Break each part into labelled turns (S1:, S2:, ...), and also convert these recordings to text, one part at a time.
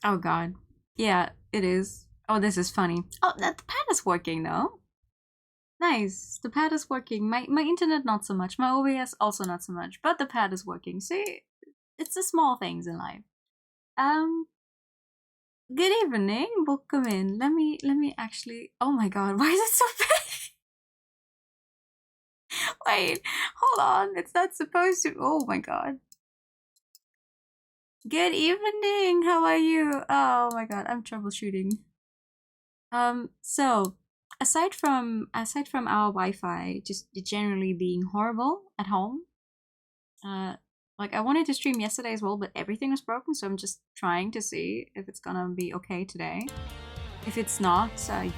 S1: Oh god. Yeah, it is. Oh, this is funny. Oh, the pad is working though. Nice. The pad is working. My internet not so much. My OBS also not so much. But the pad is working. See, it's the small things in life. Good evening. Welcome in. Let me actually. Oh my god, why is it so big? Wait, hold on. It's not supposed to. Oh my god. Good evening. How are you? Oh my god, I'm troubleshooting. So aside from our Wi-Fi just generally being horrible at home, like I wanted to stream yesterday as well, but everything was broken, so I'm just trying to see if it's gonna be okay today. If it's not, I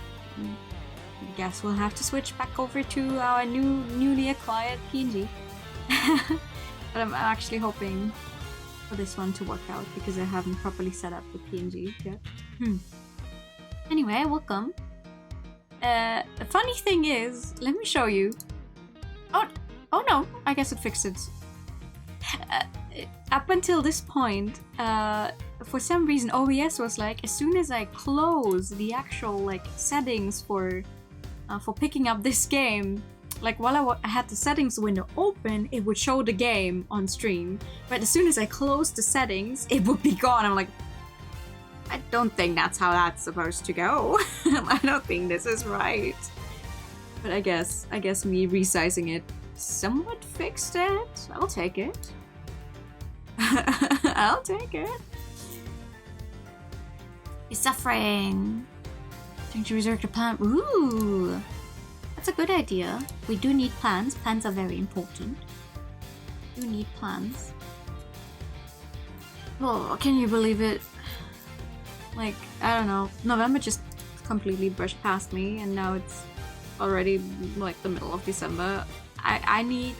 S1: guess we'll have to switch back over to our newly acquired PNG. But I'm actually hoping for this one to work out because I haven't properly set up the PNG yet. Anyway, welcome. The funny thing is, let me show you. Oh no, I guess it fixed it. Up until this point, for some reason OBS was like, as soon as I close the actual like settings for picking up this game, like while I had the settings window open, it would show the game on stream. But as soon as I closed the settings, it would be gone. I'm like, I don't think that's how that's supposed to go. I don't think this is right. But I guess me resizing it somewhat fixed it. I'll take it. I'll take it. You're suffering. Trying to resurrect a plant. Ooh. That's a good idea. We do need plans. Plans are very important. We do need plans. Oh, can you believe it? Like, I don't know. November just completely brushed past me, and now it's already like the middle of December. I need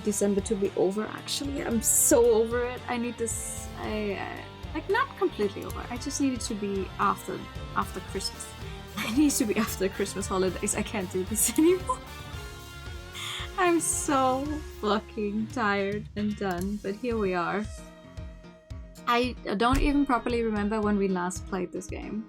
S1: December to be over. Actually, I'm so over it. I need this. Like not completely over. I just need it to be after Christmas. I need to be after Christmas holidays. I can't do this anymore. I'm so fucking tired and done. But here we are. I don't even properly remember when we last played this game.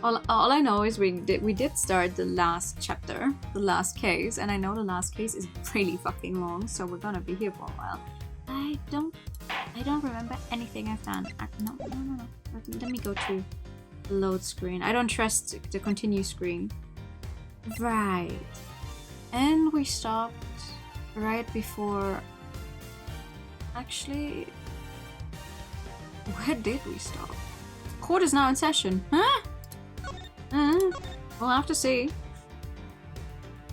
S1: All I know is we did start the last chapter, the last case, and I know the last case is really fucking long, so we're gonna be here for a while. I don't remember anything I've done. No. Let me go to the load screen. I don't trust the continue screen. Right. And we stopped right before... Actually... Where did we stop? Court is now in session. Huh? We'll have to see.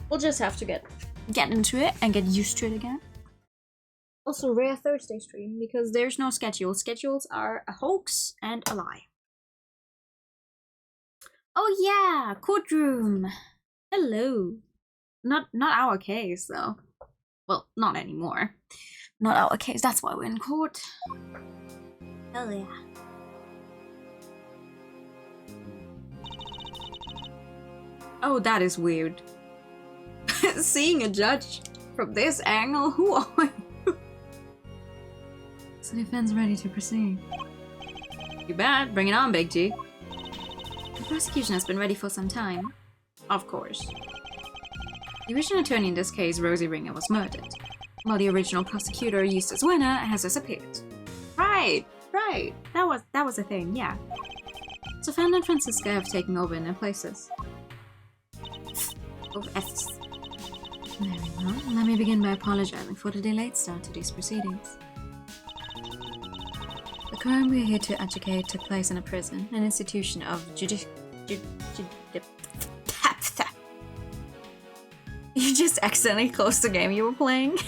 S1: We'll just have to get into it and get used to it again. Also, rare Thursday stream because there's no schedule. Schedules are a hoax and a lie. Oh yeah, courtroom. Hello. Not our case though. Well, not anymore. Not our case. That's why we're in court. Hell yeah. Oh, that is weird. Seeing a judge from this angle? Who are you? So defense ready to proceed. You bet. Bring it on, Big G. The prosecution has been ready for some time. Of course. The original attorney in this case, Rosie Ringer, was murdered, while the original prosecutor, Eustace Winner, has disappeared. Right. That was a thing, yeah. So Fernand and Francisca have taken over in their places. Oh, F's. Very well. Let me begin by apologizing for the delayed start to these proceedings. The crime we are here to adjudicate took place in a prison, an institution of You just accidentally closed the game you were playing?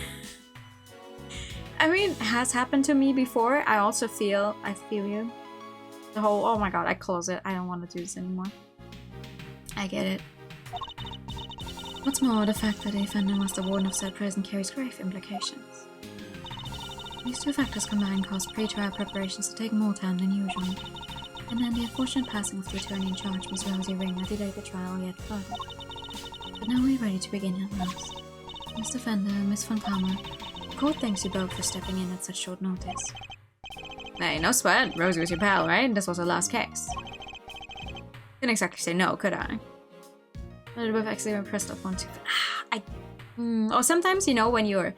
S1: I mean, it has happened to me before. I feel you. The whole, oh my god, I close it. I don't want to do this anymore. I get it. What's more, the fact that a defendant was the warden of said prison carries grave implications. These two factors combined caused pre-trial preparations to take more time than usual. And then the unfortunate passing of the attorney in charge, Miss Rosie Ringer, delayed the trial yet further. But now we're ready to begin at last. Mr. Fender, Miss Von Kammer, the court thanks you both for stepping in at such short notice. Hey, no sweat. Rosie was your pal, right? This was her last case. Couldn't exactly say no, could I? But both accidentally pressed up onto. Or sometimes, you know, when your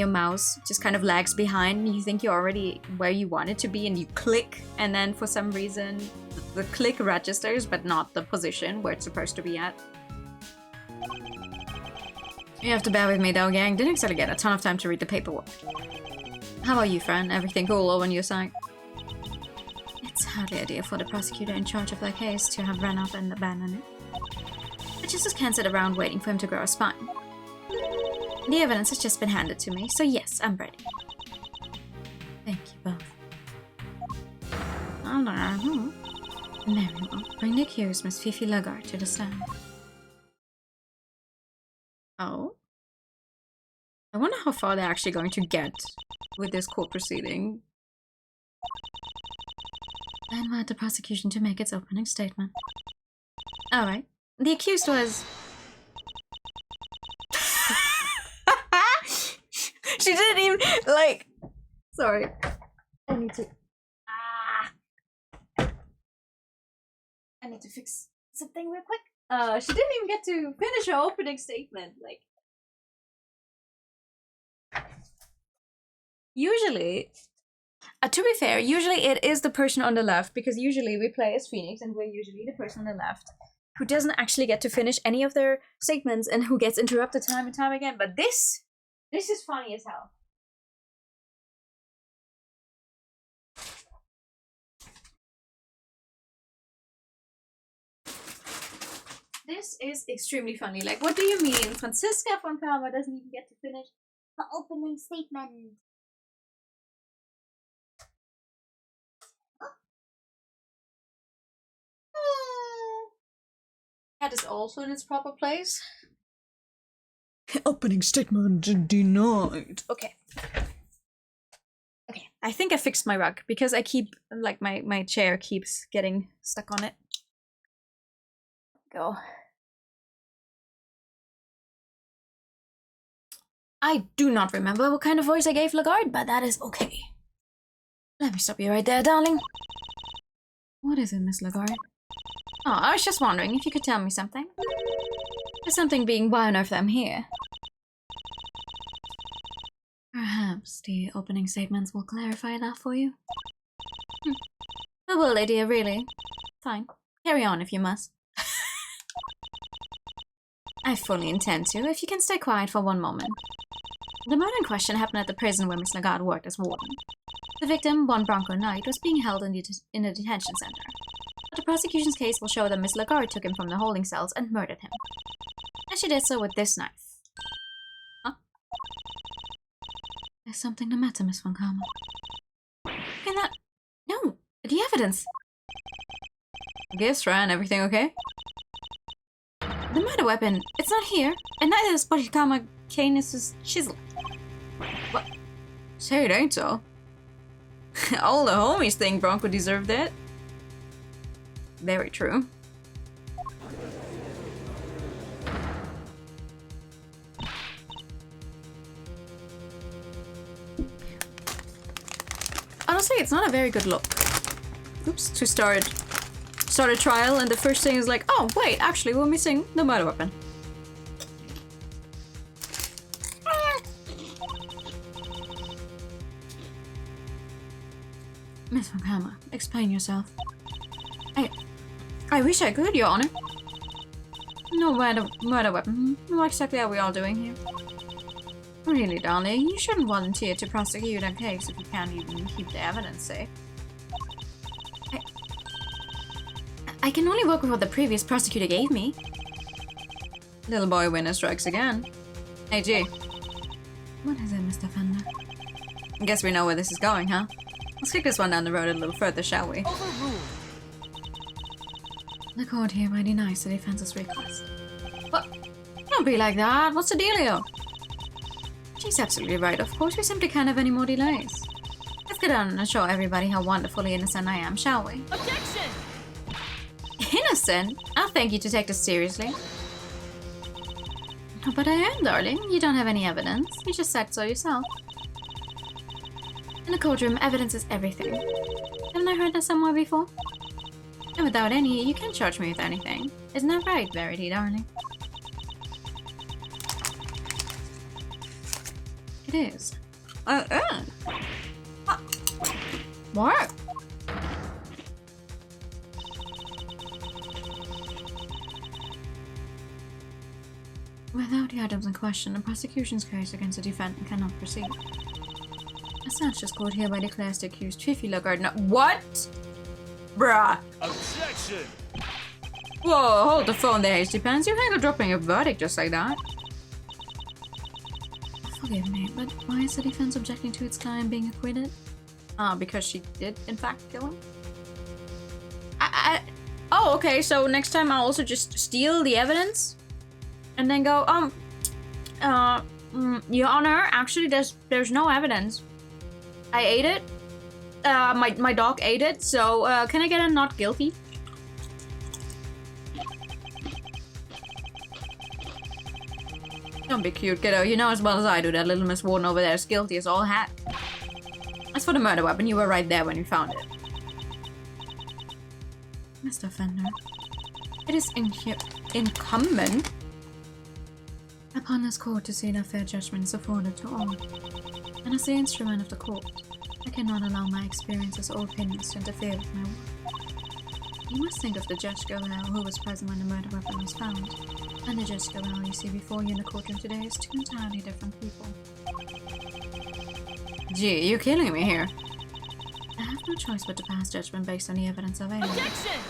S1: mouse just kind of lags behind, you think you're already where you want it to be, and you click, and then for some reason the click registers, but not the position where it's supposed to be at. You have to bear with me though, gang. Didn't exactly get a ton of time to read the paperwork. How about you, friend? Everything cool on your side? It's hardly ideal for the prosecutor in charge of that case to have run off and abandoned it. I just can't sit around waiting for him to grow a spine. The evidence has just been handed to me, so yes, I'm ready. Thank you both. Very well. Bring the accused, Miss Fifi Lagarde, to the stand. Oh? I wonder how far they're actually going to get with this court proceeding. I invite the prosecution to make its opening statement. Alright. The accused was... She didn't even, like... Sorry. I need to... I need to fix something real quick. She didn't even get to finish her opening statement, like... Usually... to be fair, usually it is the person on the left, because usually we play as Phoenix, and we're usually the person on the left who doesn't actually get to finish any of their statements and who gets interrupted time and time again. But this is funny as hell. This is extremely funny. Like, what do you mean? Franziska von Karma doesn't even get to finish her opening statement. That is also in its proper place. Opening statement denied. Okay. Okay, I think I fixed my rug because I keep, like, my chair keeps getting stuck on it. Go. I do not remember what kind of voice I gave Lagarde, but that is okay. Let me stop you right there, darling. What is it, Miss Lagarde? Oh, I was just wondering if you could tell me something. There's something being why on earth I'm here. Perhaps the opening statements will clarify that for you. But will they, dear, really? Fine. Carry on if you must. I fully intend to, if you can stay quiet for one moment. The murder in question happened at the prison where Miss Lagarde worked as warden. The victim, one Bronco Knight, was being held in a detention center. But the prosecution's case will show that Miss Lagarde took him from the holding cells and murdered him. And she did so with this knife. Huh? There's something the matter, Miss von Karma. Can that... No! The evidence! Yes, Fran, everything okay? The murder weapon, it's not here, and neither is Karma Canis' chisel. What? Say it ain't so. All the homies think Bronco deserved it. Very true. Honestly, it's not a very good look. Oops, to start a trial and the first thing is like, oh wait, actually we're missing the murder weapon. Miss von Karma, explain yourself. I wish I could, Your Honor. No murder weapon. What exactly are we all doing here? Really, darling, you shouldn't volunteer to prosecute a case if you can't even keep the evidence safe. I can only work with what the previous prosecutor gave me. Little boy winner strikes again. Hey, G. What is it, Mr. Fender? I guess we know where this is going, huh? Let's kick this one down the road a little further, shall we? Overruled. The court hereby denies the defense's request. What? Don't be like that. What's the dealio? She's absolutely right. Of course, we simply can't have any more delays. Let's get on and show everybody how wonderfully innocent I am, shall we? Objection! Innocent? I'll thank you to take this seriously. But I am, darling. You don't have any evidence. You just said so yourself. In the courtroom, evidence is everything. Haven't I heard that somewhere before? And without any, you can't charge me with anything. Isn't that right, Verity, darling? It is. What? Without the items in question, the prosecution's case against the defendant cannot proceed. As such, this court hereby declares the accused Fifi Lagarde. What? Bruh.
S2: Objection!
S1: Whoa, hold the phone there, Hasty Pants. You can't go dropping a verdict just like that. Forgive me, but why is the defense objecting to its client being acquitted? Because she did, in fact, kill him? Oh, okay, so next time I'll also just steal the evidence? And then go, Your Honor, actually there's no evidence. I ate it. My dog ate it, so can I get a not guilty? Don't be cute, kiddo. You know as well as I do that little Miss Warden over there is guilty as all hat. As for the murder weapon, you were right there when you found it. Mr. Fender, it is incumbent upon this court to see that fair judgment is afforded to all. And as the instrument of the court, I cannot allow my experiences or opinions to interfere with my work. You must think of the Judge Governor who was present when the murder weapon was found. And the Judge Governor you see before you in the courtroom today is two entirely different people. Gee, you're killing me here. I have no choice but to pass judgment based on the evidence available.
S2: Objection!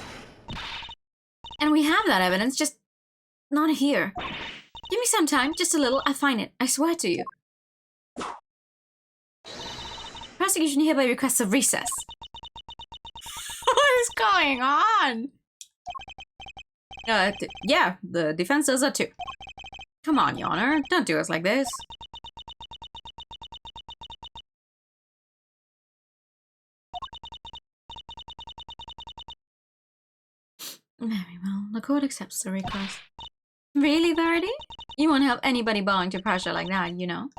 S1: And we have that evidence, just not here. Give me some time, just a little. I'll find it. I swear to you. Prosecution hereby requests a recess. What is going on? Yeah, the defense does that too. Come on, Your Honor. Don't do us like this. Very well. The court accepts the request. Really, Verity? You won't have anybody bowing to pressure like that, you know?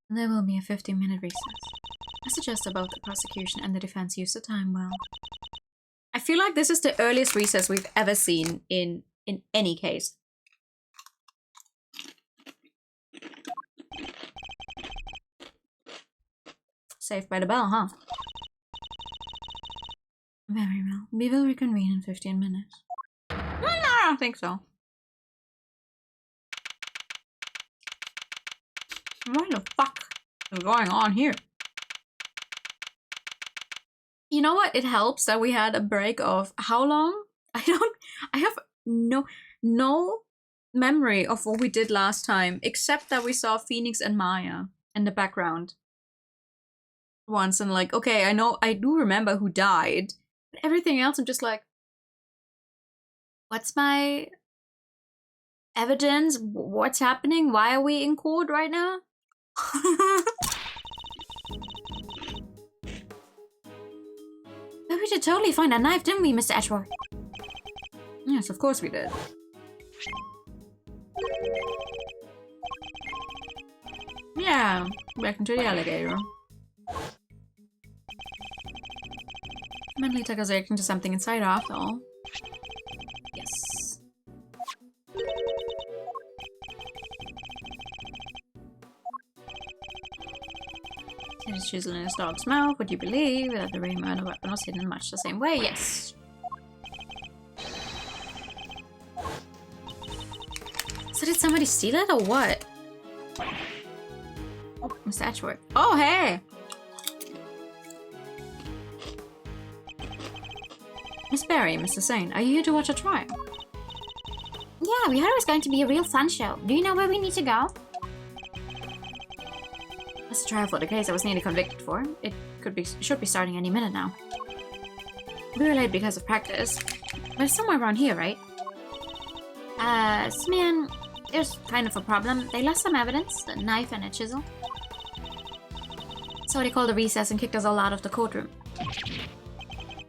S1: There will be a 15-minute recess. I suggest that both the prosecution and the defense use the time well. I feel like this is the earliest recess we've ever seen in any case. Saved by the bell, huh? Very well. We will reconvene in 15 minutes. No, I don't think so. What the fuck is going on here? You know what? It helps that we had a break of how long? I have no memory of what we did last time, except that we saw Phoenix and Maya in the background once, and like, okay, I do remember who died, but everything else I'm just like, what's my evidence? What's happening? Why are we in court right now? But we did totally find a knife, didn't we, Mr. Edgeworth? Yes, of course we did. Yeah, back into the alligator. Mentally took us reaction to something inside after all. Yes. See the chisel in his dog's mouth. Would you believe that the real murder weapon was hidden in much the same way? Yes. So did somebody steal it or what? Oh, Mr. Edgeworth. Oh, hey! Miss Barry, Mr. Sane, are you here to watch a trial? Yeah, we heard it was going to be a real fun show. Do you know where we need to go? That's a trial for the case I was nearly convicted for. It should be starting any minute now. We were late because of practice, but it's somewhere around here, right? Man, there's kind of a problem. They lost some evidence, a knife and a chisel. So they called a recess and kicked us all out of the courtroom.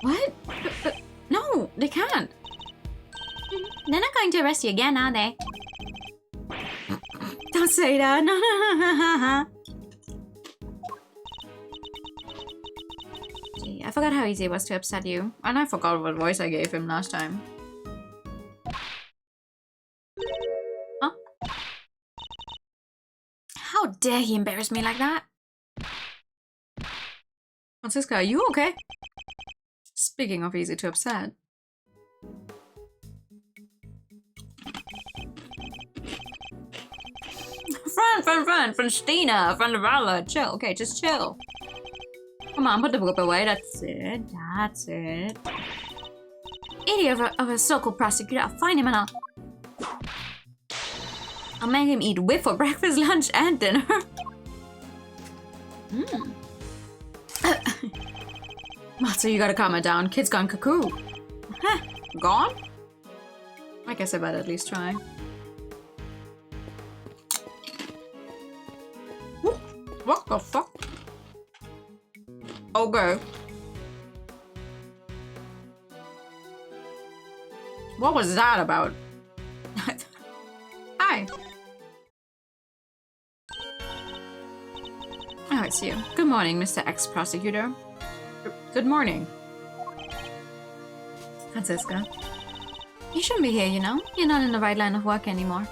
S1: What? But no, they can't. They're not going to arrest you again, are they? Don't say that. No. sorry. I forgot how easy it was to upset you. And I forgot what voice I gave him last time. Huh? How dare he embarrass me like that? Francisca, are you okay? Speaking of easy to upset. Stina, Vala, chill. Okay, just chill. Come on, put the book away. That's it. That's it. Idiot of a so-called prosecutor. I'll find him and I'll make him eat whip for breakfast, lunch, and dinner. So you gotta calm it down. Kid's gone cuckoo. Huh? Gone? I guess I better at least try. What the fuck? Okay. What was that about? Hi. Oh, it's you. Good morning, Mr. Ex-Prosecutor. Good morning. Francisca. You shouldn't be here, you know? You're not in the right line of work anymore.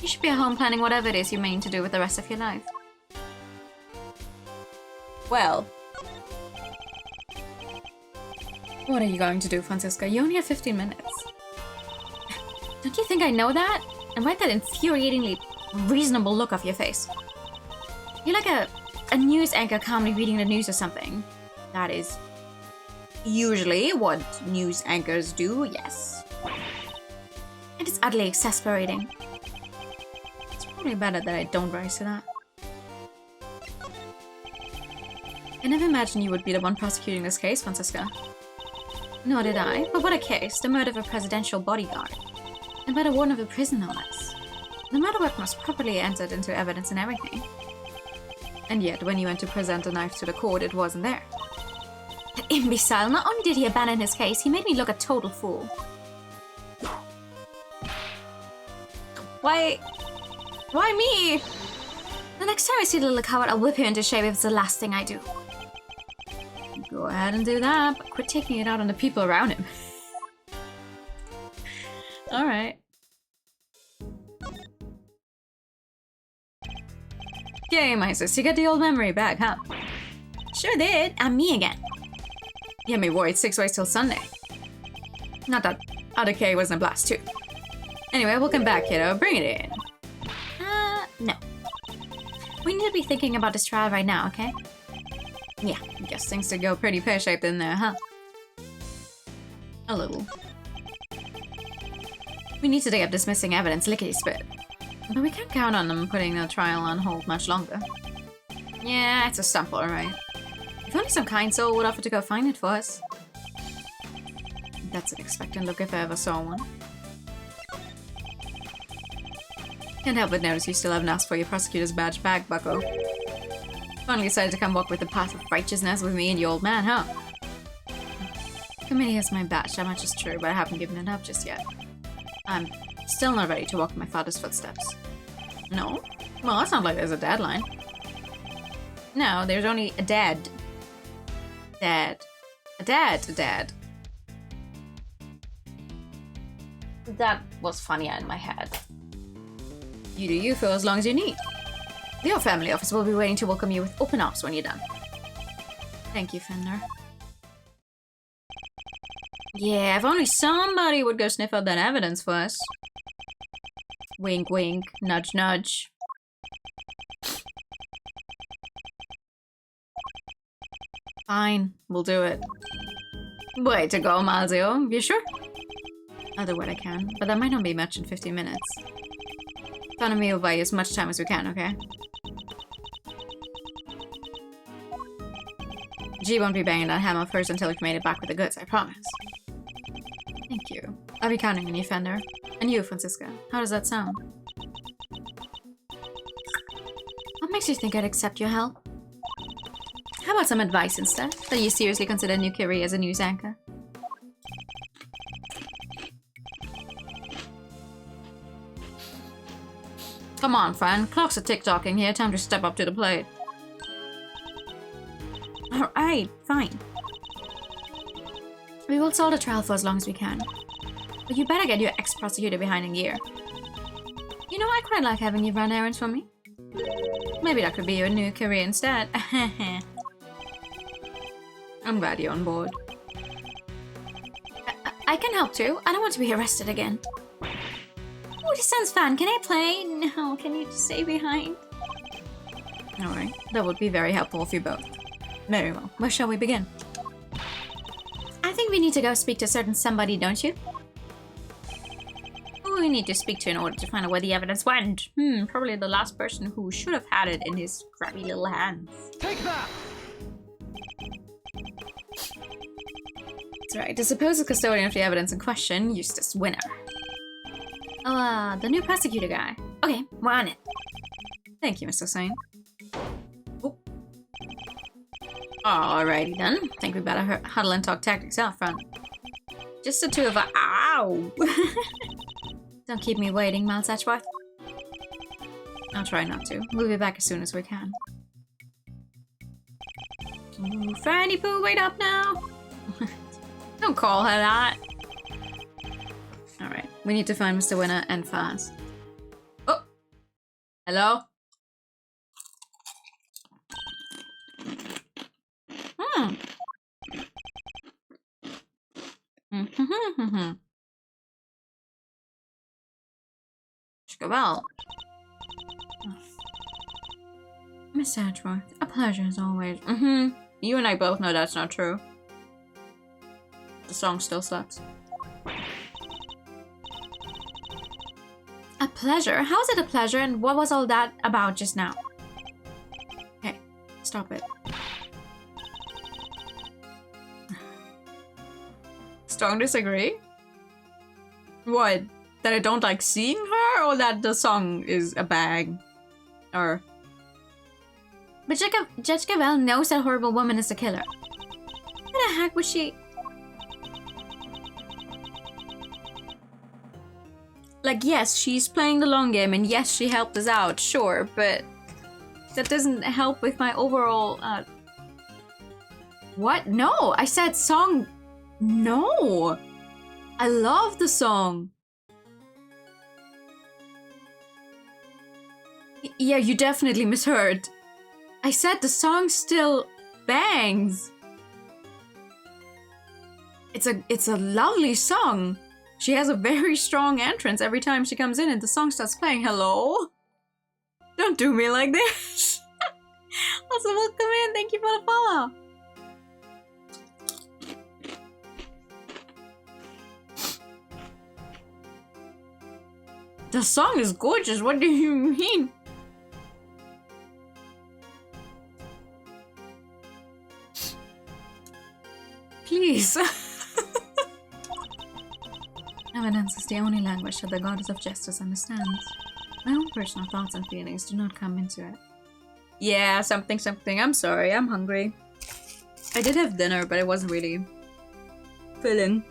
S1: You should be at home planning whatever it is you mean to do with the rest of your life. Well. What are you going to do, Francisca? You only have 15 minutes. Don't you think I know that? And wipe that infuriatingly reasonable look off your face. You're like a news anchor calmly reading the news or something. That is usually what news anchors do, yes. And it's utterly exasperating. It's probably better that I don't rise to that. I never imagined you would be the one prosecuting this case, Francisca. Nor did I, but what a case. The murder of a presidential bodyguard. And by the warden of the prison, no less. The murder weapon was properly entered into evidence and everything. And yet, when you went to present the knife to the court, it wasn't there. That imbecile! Not only did he abandon his case, he made me look a total fool. Why me? The next time I see the little coward, I'll whip him into shape if it's the last thing I do. Go ahead and do that, but quit taking it out on the people around him. Alright. Yay, my sis, you got the old memory back, huh? Sure did. I'm me again. You had me worried 6 ways till Sunday. Not that other K wasn't a blast, too. Anyway, welcome back, kiddo. Bring it in. No. We need to be thinking about this trial right now, okay? Yeah, I guess things did go pretty pear-shaped in there, huh? A little. We need to dig up this missing evidence lickety-split. But we can't count on them putting the trial on hold much longer. Yeah, it's a stump, alright. If only some kind soul would offer to go find it for us. That's an expectant look if I ever saw one. Can't help but notice you still haven't asked for your prosecutor's badge back, bucko. Finally decided to come walk with the path of righteousness with me and the old man, huh? Committee has my badge, that much is true, but I haven't given it up just yet. I'm still not ready to walk in my father's footsteps. No? Well, that's not like there's a deadline. No, there's only a dad. Dad. A dad. That was funnier in my head. You do you for as long as you need. Your family office will be waiting to welcome you with open arms when you're done. Thank you, Fender. Yeah, if only somebody would go sniff out that evidence for us. Wink, wink. Nudge, nudge. Fine, we'll do it. Way to go, Malzio. You sure? I'll do what I can, but that might not be much in 15 minutes. Fun and me will buy you as much time as we can, okay? G won't be banging that hammer first until we've made it back with the goods, I promise. Thank you. I'll be counting on you, Fender. And you, Francisca. How does that sound? What makes you think I'd accept your help? How about some advice instead? That you seriously consider a new career as a news anchor? Come on, friend. Clocks are tick-tocking here. Time to step up to the plate. Alright. Alright, fine. We will stall the trial for as long as we can. But you better get your ex-prosecutor behind in gear. You know, I quite like having you run errands for me. Maybe that could be your new career instead. I'm glad you're on board. I can help too. I don't want to be arrested again. Oh, this sounds fun. Can I play? No, can you just stay behind? Alright, that would be very helpful for you both. Very well. Where shall we begin? I think we need to go speak to a certain somebody, don't you? Who we need to speak to in order to find out where the evidence went? Probably the last person who should have had it in his grabby little hands.
S2: Take that!
S1: That's right. The supposed custodian of the evidence in question, Eustace Winner. Oh, the new prosecutor guy. Okay, we're on it. Thank you, Mr. Sane. Oh. Alrighty then. Think we better huddle and talk tactics out front. Just the two of us. Ow! Don't keep me waiting, Miles Edgeworth. I'll try not to. We'll be back as soon as we can. Ooh, Fanny Pooh, wait up now! Don't call her that. Alright, we need to find Mr. Winner and fast. Oh! Hello? Well, Miss Edgeworth, a pleasure as always. You and I both know that's not true. The song still slaps. A pleasure? How is it a pleasure, and what was all that about just now? Hey, stop it. Strong disagree? What? That I don't like seeing her, or that the song is a bag? Or... But Judge Cavell knows that horrible woman is the killer. What the heck was she... Like, yes, she's playing the long game, and yes, she helped us out, sure, but... That doesn't help with my overall, What? No! I said song... No! I love the song! Yeah, you definitely misheard. I said the song still bangs. It's a lovely song. She has a very strong entrance every time she comes in and the song starts playing. Hello? Don't do me like this. Also, welcome in. Thank you for the follow. The song is gorgeous. What do you mean? Please. Evidence is the only language that the goddess of justice understands. My own personal thoughts and feelings do not come into it. Yeah, something. I'm sorry, I'm hungry. I did have dinner, but it wasn't really filling.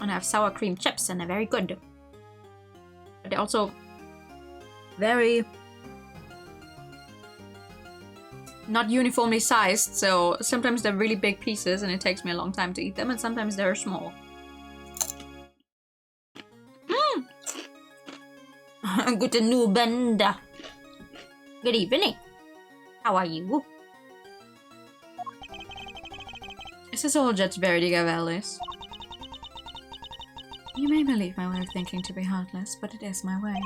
S1: And I have sour cream chips, and they're very good. But they're also very... not uniformly sized, so sometimes they're really big pieces and it takes me a long time to eat them, and sometimes they're small. Guten Abend. Good evening. How are you? Is this all Judge Verity Gavel is? You may believe my way of thinking to be heartless, but it is my way.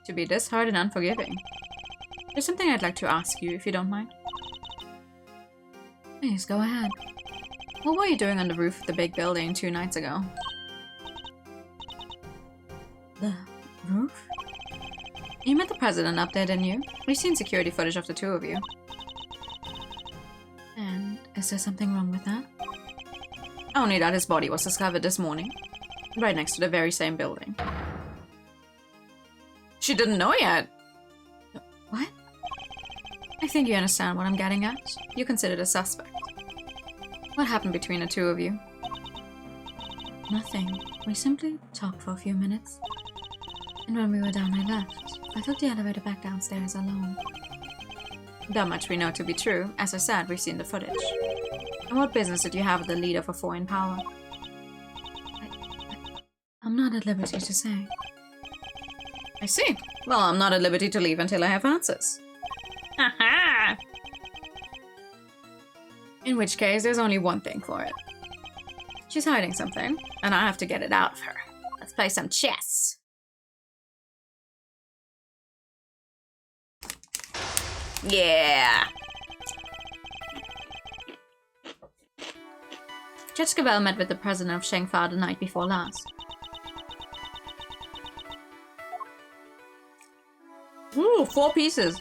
S1: To be this hard and unforgiving. There's something I'd like to ask you, if you don't mind. Please, go ahead. What were you doing on the roof of the big building 2 nights ago? The roof? You met the president up there, didn't you? We've seen security footage of the 2 of you. And is there something wrong with that? Only that his body was discovered this morning. Right next to the very same building. She didn't know yet! What? I think you understand what I'm getting at. You considered a suspect. What happened between the 2 of you? Nothing. We simply talked for a few minutes. And when we were done, I left. I took the elevator back downstairs alone. That much we know to be true. As I said, we've seen the footage. And what business did you have with the leader of a foreign power? I'm not at liberty to say. I see. Well, I'm not at liberty to leave until I have answers. Haha! In which case, there's only one thing for it. She's hiding something, and I have to get it out of her. Let's play some chess. Yeah! Judge Gabel met with the president of Shengfa the night before last. Ooh, 4 pieces.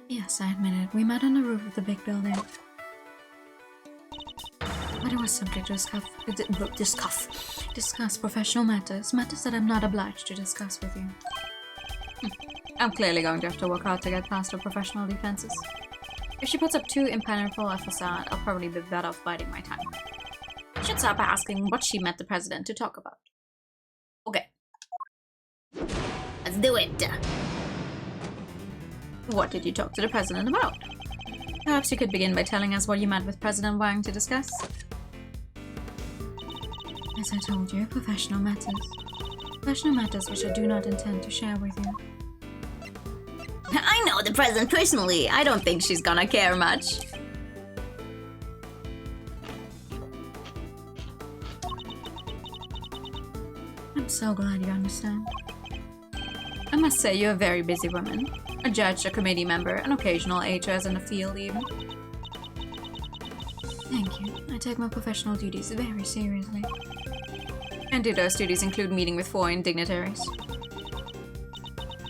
S1: Yes, I admit it. We met on the roof of the big building. But it was simply to discuss professional matters. Matters that I'm not obliged to discuss with you. I'm clearly going to have to work hard to get past her professional defenses. If she puts up too impenetrable a facade, I'll probably be better off biding my time. I should start by asking what she met the president to talk about. Okay. Let's do it! What did you talk to the president about? Perhaps you could begin by telling us what you met with President Wang to discuss. As I told you, professional matters. Professional matters which I do not intend to share with you. I know the president personally. I don't think she's gonna care much. I'm so glad you understand. I must say you're a very busy woman. A judge, a committee member, an occasional HS in the field even. Thank you. I take my professional duties very seriously. And do those duties include meeting with foreign dignitaries?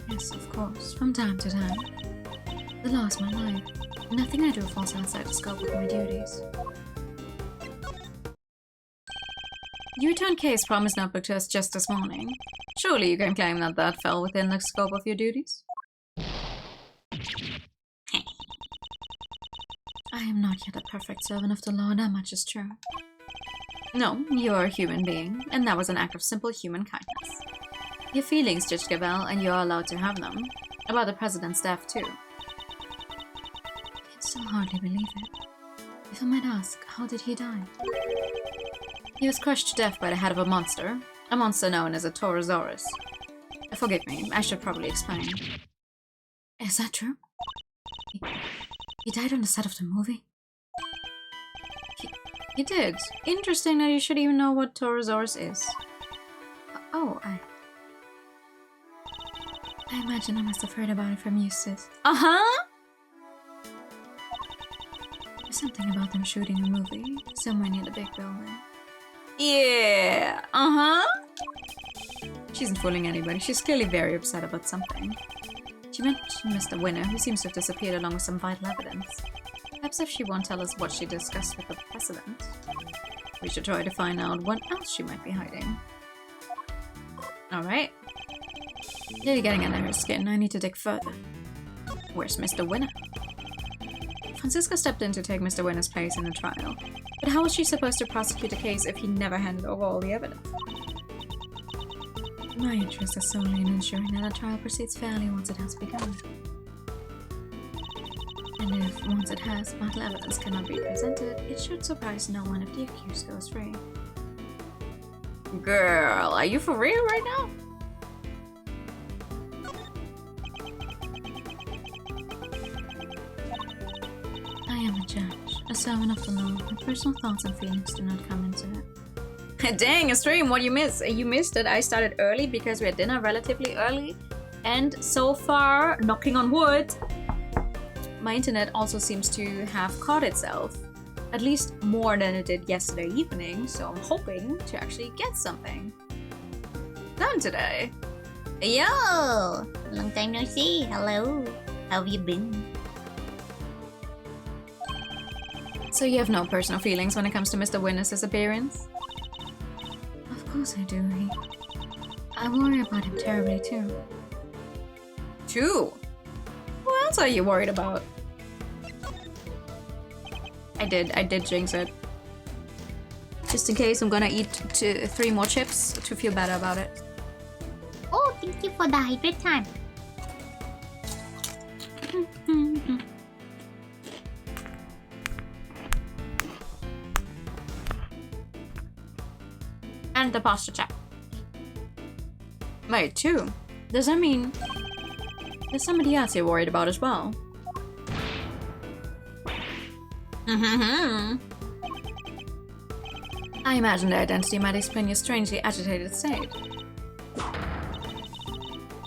S1: Yes, of course. From time to time. The law is my life. Nothing I do falls outside the scope of my duties. You returned Kay's promise notebook to us just this morning. Surely you can claim that that fell within the scope of your duties? I am not yet a perfect servant of the law, that much is true. No, you're a human being, and that was an act of simple human kindness. Your feelings, Judge Gabel, and you're allowed to have them. About the president's death, too. I can still hardly believe it. If I might ask, how did he die? He was crushed to death by the head of a monster known as a Taurosaurus. Forgive me, I should probably explain. Is that true? He died on the set of the movie? He did. Interesting that you should even know what Taurosaurus is. Oh, I imagine I must have heard about it from Eustace. Uh-huh! There's something about them shooting a movie somewhere near the big building. Yeah, uh-huh. She isn't fooling anybody. She's clearly very upset about something. She mentioned Mr. Winner, who seems to have disappeared along with some vital evidence. Perhaps if she won't tell us what she discussed with the president, we should try to find out what else she might be hiding. Alright. You're getting under her skin. I need to dig further. Where's Mr. Winner? Francisca stepped in to take Mr. Winner's place in the trial. But how was she supposed to prosecute a case if he never handed over all the evidence? My interest is solely in ensuring that a trial proceeds fairly once it has begun. And if, once it has, vital evidence cannot be presented, it should surprise no one if the accused goes free. Girl, are you for real right now? I am a judge, a servant of the law, and personal thoughts and feelings do not come into it. Dang, a stream, what do you miss? You missed it. I started early because we had dinner relatively early. And so far, knocking on wood, my internet also seems to have caught itself. At least more than it did yesterday evening. So I'm hoping to actually get something done today. Yo! Long time no see. Hello. How have you been? So you have no personal feelings when it comes to Mr. Winner's disappearance? Of course I do. I worry about him terribly too. Too? What else are you worried about? I did jinx it. Just in case, I'm gonna eat 3 more chips to feel better about it.
S2: Oh, thank you for the hydrate time.
S1: And the posture check. Wait, 2? Does that mean there's somebody else you're worried about as well? I imagine the identity might explain your strangely agitated state.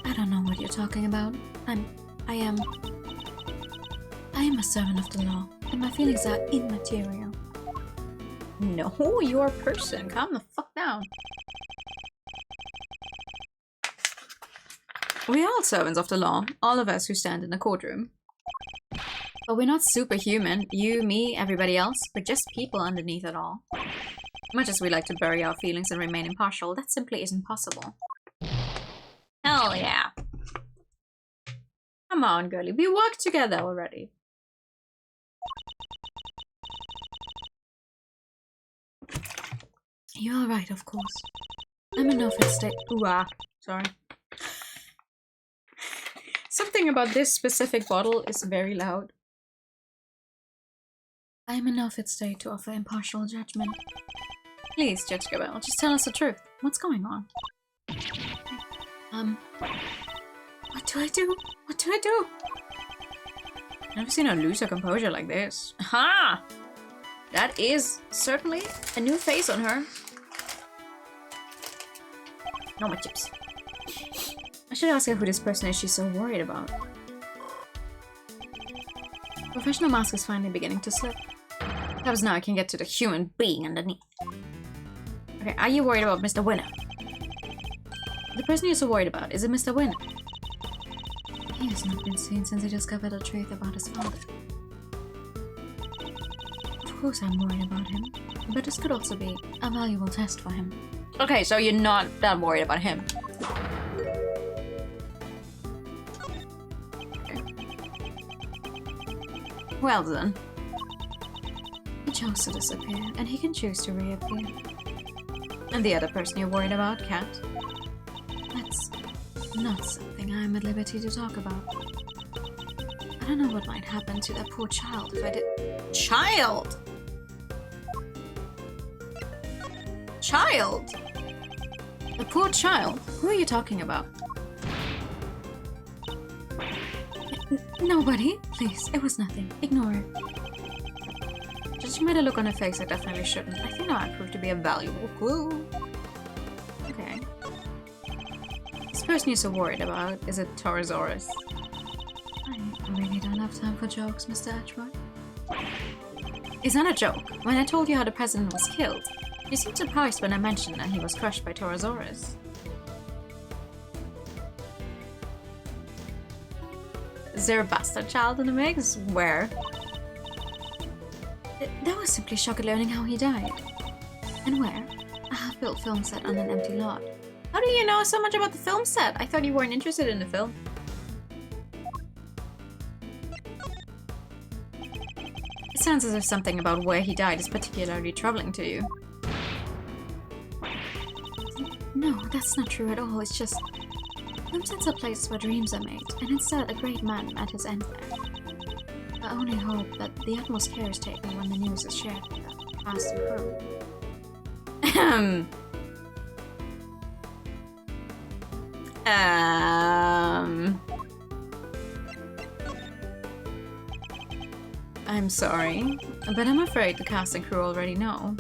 S1: I don't know what you're talking about. I am a servant of the law, and my feelings are immaterial. No, you're a person. Calm the fuck down. We are all servants of the law, all of us who stand in the courtroom. But we're not superhuman. You, me, everybody else. We're just people underneath it all. Much as we like to bury our feelings and remain impartial, that simply isn't possible. Hell yeah. Come on, girlie. We work together already. You are right, of course. I'm in no fit state. Ooh, sorry. Something about this specific bottle is very loud. I am in no fit state to offer impartial judgment. Please, Judge Gabelle, just tell us the truth. What's going on? What do I do? What do I do? I've never seen her lose her composure like this. Ha! That is certainly a new face on her. No, my chips. I should ask her who this person is she's so worried about. Professional mask is finally beginning to slip. Perhaps now I can get to the human being underneath. Okay, are you worried about Mr. Winner? The person you're so worried about, is it Mr. Winner? He has not been seen since he discovered the truth about his father. Of course I'm worried about him, but this could also be a valuable test for him. Okay, so you're not that worried about him. Okay. Well then. He chose to disappear, and he can choose to reappear. And the other person you're worried about, Cat? That's not something I'm at liberty to talk about. I don't know what might happen to that poor child if I did— Child? Child? A poor child? Who are you talking about? Nobody. Please, it was nothing. Ignore it. She made a look on her face I definitely shouldn't. I think that might prove to be a valuable clue. Okay. This person you're so worried about is a Taurosaurus. I really don't have time for jokes, Mr. Ashmore. It's not a joke. When I told you how the president was killed, you seemed surprised when I mentioned that he was crushed by Taurosaurus. Is there a bastard child in the mix? Where? That was simply shock at learning how he died. And where? A half-built film set on an empty lot. How do you know so much about the film set? I thought you weren't interested in the film. It sounds as if something about where he died is particularly troubling to you. No, that's not true at all. It's just— film sets are places where dreams are made, and instead a great man met his end there. I only hope that the utmost care is taken when the news is shared with the cast and crew. I'm sorry, but I'm afraid the cast and crew already know.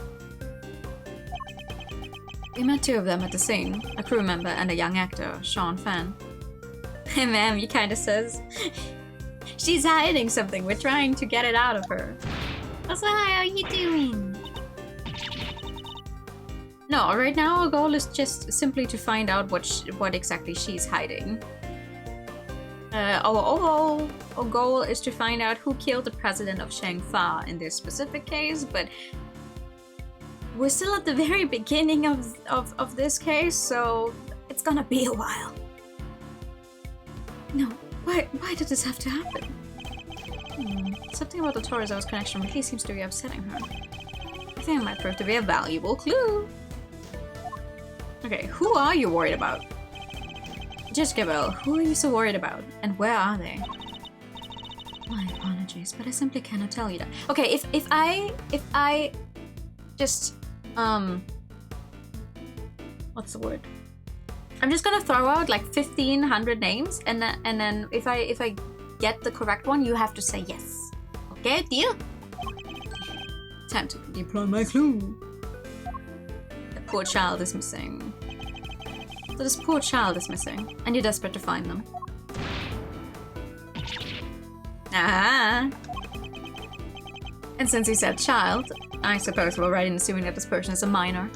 S1: We met 2 of them at the scene, a crew member and a young actor, Sean Fan. Hey ma'am, he kinda says, she's hiding something, we're trying to get it out of her. Also, hi, how are you doing? No, right now our goal is just simply to find out what exactly she's hiding. Our goal is to find out who killed the president of Shangfa in this specific case, but we're still at the very beginning of this case, so it's gonna be a while. No, why did this have to happen? Something about the Taurosaurus connection really seems to be upsetting her. I think it might prove to be a valuable clue. Okay, who are you worried about? Judge Gabelle, who are you so worried about? And where are they? My apologies, but I simply cannot tell you that. Okay, if I just what's the word? I'm just gonna throw out like 1,500 names, and then if I get the correct one, you have to say yes. Okay, deal? Time to deploy my clue. The poor child is missing. So this poor child is missing, and you're desperate to find them. Ah. And since he said child, I suppose we're right in assuming that this person is a minor.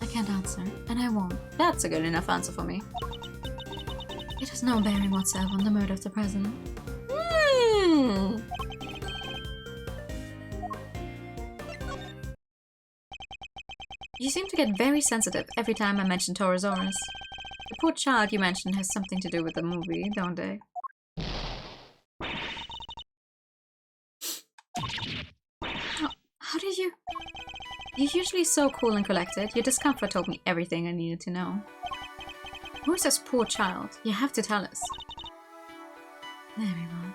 S1: I can't answer, and I won't. That's a good enough answer for me. It has no bearing whatsoever on the murder of the president. You seem to get very sensitive every time I mention Torosaurus. The poor child you mentioned has something to do with the movie, don't they? How did you... You're usually so cool and collected. Your discomfort told me everything I needed to know. Who is this poor child? You have to tell us. There we go.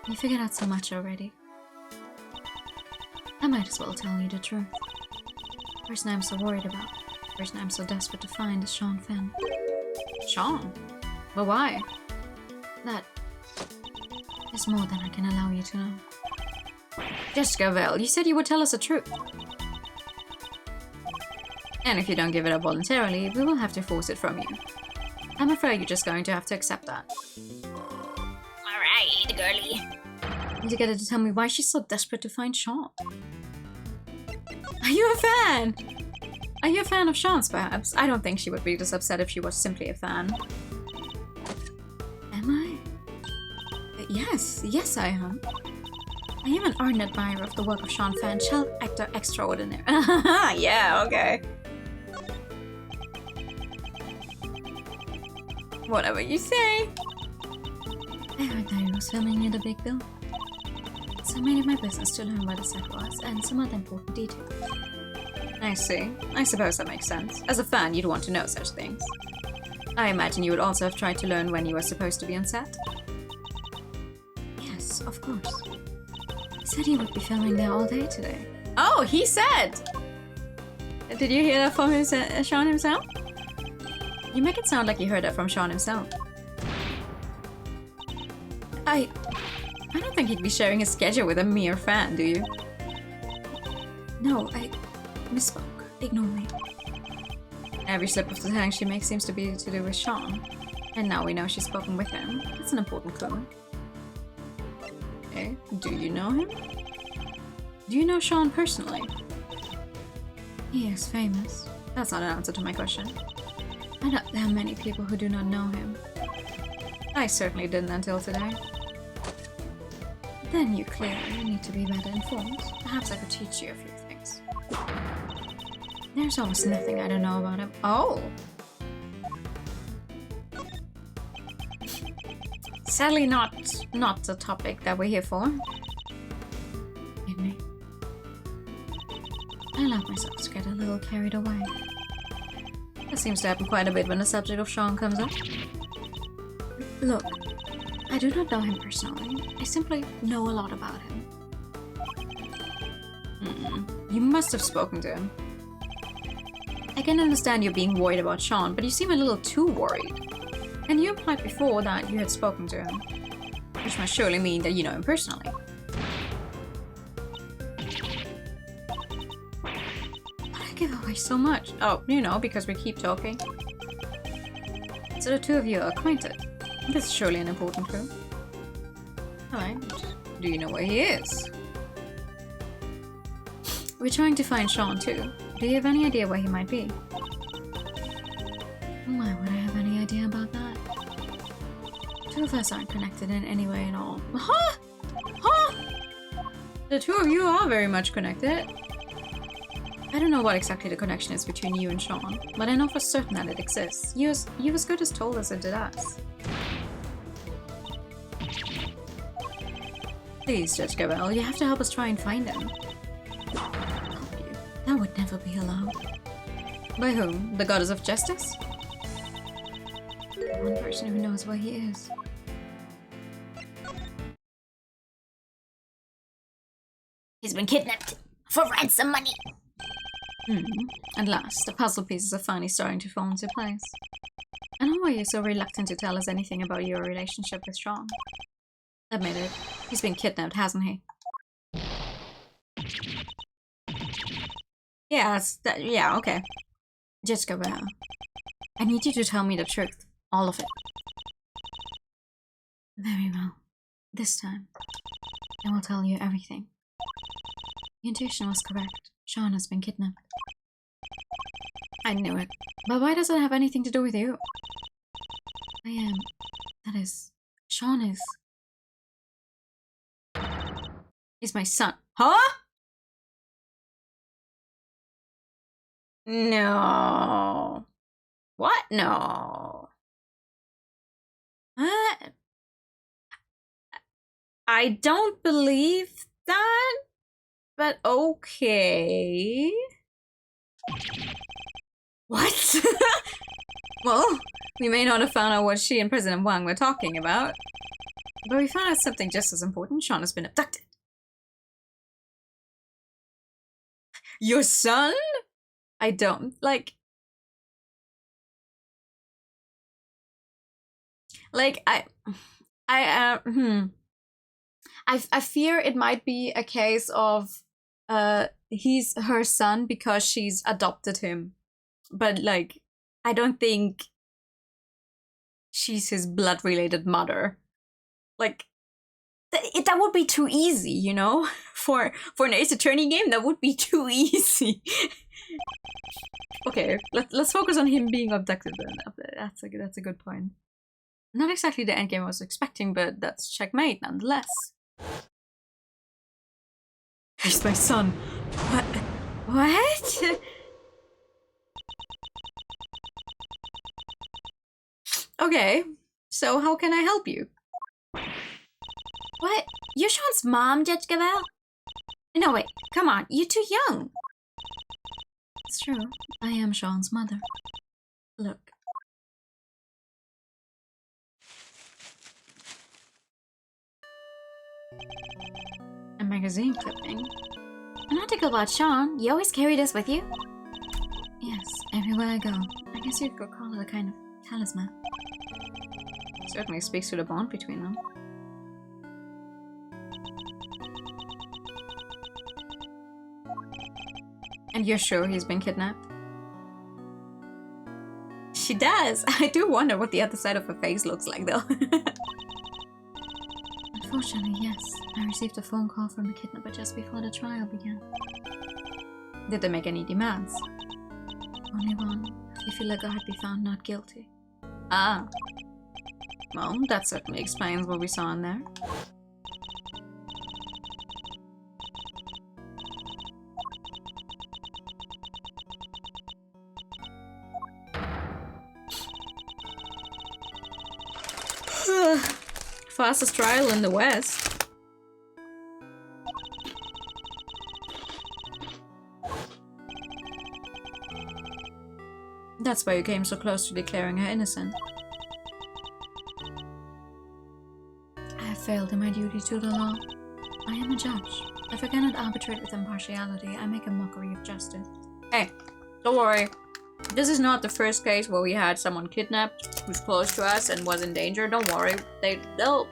S1: You figured out so much already. I might as well tell you the truth. The person I'm so worried about, the person I'm so desperate to find is Sean Fenn. Sean? But why? That is more than I can allow you to know. Jessica Vell, you said you would tell us the truth. And if you don't give it up voluntarily, we will have to force it from you. I'm afraid you're just going to have to accept that. Alright, girly. You get her to tell me why she's so desperate to find Sean. Are you a fan? Are you a fan of Sean's, perhaps? I don't think she would be this upset if she was simply a fan. Am I? Yes, I am. I am an ardent admirer of the work of Sean Fenn, child actor extraordinaire. Yeah, okay. Whatever you say. I heard that he was filming near the Big Bill. So I made it my business to learn where the set was and some other important details. I see. I suppose that makes sense. As a fan, you'd want to know such things. I imagine you would also have tried to learn when you were supposed to be on set? Yes, of course. He said he would be filming there all day today. Oh, he said! Did you hear that from Sean himself? You make it sound like you heard that from Sean himself. I don't think he'd be sharing his schedule with a mere fan, do you? No, I misspoke. Ignore me. Every slip of the tongue she makes seems to be to do with Sean. And now we know she's spoken with him. That's an important clue. Okay, do you know him? Do you know Sean personally? He is famous. That's not an answer to my question. I doubt there are many people who do not know him. I certainly didn't until today. Then you clearly need to be better informed. Perhaps I could teach you a few things. There's almost nothing I don't know about him. Oh! Sadly not the topic that we're here for. Forgive me. I allowed myself to get a little carried away. That seems to happen quite a bit when the subject of Sean comes up. Look, I do not know him personally. I simply know a lot about him. You must have spoken to him. I can understand you being worried about Sean, but you seem a little too worried. And you implied before that you had spoken to him, which must surely mean that you know him personally. But I give away so much. Oh, you know, because we keep talking. So the two of you are acquainted. This is surely an important clue. Alright. Do you know where he is? We're trying to find Sean too. Do you have any idea where he might be? Why would I have any idea about that? Two of us aren't connected in any way at all. Huh? Huh? The two of you are very much connected. I don't know what exactly the connection is between you and Sean, but I know for certain that it exists. You as good as told us it did us. Please, Judge Gabriel, you have to help us try and find him. Help you? That would never be allowed. By whom? The goddess of justice? One person who knows where he is.
S2: He's been kidnapped for ransom money.
S1: At last, the puzzle pieces are finally starting to fall into place. And how are you so reluctant to tell us anything about your relationship with Sean? Admit it, he's been kidnapped, hasn't he? Yeah, okay. Just go back. I need you to tell me the truth. All of it. Very well. This time, I will tell you everything. The intuition was correct. Sean has been kidnapped. I knew it. But why does it have anything to do with you? Sean is... He's my son. Huh? No. What? No. What? I don't believe that, but okay. What? Well, we may not have found out what she and President Wang were talking about, but we found out something just as important. Sean has been abducted. Your son? I don't, I fear it might be a case of he's her son because she's adopted him. But I don't think she's his blood-related mother. That would be too easy, you know? For an Ace Attorney game, that would be too easy. Okay, let's focus on him being abducted then. That's a good point. Not exactly the endgame I was expecting, but that's checkmate nonetheless. He's my son. What? Okay, so how can I help you?
S2: What? You're Sean's mom, Judge Gavel? No, wait, come on, you're too young.
S1: It's true, I am Sean's mother. Look. A magazine clipping.
S2: An article about Sean? You always carry this with you?
S1: Yes, everywhere I go. I guess you could call it a kind of talisman. Certainly speaks to the bond between them. And you're sure he's been kidnapped? She does! I do wonder what the other side of her face looks like, though. Unfortunately, yes. I received a phone call from the kidnapper just before the trial began. Did they make any demands? Only one. They feel like I'd be found not guilty. Ah. Well, that certainly explains what we saw in there. Fastest trial in the West. That's why you came so close to declaring her innocent. I have failed in my duty to the law. I am a judge. If I cannot arbitrate with impartiality, I make a mockery of justice. Hey, don't worry. This is not the first case where we had someone kidnapped who's close to us and was in danger. Don't worry. They'll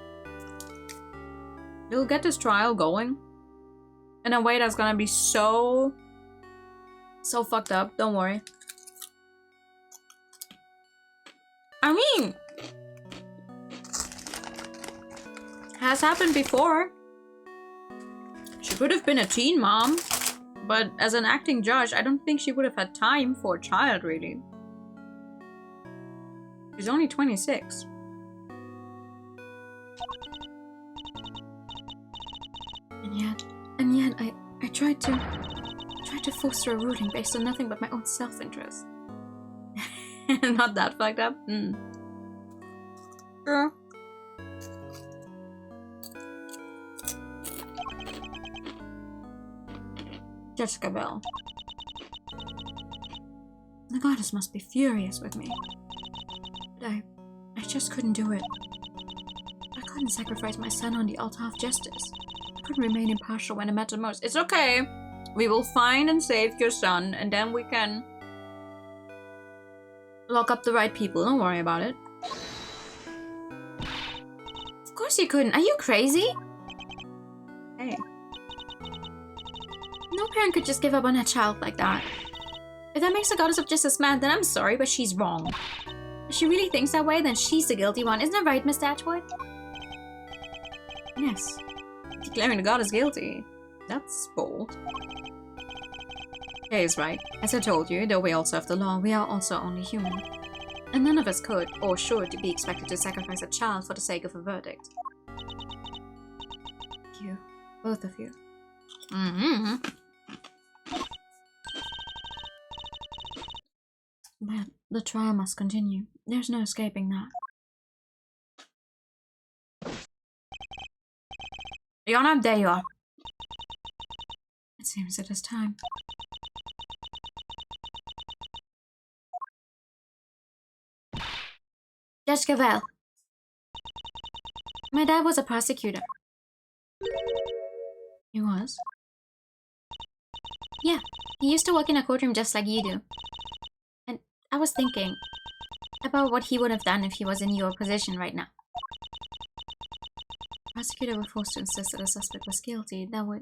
S1: get this trial going in a way that's gonna be so fucked up. Don't worry. I mean, has happened before. She could have been a teen mom, but as an acting judge, I don't think she would have had time for a child, really. She's only 26. And yet, I tried to foster a ruling based on nothing but my own self-interest. Not that fucked up? Sure. Jessica Bell. The goddess must be furious with me. But I just couldn't do it. I couldn't sacrifice my son on the altar of justice. I could remain impartial when it mattered most. It's okay. We will find and save your son, and then we can lock up the right people. Don't worry about it.
S2: Of course you couldn't. Are you crazy?
S1: Hey.
S2: No parent could just give up on a child like that. If that makes the goddess of justice mad, then I'm sorry, but she's wrong. If she really thinks that way, then she's the guilty one. Isn't that right, Mr. Atwood?
S1: Yes. Declaring the goddess guilty. That's bold. Kay is right. As I told you, though we also have the law, we are also only human. And none of us could, or should, be expected to sacrifice a child for the sake of a verdict. You. Both of you.
S2: Mm-hmm.
S1: But the trial must continue. There's no escaping that.
S2: Your Honor, there you are.
S1: It seems it is time.
S2: Judge Cavell. My dad was a prosecutor.
S1: He was?
S2: Yeah, he used to work in a courtroom just like you do. And I was thinking about what he would have done if he was in your position right now.
S1: The prosecutor were forced to insist that the suspect was guilty. That would...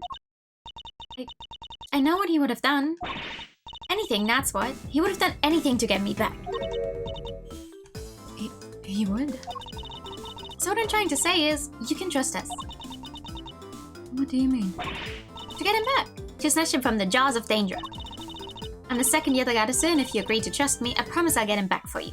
S2: I know what he would have done. Anything, that's what. He would have done anything to get me back.
S1: He would?
S2: So what I'm trying to say is, you can trust us.
S1: What do you mean?
S2: To get him back. To snatch him from the jaws of danger. I'm the second Yatagata, and if you agree to trust me, I promise I'll get him back for you.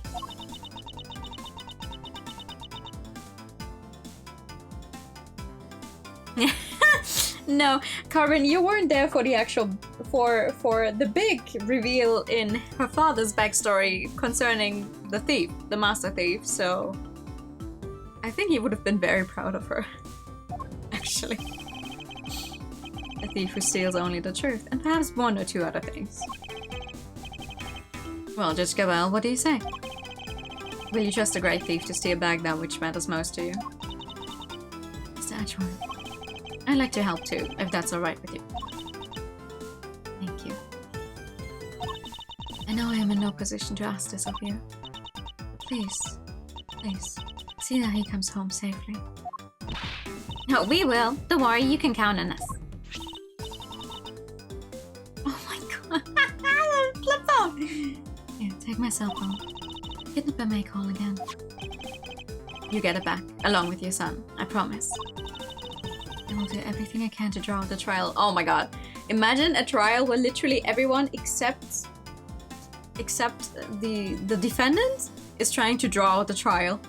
S1: No, Carmen, you weren't there for the actual... for the big reveal in her father's backstory concerning the thief, the master thief, so... I think he would have been very proud of her. Actually. A thief who steals only the truth, and perhaps one or two other things. Well, Judge Cavell, what do you say? Will you trust a great thief to steal back that which matters most to you? Mr. Atwood, I'd like to help too, if that's alright with you. Thank you. I know I am in no position to ask this of you. Please, please, see that he comes home safely.
S2: No, we will. Don't worry, you can count on us.
S1: Oh my god. Flip phone! Here, take my cell phone. Kidnapper may call again. You get it back, along with your son. I promise. I will do everything I can to draw out the trial. Oh my god. Imagine a trial where literally everyone except the defendant is trying to draw out the trial.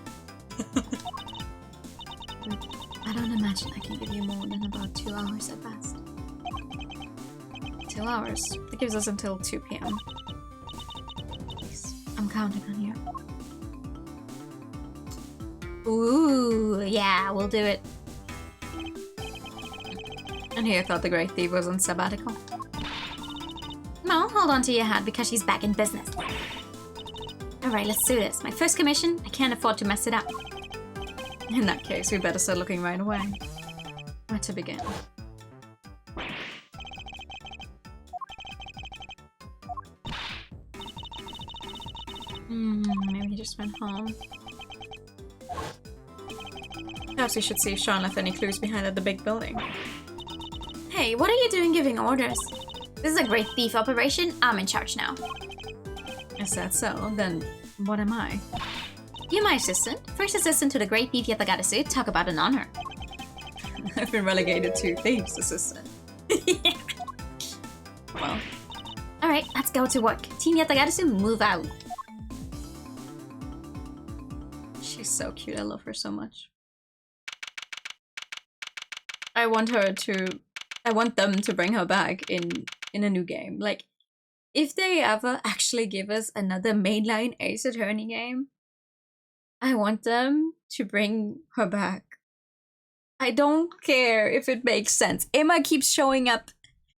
S1: I don't imagine I can give you more than about 2 hours at best. 2 hours? That gives us until 2 p.m. Please, I'm counting on you.
S2: Ooh, yeah, we'll do it.
S1: And here I thought the Great Thief was on sabbatical.
S2: No, hold on to your hat because she's back in business. Alright, let's do this. My first commission, I can't afford to mess it up.
S1: In that case, we better start looking right away. Where to begin? Maybe he just went home. Perhaps we should see if Sean left any clues behind at the big building.
S2: Hey, what are you doing giving orders? This is a great thief operation. I'm in charge now.
S1: Is that so? Then what am I?
S2: You're my assistant. First assistant to the great thief Yatagata. Talk about an honor.
S1: I've been relegated to thief's assistant. Well.
S2: Alright, let's go to work. Team Yatagata, move out.
S1: She's so cute. I love her so much. I want them to bring her back in a new game. Like, if they ever actually give us another mainline Ace Attorney game, I want them to bring her back. I don't care if it makes sense. Emma keeps showing up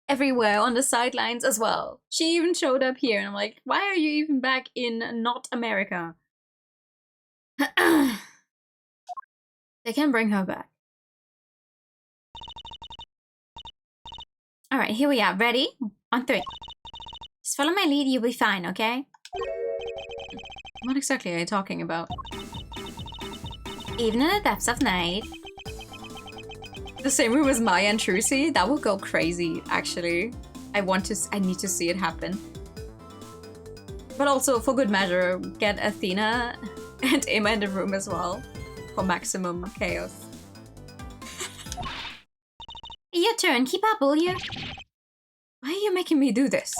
S1: everywhere on the sidelines as well. She even showed up here, and I'm like, why are you even back in not America? They can bring her back.
S2: Alright, here we are. Ready? On 3. Just follow my lead, you'll be fine, okay?
S1: What exactly are you talking about?
S2: Even in the depths of night.
S1: The same room as Maya and Trucy? That would go crazy, actually. I need to see it happen. But also, for good measure, get Athena and Emma in the room as well. For maximum chaos.
S2: Your turn. Keep up, will you?
S1: Why are you making me do this?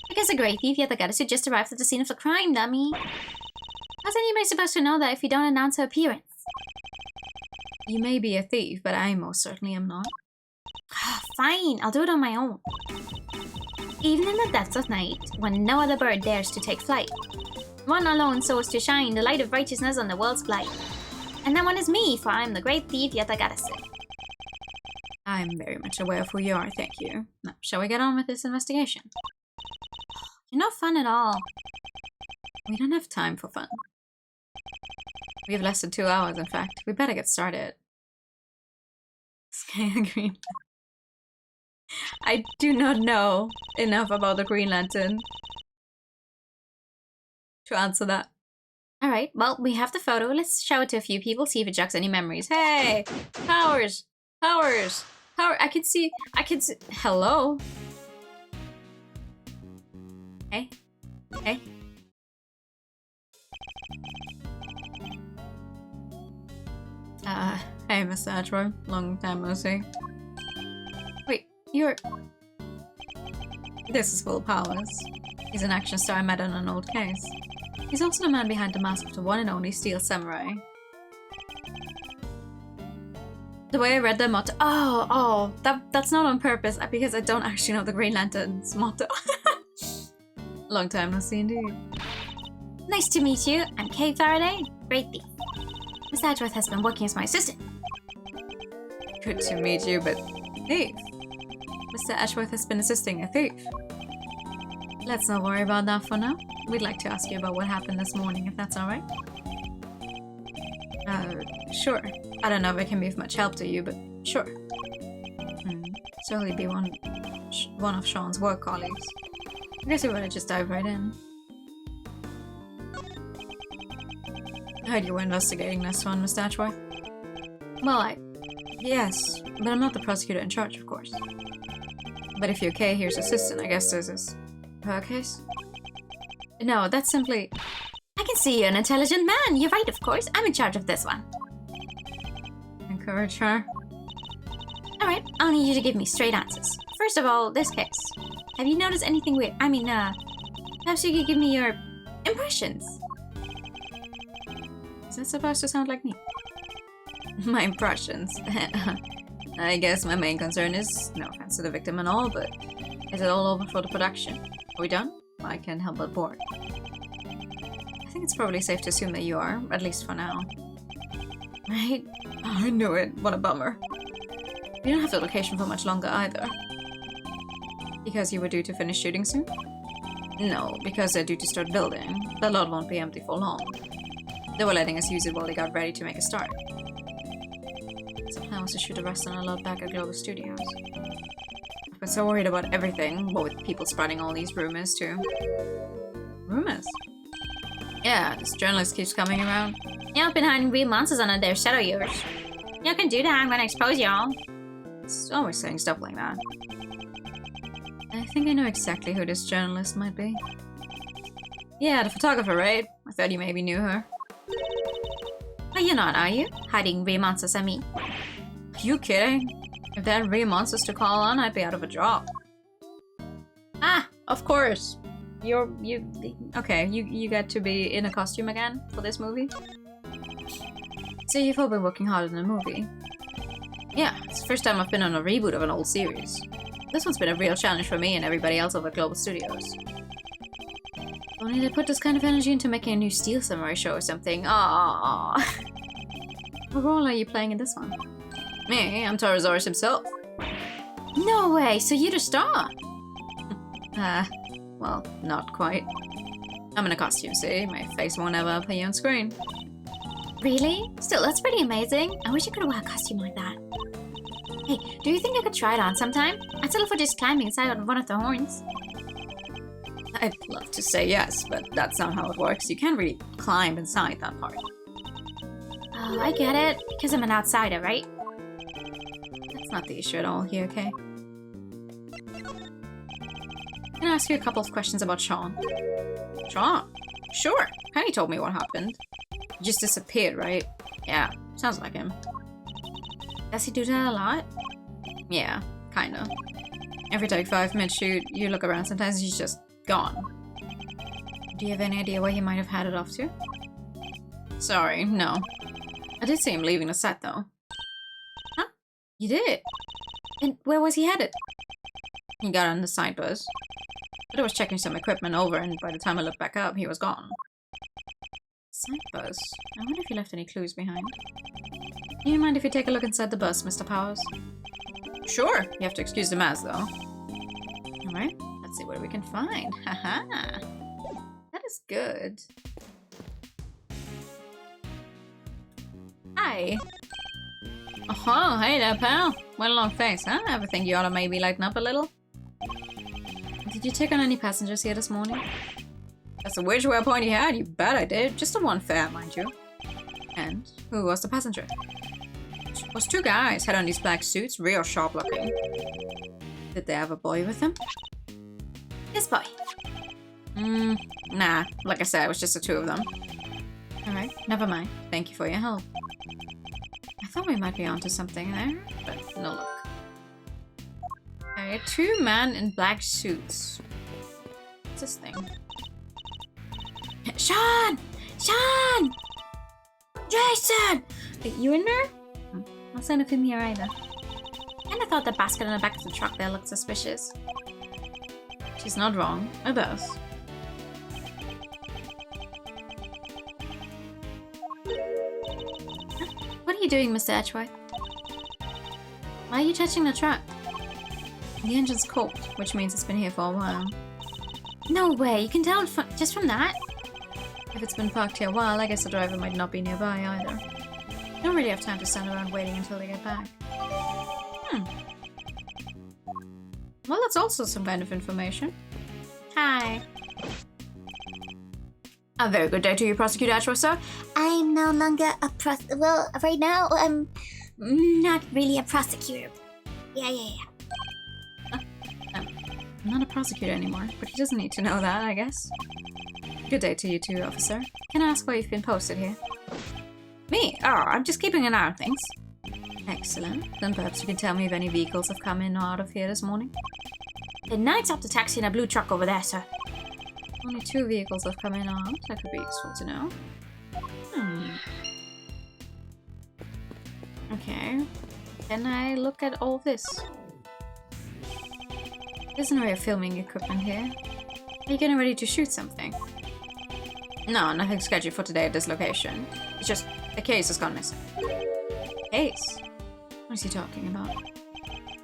S2: Because the great thief Yatagarasu just arrived at the scene of the crime, dummy. How's anybody supposed to know that if you don't announce her appearance?
S1: You may be a thief, but I most certainly am not.
S2: Fine, I'll do it on my own. Even in the depths of night, when no other bird dares to take flight, one alone soars to shine the light of righteousness on the world's blight. And that one is me, for I am the great thief Yatagarasu.
S1: I'm very much aware of who you are, thank you. Now, shall we get on with this investigation?
S2: You're not fun at all.
S1: We don't have time for fun. We have less than 2 hours, in fact. We better get started. Sky Green. I do not know enough about the Green Lantern to answer that.
S2: Alright, well, we have the photo. Let's show it to a few people, see if it jogs any memories. Hey!
S1: Powers! Powers! Power! I can see... Hello? Hey? Hey? Hey, Mr. Edgeworth. Long time no see. Wait, you're... This is Will Powers. He's an action star I met on an old case. He's also the man behind the mask of the one and only Steel Samurai. The way I read their motto... That's not on purpose, because I don't actually know the Green Lantern's motto. Long time no see indeed.
S2: Nice to meet you. I'm Kate Faraday, great thief. Miss Edgeworth has been working as my assistant.
S1: Good to meet you, but thief. Mr. Edgeworth has been assisting a thief. Let's not worry about that for now. We'd like to ask you about what happened this morning, if that's alright. Sure. I don't know if it can be of much help to you, but sure. Certainly be one of Sean's work colleagues. I guess we better just dive right in. I heard you were investigating this one, Mr. Edgeworth. Well, yes, but I'm not the prosecutor in charge, of course. But if you're Kay here's assistant, I guess this is her case? No, that's simply...
S2: I can see you're an intelligent man. You're right, of course. I'm in charge of this one.
S1: Encourage her.
S2: Alright, I'll need you to give me straight answers. First of all, this case. Have you noticed anything weird? Perhaps you could give me your impressions.
S1: Is that supposed to sound like me? My impressions. I guess my main concern is, no offense to the victim and all, but is it all over for the production? Are we done? I can't help but bored. I think it's probably safe to assume that you are, at least for now. Right? Oh, I knew it. What a bummer. You don't have the location for much longer either. Because you were due to finish shooting soon? No, because they're due to start building. The lot won't be empty for long. They were letting us use it while they got ready to make a start. So the plan was to shoot the rest on a lot back at Global Studios. I've been so worried about everything, but with people spreading all these rumors too. Rumors? Yeah, this journalist keeps coming around.
S2: Y'all been hiding real monsters under their shadow yours. Y'all can do that, I'm gonna expose y'all.
S1: It's always saying stuff like that. I think I know exactly who this journalist might be. Yeah, the photographer, right? I thought you maybe knew her.
S2: But you're not, are you? Hiding real monsters, I mean.
S1: Are you kidding? If they had real monsters to call on, I'd be out of a job. Ah, of course. Okay, you get to be in a costume again for this movie? So you've all been working hard on the movie. Yeah, it's the first time I've been on a reboot of an old series. This one's been a real challenge for me and everybody else over at Global Studios. Only they put this kind of energy into making a new Steel Samurai show or something. Aww. What role are you playing in this one? Me, I'm Taurosaurus himself.
S2: No way, so you're the star?
S1: Well, not quite. I'm in a costume, see? My face won't ever appear on screen.
S2: Really? Still, that's pretty amazing. I wish I could wear a costume like that. Hey, do you think I could try it on sometime? I'd settle for just climbing inside on one of the horns.
S1: I'd love to say yes, but that's not how it works. You can't really climb inside that part.
S2: Oh, I get it. Because I'm an outsider, right?
S1: That's not the issue at all here, okay? Can I ask you a couple of questions about Sean? Sean? Sure. Penny told me what happened. He just disappeared, right? Yeah, sounds like him.
S2: Does he do that a lot?
S1: Yeah, kinda. Every take 5 mid-shoot, you look around, sometimes he's just gone. Do you have any idea where he might have headed off to? Sorry, no. I did see him leaving the set, though.
S2: Huh?
S1: You did?
S2: And where was he headed?
S1: He got on the side bus. But I was checking some equipment over, and by the time I looked back up, he was gone. Side bus? I wonder if he left any clues behind. Do you mind if you take a look inside the bus, Mr. Powers? Sure. You have to excuse the mess, though. Alright, let's see what we can find. Haha. That is good. Hi. Oh, hey there, pal. What a long face, huh? Ever think you ought to maybe lighten up a little? Did you take on any passengers here this morning? That's a which way point you had. You bet I did. Just the one fare, mind you. And who was the passenger? It was 2 guys. Had on these black suits, real sharp looking. Did they have a boy with them?
S2: This boy.
S1: Nah. Like I said, it was just the 2 of them. Alright, never mind. Thank you for your help. I thought we might be onto something there, but no luck. Okay, 2 men in black suits. What's this thing?
S2: Sean! Sean! Jason!
S1: Wait, you in there?
S2: No sign of him here either. And I thought the basket on the back of the truck there looked suspicious.
S1: She's not wrong. It does.
S2: What are you doing, Mr. Edgeworth? Why are you touching the truck?
S1: The engine's cold, which means it's been here for a while.
S2: No way, you can tell just from that?
S1: If it's been parked here a while, I guess the driver might not be nearby either. Don't really have time to stand around waiting until they get back. Well, that's also some kind of information.
S2: Hi.
S1: A very good day to you, Prosecutor Ashworth, sir.
S2: I'm no longer a well, right now, I'm not really a prosecutor. Yeah.
S1: I'm not a prosecutor anymore, but he doesn't need to know that, I guess. Good day to you too, officer. Can I ask why you've been posted here? Me? Oh, I'm just keeping an eye on things. Excellent. Then perhaps you can tell me if any vehicles have come in or out of here this morning?
S2: The night stopped a taxi in a blue truck over there, sir.
S1: Only 2 vehicles have come in or out. That could be useful to know. Okay. Can I look at all this? There's no way of filming equipment here. Are you getting ready to shoot something? No, nothing scheduled for today at this location. It's just a case has gone missing. Case? What is he talking about?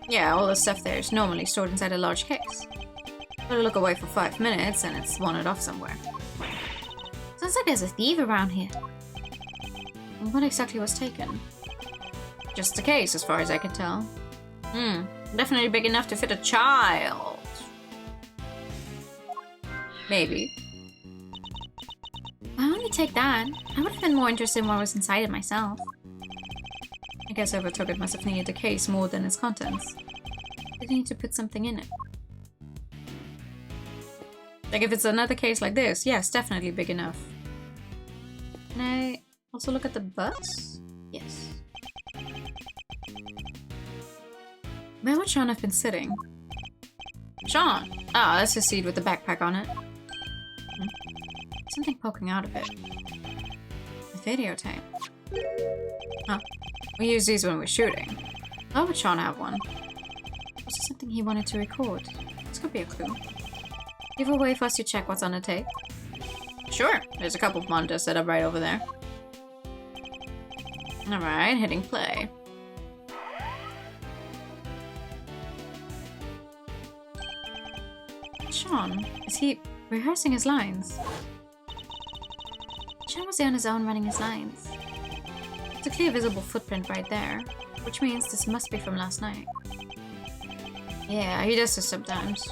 S1: Yeah, all the stuff there is normally stored inside a large case. Let it look away for 5 minutes and it's wandered off somewhere.
S2: Sounds like there's a thief around here.
S1: What exactly was taken? Just a case, as far as I can tell. Definitely big enough to fit a child. Maybe.
S2: Why would you take that? I would have been more interested in what was inside it myself.
S1: I guess whoever took it must have needed the case more than its contents. They need to put something in it. Like if it's another case like this, yes, definitely big enough. Can I also look at the bus? Yes. Where would Sean have been sitting? Sean! Ah, that's his seat with the backpack on it. Something poking out of it. A videotape. Huh. We use these when we're shooting. Why would Sean have one? Was it something he wanted to record? This could be a clue. Give a way for us to check what's on the tape? Sure. There's a couple of monitors set up right over there. Alright, hitting play. Sean, is he rehearsing his lines?
S2: Sean was there on his own running his lines.
S1: It's a clear visible footprint right there. Which means this must be from last night. Yeah, he does this sometimes.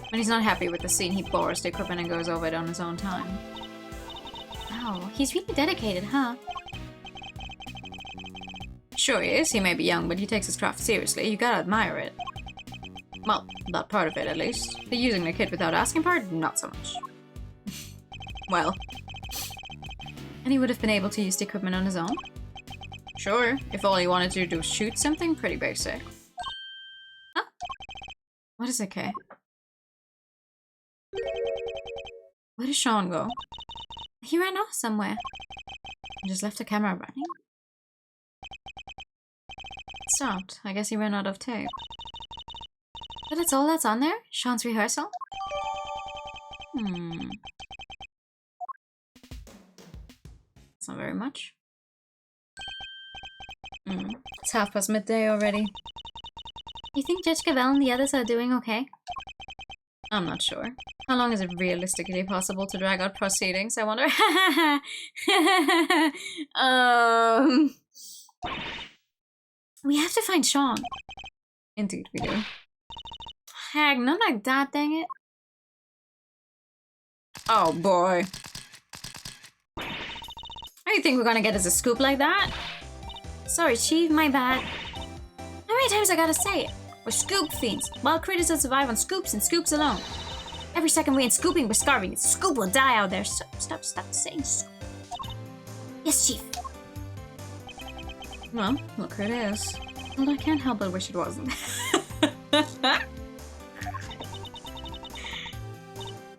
S1: When he's not happy with the scene, he borrows the equipment and goes over it on his own time.
S2: Wow, he's really dedicated, huh?
S1: Sure he is. He may be young, but he takes his craft seriously. You gotta admire it. Well, that part of it, at least. The using the kit without asking part, not so much. Well. And he would have been able to use the equipment on his own? Sure, if all he wanted to do was shoot something pretty basic. Huh? What is it, Kay? Where did Sean go?
S2: He ran off somewhere.
S1: And just left the camera running? It stopped. I guess he ran out of tape.
S2: But that's all that's on there? Sean's rehearsal?
S1: That's not very much. It's midday already.
S2: You think Judge Cavell and the others are doing okay?
S1: I'm not sure. How long is it realistically possible to drag out proceedings, I wonder?
S2: We have to find Sean.
S1: Indeed we do.
S2: Heck, not like that, dang it.
S1: Oh boy.
S2: How do you think we're gonna get us a scoop like that? Sorry, Chief, my bad. How many times I gotta say it? We're scoop fiends. Wild critters that survive on scoops and scoops alone. Every second we ain't scooping, we're starving. Scoop will die out there. Stop saying scoop. Yes, Chief.
S1: Well, look who it is. Well, I can't help but wish it wasn't.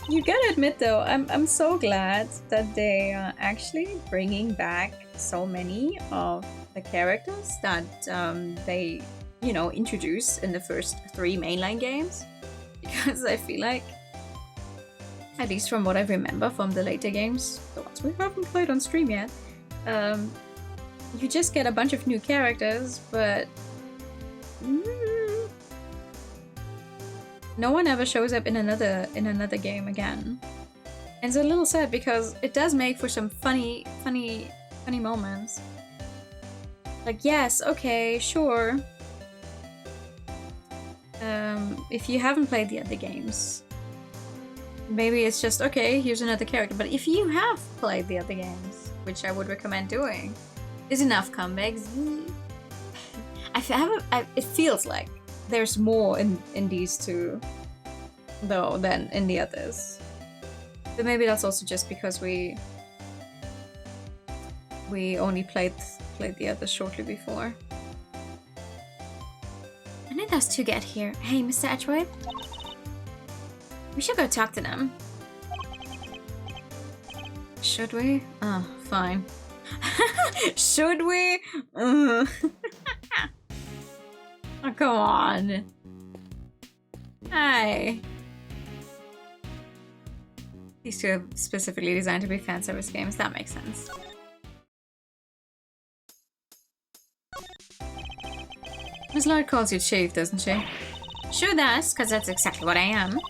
S1: You gotta admit though, I'm so glad that they are actually bringing back so many of the characters that they, you know, introduced in the first 3 mainline games. Because I feel like, at least from what I remember from the later games, the ones we haven't played on stream yet, you just get a bunch of new characters, but no one ever shows up in another game again. And it's a little sad because it does make for some funny moments. Like, yes, okay, sure. If you haven't played the other games, maybe it's just, okay, here's another character. But if you have played the other games, which I would recommend doing, there's enough comebacks. It feels like there's more in these two, though, than in the others. But maybe that's also just because we only played the others shortly before.
S2: I need those 2 get here. Hey, Mr. Edgeworth? We should go talk to them.
S1: Should we? Oh, fine. Should we? Oh, come on. Hi. These 2 are specifically designed to be fan service games. That makes sense. Miss Lloyd calls you Chief, doesn't she?
S2: Sure does, because that's exactly what I am.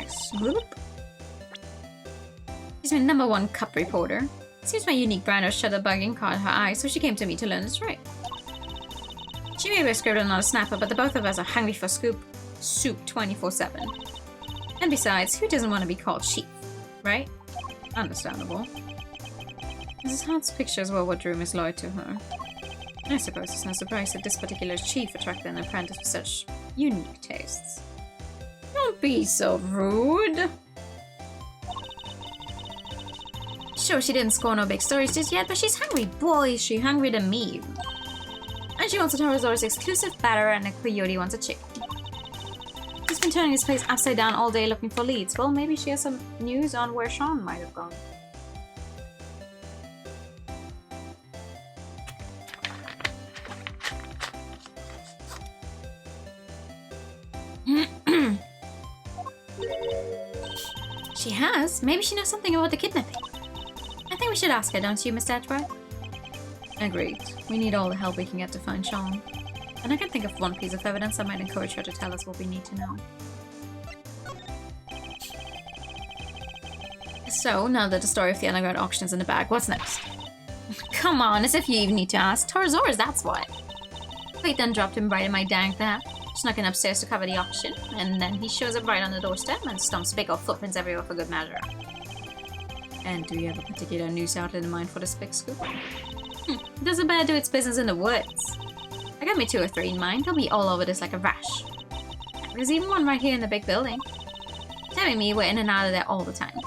S1: Swoop.
S2: She's my #1 cup reporter. Seems my unique brand of shutterbugging caught her eye, so she came to me to learn it's right. She may be a scribbler and not a snapper, but the both of us are hungry for soup 24/7. And besides, who doesn't want to be called Chief, right?
S1: Understandable. Mrs. Hart's pictures were what drew Miss Lloyd to her. I suppose it's no surprise that this particular chief attracted an apprentice with such unique tastes. Don't be so rude!
S2: Sure, she didn't score no big stories just yet, but she's hungry. Boy, is she hungry to me. And she wants a Torosaurus exclusive batter, and a coyote wants a chicken. He's been turning his place upside down all day looking for leads. Well, maybe she has some news on where Sean might have gone. She has? Maybe she knows something about the kidnapping. I think we should ask her, don't you, Mr. Edgeworth?
S1: Agreed. We need all the help we can get to find Sean. And I can think of one piece of evidence that might encourage her to tell us what we need to know. So, now that the story of the underground auction is in the bag, what's next?
S2: come on, as if you even need to ask. Torosaurus, that's what. Fate then dropped him right in my dang lap, snuck in upstairs to cover the auction, and then he shows up right on the doorstep and stomps big old footprints everywhere for good measure. And do you have a particular news outlet in mind for this big scoop? Doesn't better do its business in the woods. I got me 2 or 3 in mind. They'll be all over this like a rash. There's even one right here in the big building. Telling me we're in and out of there all the time.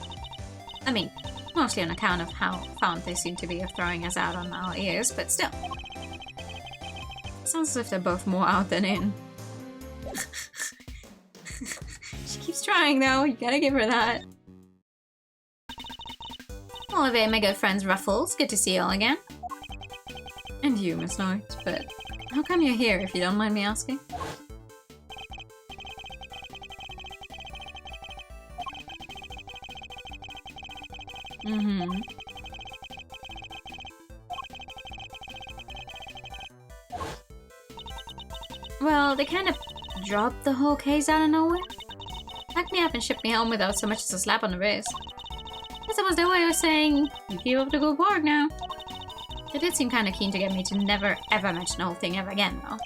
S2: I mean, mostly on account of how fond they seem to be of throwing us out on our ears, but still. Sounds as if they're both more out than in. She keeps trying though, you gotta give her that. Oliver, my good friends Ruffles, good to see you all again. And you, Miss Knight, but how come you're here if you don't mind me asking? Well, they kind of dropped the whole case out of nowhere. Packed me up and shipped me home without so much as a slap on the wrist. Guess that was their way of saying, you keep up the good work now. They did seem kind of keen to get me to never ever mention the whole thing ever again, though.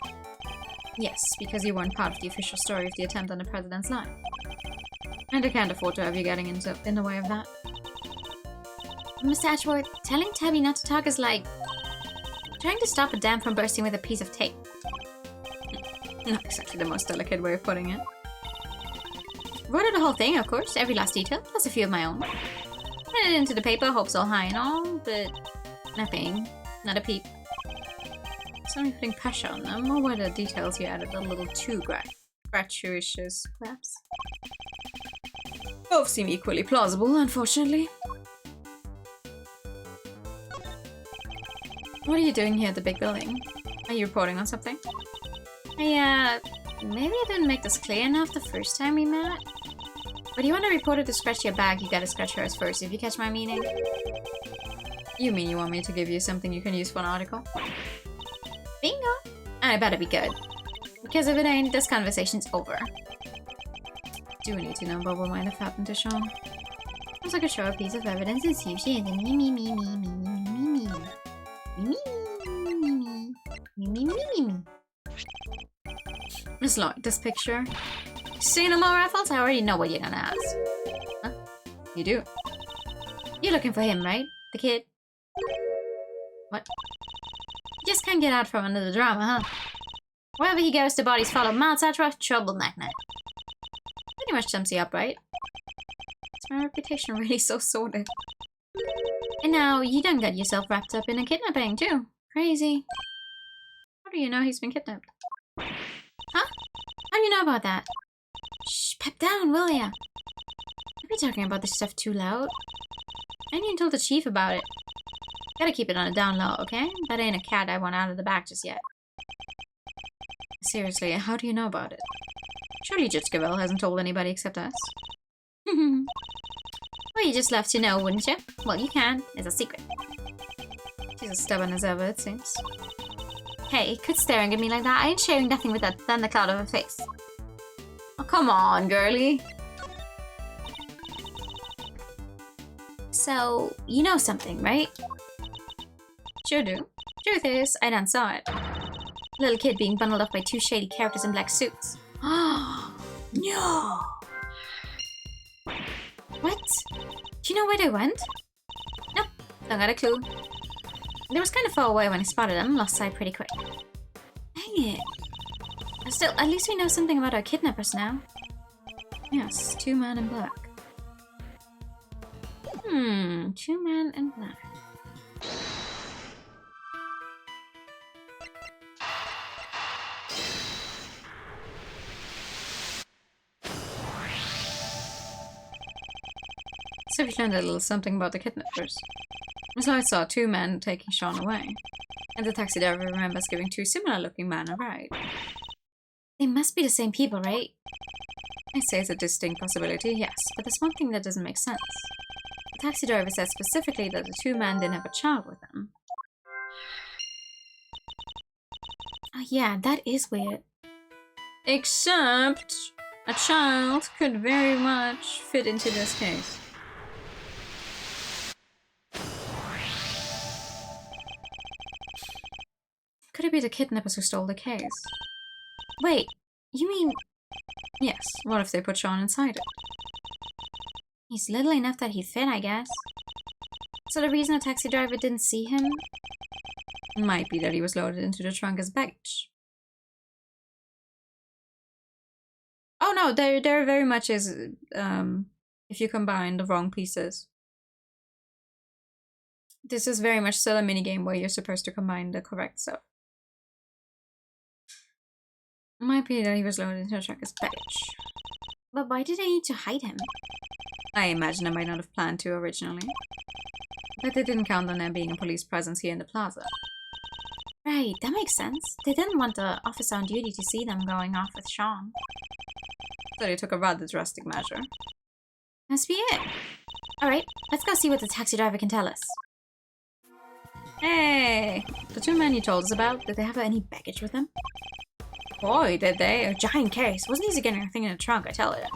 S2: Yes, because you weren't part of the official story of the attempt on the president's life. And I can't afford to have you getting in the way of that. Mr. Ashworth, telling Tabby not to talk is like trying to stop a dam from bursting with a piece of tape. Not exactly the most delicate way of putting it. Wrote out the whole thing, of course, every last detail, plus a few of my own. Put it into the paper, hopes all high and all, but nothing. Not a peep. Somebody putting pressure on them, or were the details you added a little too gratuitous, perhaps? Both seem equally plausible, unfortunately. What are you doing here at the big building? Are you reporting on something? Maybe I didn't make this clear enough the first time we met. But you want a reporter to scratch your back, you gotta scratch hers first, if you catch my meaning. You mean you want me to give you something you can use for an article? Bingo! And it better be good. Because if it ain't, this conversation's over. Do we need to know about what might have happened to Sean? Once I could show a piece of evidence and see if she is a me. Miss Lloyd, this picture. See no more Raffles? I already know what you're gonna ask. Huh? You do? You're looking for him, right? The kid? What? You just can't get out from under the drama, huh? Wherever he goes, the bodies follow him, etc. Trouble magnet. Pretty much sums you up, right? Is my reputation really so sordid? And now, you done got yourself wrapped up in a kidnapping, too. Crazy. How do you know he's been kidnapped? Huh? How do you know about that? Shh, pep down, will ya? Don't be talking about this stuff too loud. I ain't even told the chief about it. Gotta keep it on a down low, okay? That ain't a cat I want out of the bag just yet. Seriously, how do you know about it? Surely Judge Gavel hasn't told anybody except us. Well, you just love to know, wouldn't you? Well, you can. It's a secret. She's as stubborn as ever, it seems. Hey, quit staring at me like that. I ain't sharing nothing with that thundercloud of a face. Oh, come on, girly. So, you know something, right? Sure do. Truth is, I done saw it. Little kid being bundled up by 2 shady characters in black suits. Oh, no! What? Do you know where they went? Nope, don't got a clue. They was kind of far away when I spotted them, lost sight pretty quick. Dang it. Still, at least we know something about our kidnappers now. Yes, 2 men in black. 2 men in black. So we learned a little something about the kidnappers. So I saw 2 men taking Sean away. And the taxi driver remembers giving 2 similar-looking men a ride. They must be the same people, right? I say it's a distinct possibility, yes, but there's one thing that doesn't make sense. The taxi driver said specifically that the 2 men didn't have a child with them. Oh yeah, that is weird. Except a child could very much fit into this case.
S1: Could it be the kidnappers who stole the case?
S2: Wait, you mean
S1: Yes, what if they put Sean inside it?
S2: he's little enough that he'd fit, I guess? So the reason the taxi driver didn't see him?
S1: Might be that he was loaded into the trunk as baggage. Oh no, there very much is, if you combine the wrong pieces. This is very much still a minigame where you're supposed to combine the correct stuff. Might be that he was loaded into the trunk as baggage.
S2: But why did they need to hide him?
S1: I imagine they might not have planned to originally. But they didn't count on there being a police presence here in the plaza.
S2: Right, that makes sense. They didn't want the officer on duty to see them going off with Sean.
S1: So they took a rather drastic measure.
S2: Must be it. Alright, let's go see what the taxi driver can tell us.
S1: Hey! The two men you told us about,
S2: Did they have any baggage with them?
S1: boy, did they.
S2: A giant case. Wasn't easy getting anything in the trunk, I tell you.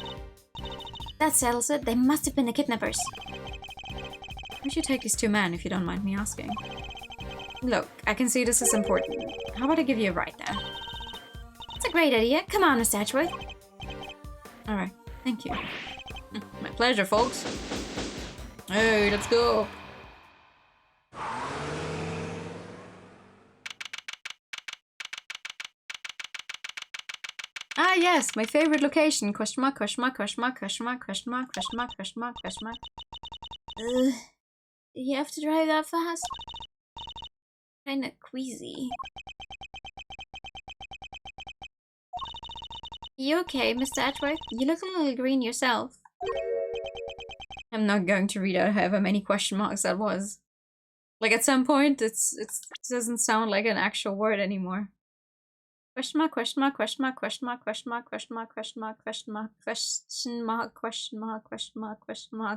S2: That settles it. They must have been the kidnappers.
S1: Where'd you take these two men, if you don't mind me asking? Look, I can see this is important. How about I give you a ride there?
S2: It's a great idea. Come on, Mr. Edgeworth.
S1: Alright, thank you. My pleasure, folks. Hey, let's go. Ah yes, my favorite location. Question mark, question mark, question mark, question mark, question mark, question mark, question mark, question mark.
S2: Did you have to drive that fast? Kinda queasy. You okay, Mr. Edgeworth? You look a little green yourself.
S1: I'm not going to read out however many question marks that was. Like at some point, it doesn't sound like an actual word anymore. Question mark, question mark, question mark, question mark, question mark, question mark, question mark, question mark, question mark, question mark, question mark, question mark,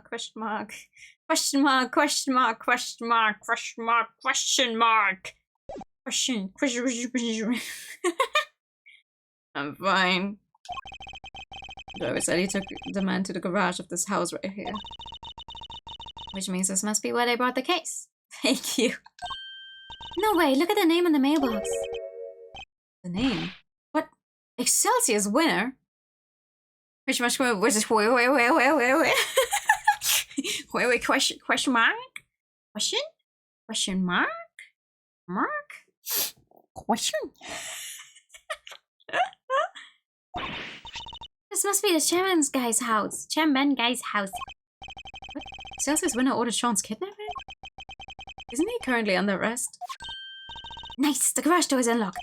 S1: question mark, question mark, question mark, question mark, question mark, question mark, question. I'm fine. Joey said he took the man to the garage of this house right here.
S2: Which means this must be where they brought the case.
S1: Thank you.
S2: No way, look at the name on the mailbox.
S1: The name? What? Excelsior's winner? Which must go, wait, question mark? Question? Question mark? Mark? Question?
S2: This must be the chairman guy's house. Chairman guy's house.
S1: What? Excelsior's winner ordered Sean's kidnapping? Isn't he currently under arrest?
S2: Nice, the garage door is unlocked.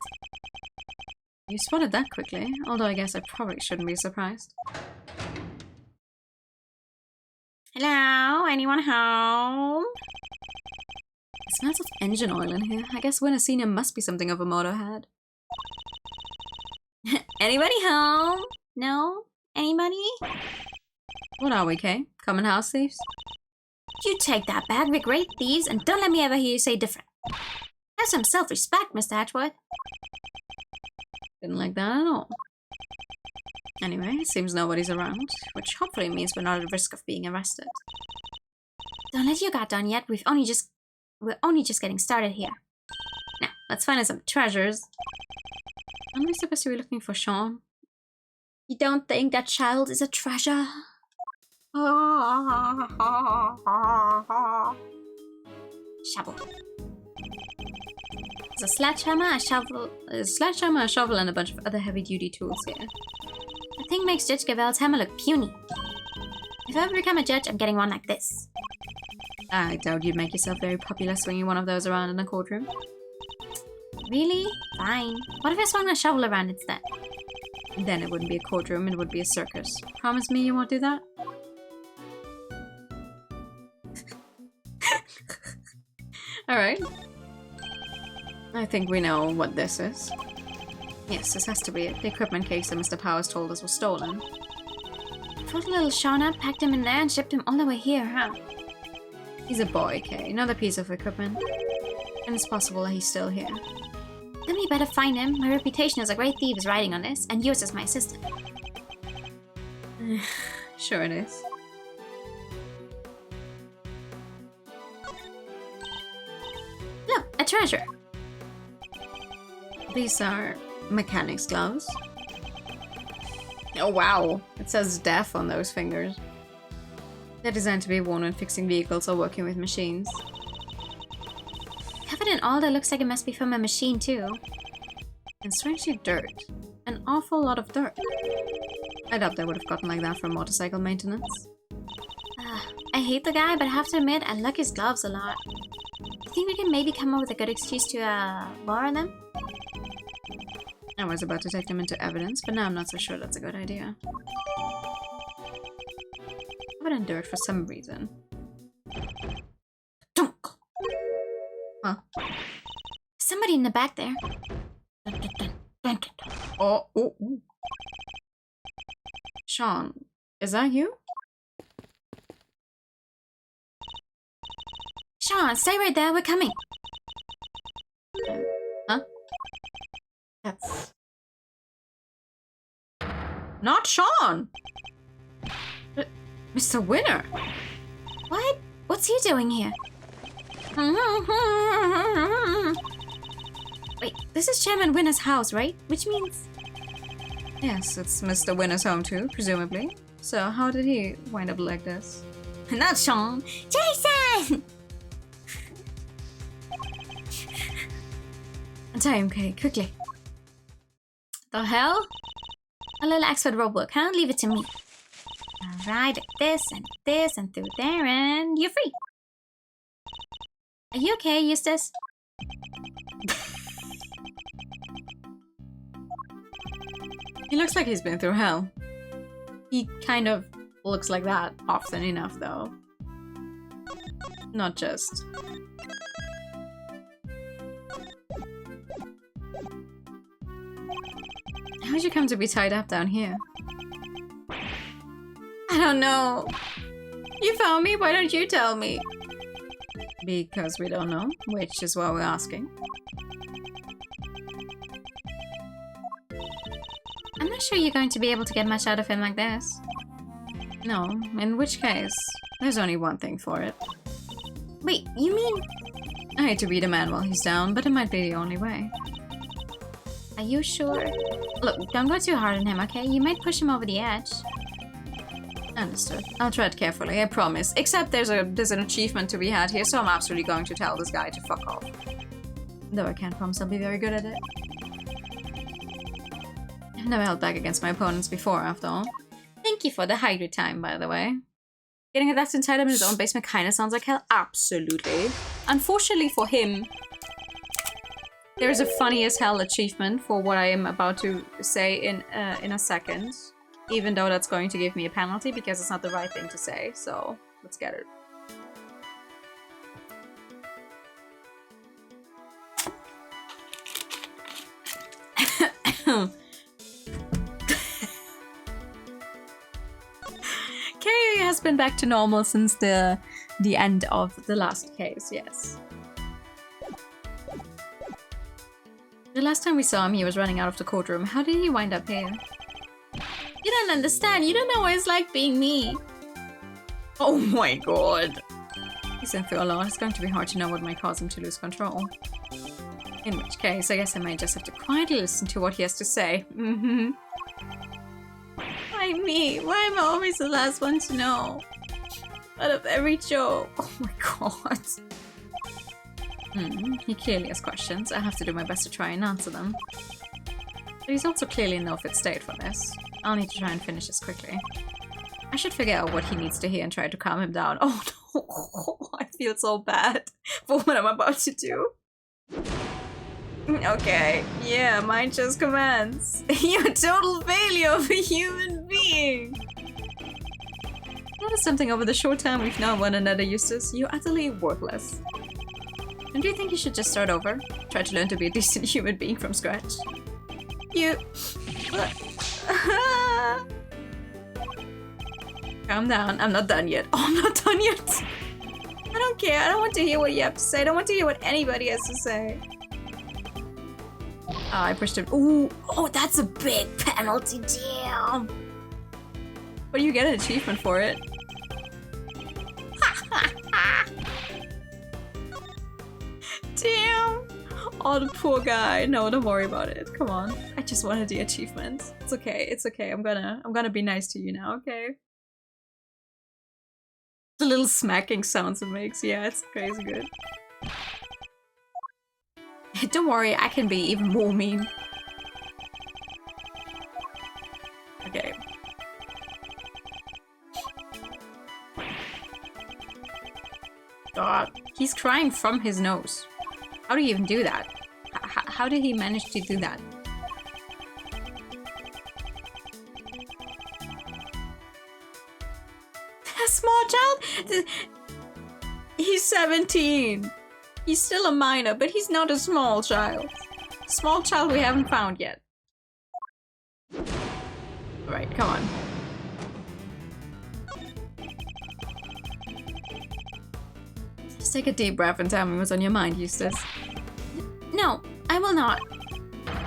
S1: You spotted that quickly, although I guess I probably shouldn't be surprised.
S2: Hello? Anyone home?
S1: It smells of engine oil in here. I guess Winner Senior must be something of a motorhead.
S2: Anybody home? No? Anybody?
S1: What are we, Kay? Common house thieves?
S2: You take that bag, we're great thieves, and don't let me ever hear you say different. Have some self-respect, Mr. Hatchworth.
S1: Didn't like that at all. Anyway, it seems nobody's around, which hopefully means we're not at risk of being arrested.
S2: Don't let your guard down yet. We're only just getting started here.
S1: Now, let's find some treasures. Aren't we supposed to be looking for Sean?
S2: You don't think that child is a treasure? Shovel.
S1: There's a sledgehammer, a shovel, and a bunch of other heavy-duty tools here.
S2: The thing makes Judge Gavel's hammer look puny. If I ever become a judge, I'm getting one like this.
S1: I doubt you'd make yourself very popular swinging one of those around in a courtroom.
S2: Really? Fine. What if I swung a shovel around instead?
S1: Then it wouldn't be a courtroom, it would be a circus. Promise me you won't do that? Alright. I think we know what this is. Yes, this has to be it. The equipment case that Mr. Powers told us was stolen.
S2: Put little Sean up, packed him in there, and shipped him all the way here, huh?
S1: He's a boy, Kay. Another piece of equipment. And it's possible that he's still here.
S2: Then we better find him. My reputation as a great thief is riding on this, and yours as my assistant.
S1: Sure it is.
S2: Look, a treasure!
S1: These are mechanics gloves. Oh wow, it says death on those fingers. They're designed to be worn when fixing vehicles or working with machines.
S2: Covered in all that looks like it must be from a machine too.
S1: And strangely dirt. An awful lot of dirt. I doubt they would have gotten like that from motorcycle maintenance.
S2: I hate the guy, but I have to admit I like his gloves a lot. I think we can maybe come up with a good excuse to borrow them?
S1: I was about to take them into evidence, but now I'm not so sure that's a good idea. Covered in dirt for some reason.
S2: Dunk!
S1: Huh?
S2: Somebody in the back there.
S1: Oh, oh, oh. Sean, is that you?
S2: Sean, stay right there, we're coming.
S1: Huh? That's... not Sean! But Mr. Winner!
S2: What? What's he doing here? Wait, this is Chairman Winner's house, right? Which means...
S1: Yes, it's Mr. Winner's home too, presumably. So how did he wind up like this?
S2: Not Sean! Jason!
S1: Untie him, Kay, quickly.
S2: The hell? A little expert rope work, huh? Leave it to me. Alright, this and through there, and you're free. Are you okay, Eustace?
S1: He looks like he's been through hell. He kind of looks like that often enough, though. Not just... How'd you come to be tied up down here? I don't know. You found me, why don't you tell me? Because we don't know, which is why we're asking.
S2: I'm not sure you're going to be able to get much out of him like this.
S1: No, in which case, there's only one thing for it.
S2: Wait, you mean...
S1: I hate to beat a man while he's down, but it might be the only way.
S2: Are you sure? Look, don't go too hard on him, okay? You might push him over the edge.
S1: Understood. I'll tread carefully, I promise. Except there's an achievement to be had here, so I'm absolutely going to tell this guy to fuck off. Though I can't promise I'll be very good at it. I've never held back against my opponents before, after all. Thank you for the hydrate time, by the way. Getting a that's inside him in his own basement kinda sounds like hell. Absolutely. Unfortunately for him, there is a funny as hell achievement for what I am about to say in a second. Even though that's going to give me a penalty because it's not the right thing to say. So, let's get it. Kay has been back to normal since the end of the last case, yes. The last time we saw him, he was running out of the courtroom. How did he wind up here?
S2: You don't understand. You don't know what it's like being me.
S1: Oh my god. He's been through a lot. It's going to be hard to know what might cause him to lose control. In which case, I guess I might just have to quietly listen to what he has to say. Mm-hmm. Why me? Why am I always the last one to know? Out of every joke. Oh my god. He clearly has questions. I have to do my best to try and answer them. But he's also clearly in no fit state for this. I'll need to try and finish this quickly. I should figure out what he needs to hear and try to calm him down. Oh no, I feel so bad for what I'm about to do. Okay, yeah, mine just commence. You're a total failure of a human being. Notice something over the short time we've known one another, Eustace. You're utterly worthless. Don't you think you should just start over? Try to learn to be a decent human being from scratch? You... Calm down. I'm not done yet. Oh, I'm not done yet. I don't care. I don't want to hear what you have to say. I don't want to hear what anybody has to say. Oh, I pushed him. Ooh. Oh, that's a big penalty. Damn. But you get an achievement for it. Damn. Oh, the poor guy. No, don't worry about it. Come on. I just wanted the achievement. It's okay. It's okay. I'm gonna be nice to you now, okay? The little smacking sounds it makes. Yeah, it's crazy good. Don't worry, I can be even more mean. Okay. God, he's crying from his nose. How do you even do that? How did he manage to do that? A small child? He's 17. He's still a minor, but he's not a small child. Small child we haven't found yet. Right, come on. Just take a deep breath and tell me what's on your mind, Eustace.
S2: No, I will not.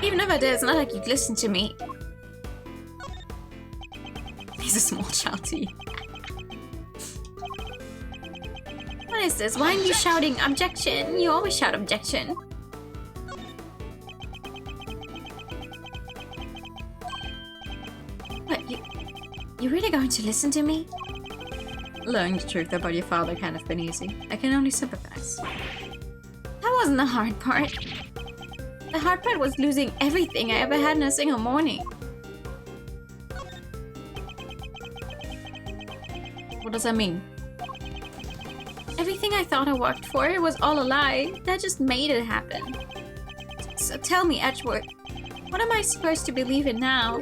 S2: Even if I did, it's not like you'd listen to me.
S1: He's a small child, too.
S2: What is this? Why are you shouting objection? You always shout objection. What, you really going to listen to me?
S1: Learning the truth about your father can't have been easy. I can only sympathize.
S2: That wasn't the hard part. The hard part was losing everything I ever had in a single morning.
S1: What does that mean?
S2: Everything I thought I worked for, it was all a lie. That just made it happen. So tell me, Edgeworth, what am I supposed to believe in now?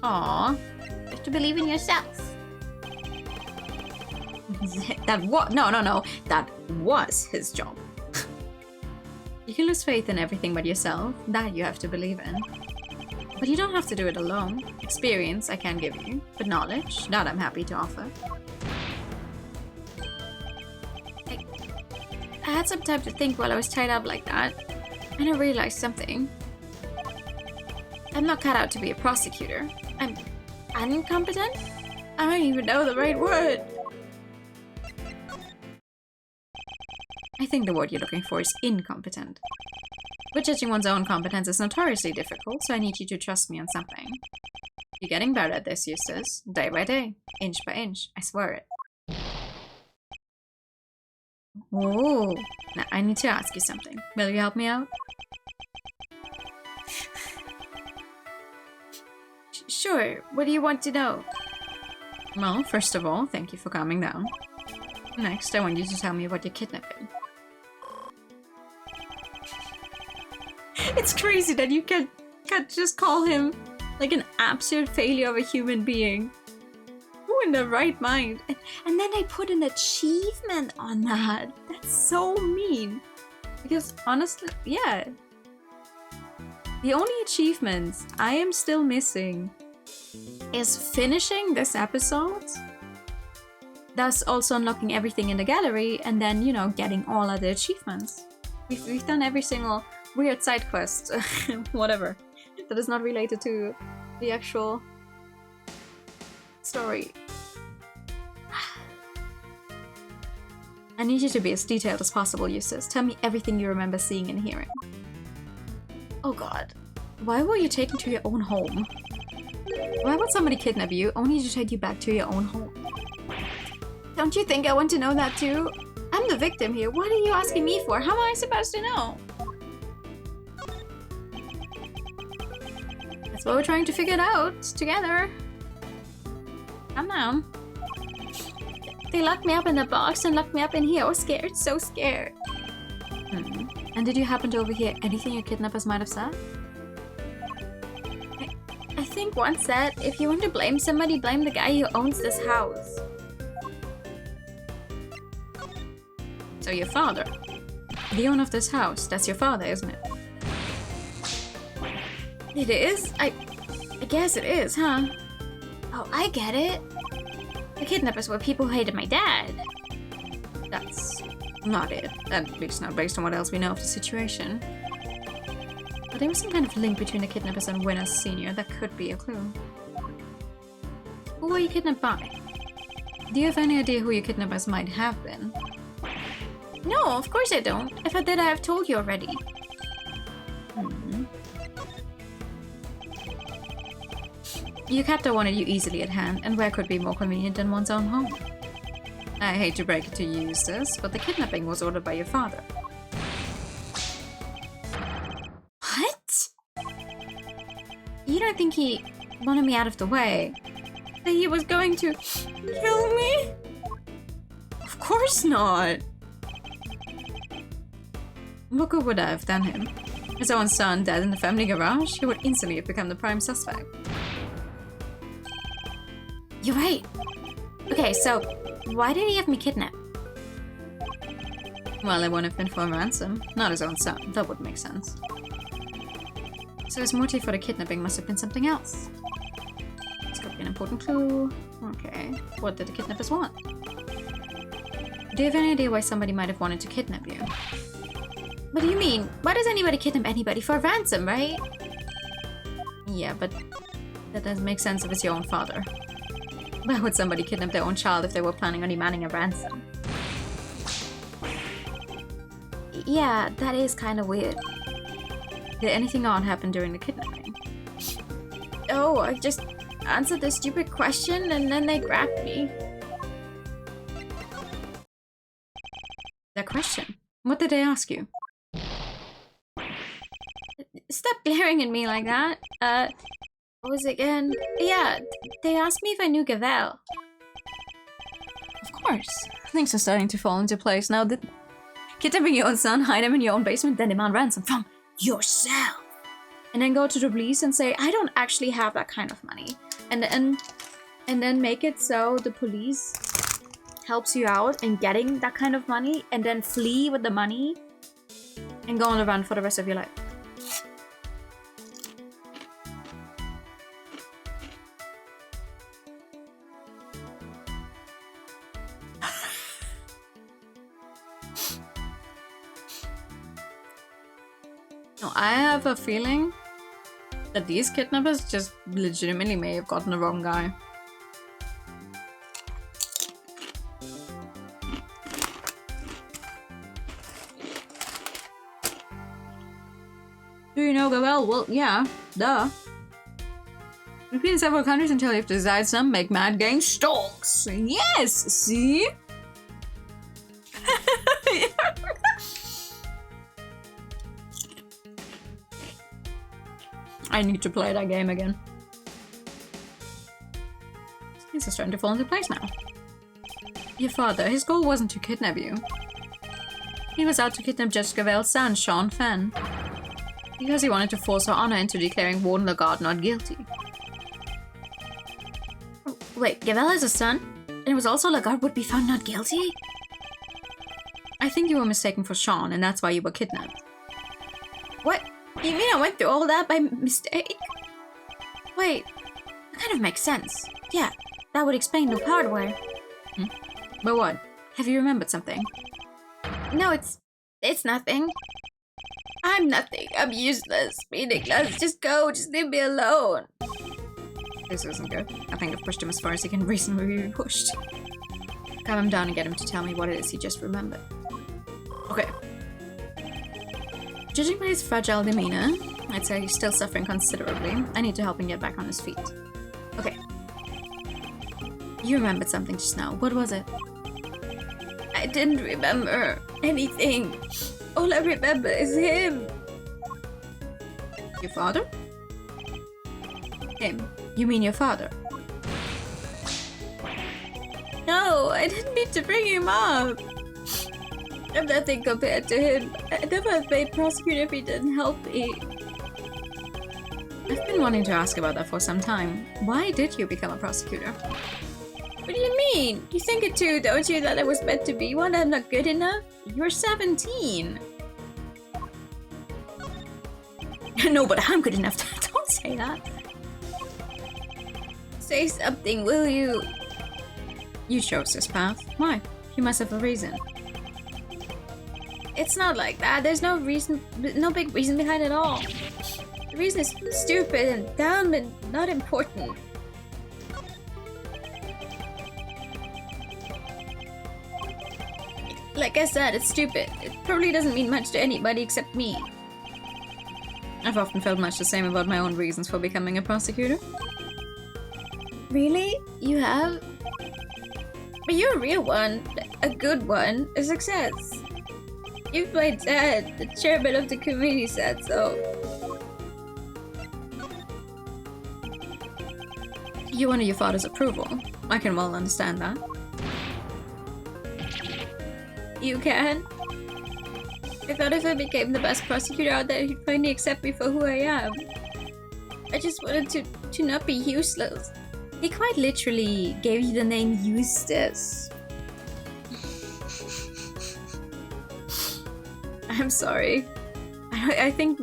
S1: Aww.
S2: You have to believe in yourself.
S1: That what? No. That was his job. You can lose faith in everything but yourself. That you have to believe in. But you don't have to do it alone. Experience I can give you, but knowledge, that I'm happy to offer.
S2: I had some time to think while I was tied up like that, and I realized something. I'm not cut out to be a prosecutor. I'm incompetent? I don't even know the right word.
S1: I think the word you're looking for is incompetent. But judging one's own competence is notoriously difficult, so I need you to trust me on something. You're getting better at this, Eustace. Day by day. Inch by inch. I swear it. Oh, now I need to ask you something. Will you help me out?
S2: Sure. What do you want to know?
S1: Well, first of all, thank you for calming down. Next, I want you to tell me about your kidnapping. It's crazy that you can't just call him like an absolute failure of a human being. Who in their right mind? And then they put an achievement on that. That's so mean. Because honestly, yeah. The only achievements I am still missing is finishing this episode, thus also unlocking everything in the gallery, and then, you know, getting all other achievements. We've done every single weird side quest, whatever, that is not related to the actual story. I need you to be as detailed as possible, Eustace. Tell me everything you remember seeing and hearing. Oh god. Why were you taken to your own home? Why would somebody kidnap you only to take you back to your own home?
S2: Don't you think I want to know that too? I'm the victim here. What are you asking me for? How am I supposed to know?
S1: That's what we're trying to figure it out together. Calm down.
S2: They locked me up in the box and locked me up in here. I was scared, so scared.
S1: And did you happen to overhear anything your kidnappers might have said?
S2: I think one said, if you want to blame somebody, blame the guy who owns this house.
S1: So your father? The owner of this house, that's your father, isn't it?
S2: It is? I guess it is, huh? Oh, I get it. The kidnappers were people who hated my dad.
S1: That's not it. At least not based on what else we know of the situation. But there was some kind of link between the kidnappers and Winners Sr. that could be a clue. Who were you kidnapped by? Do you have any idea who your kidnappers might have been?
S2: No, of course I don't. If I did, I have told you already.
S1: Your captor wanted you easily at hand, and where could be more convenient than one's own home? I hate to break it to you, Eustace, but the kidnapping was ordered by your father.
S2: What? You don't think he wanted me out of the way?
S1: That he was going to kill me? Of course not! What good would I have done him? His own son dead in the family garage, he would instantly have become the prime suspect.
S2: You're right. Okay, so why did he have me kidnapped?
S1: Well, it wouldn't have been for a ransom. Not his own son. That would make sense. So his motive for the kidnapping must have been something else. This could be an important clue. Okay. What did the kidnappers want? Do you have any idea why somebody might have wanted to kidnap you?
S2: What do you mean? Why does anybody kidnap anybody for a ransom, right?
S1: Yeah, but that doesn't make sense if it's your own father. Why would somebody kidnap their own child if they were planning on demanding a ransom?
S2: Yeah, that is kind of weird.
S1: Did anything odd happen during the kidnapping?
S2: Oh, I just answered the stupid question and then they grabbed me.
S1: That question? What did they ask you?
S2: Stop glaring at me like that. What was it again? Yeah, they asked me if I knew Gavel.
S1: Of course. Things are starting to fall into place now. Kidnapping your own son, hide him in your own basement, then demand ransom from yourself. And then go to the police and say, I don't actually have that kind of money. And then make it so the police helps you out in getting that kind of money and then flee with the money and go on the run for the rest of your life. No, I have a feeling that these kidnappers just legitimately may have gotten the wrong guy. Do you know Gavel? Well, yeah, duh. We've been in several countries until you've decided some make mad gang stalks. Yes, see? I need to play that game again. Things are starting to fall into place now. Your father, his goal wasn't to kidnap you. He was out to kidnap Judge Gavel's son, Sean Fenn. Because he wanted to force her honor into declaring Warden Lagarde not guilty.
S2: Wait, Gavel has a son? And it was also Lagarde would be found not guilty?
S1: I think you were mistaken for Sean, and that's why you were kidnapped.
S2: What? You mean I went through all that by mistake? Wait, that kind of makes sense. Yeah, that would explain the hardware.
S1: But what? Have you remembered something?
S2: No, it's nothing. I'm nothing. I'm useless, meaningless. Just go. Just leave me alone.
S1: This isn't good. I think I've pushed him as far as he can reasonably be pushed. Calm him down and get him to tell me what it is he just remembered. Okay. Judging by his fragile demeanor, I'd say he's still suffering considerably. I need to help him get back on his feet. Okay. You remembered something just now. What was it?
S2: I didn't remember anything. All I remember is him.
S1: Your father? Him. You mean your father?
S2: No, I didn't mean to bring him up. I'm nothing compared to him. I'd never have made prosecutor if he didn't help me.
S1: I've been wanting to ask about that for some time. Why did you become a prosecutor?
S2: What do you mean? You think it too, don't you, that I was meant to be one? I'm not good enough?
S1: You're 17. No, but I'm good enough. Don't say that.
S2: Say something, will you?
S1: You chose this path. Why? You must have a reason.
S2: It's not like that. There's no reason, no big reason behind it all. The reason is stupid and dumb and not important. Like I said, it's stupid. It probably doesn't mean much to anybody except me.
S1: I've often felt much the same about my own reasons for becoming a prosecutor. Really? You have? But you're a real one. A good one. A success. You've my dad, the chairman of the committee, said so. You wanted your father's approval. I can well understand that. You can? I thought if I became the best prosecutor out there, he'd finally accept me for who I am. I just wanted to not be useless. He quite literally gave you the name Eustace. I'm sorry. I think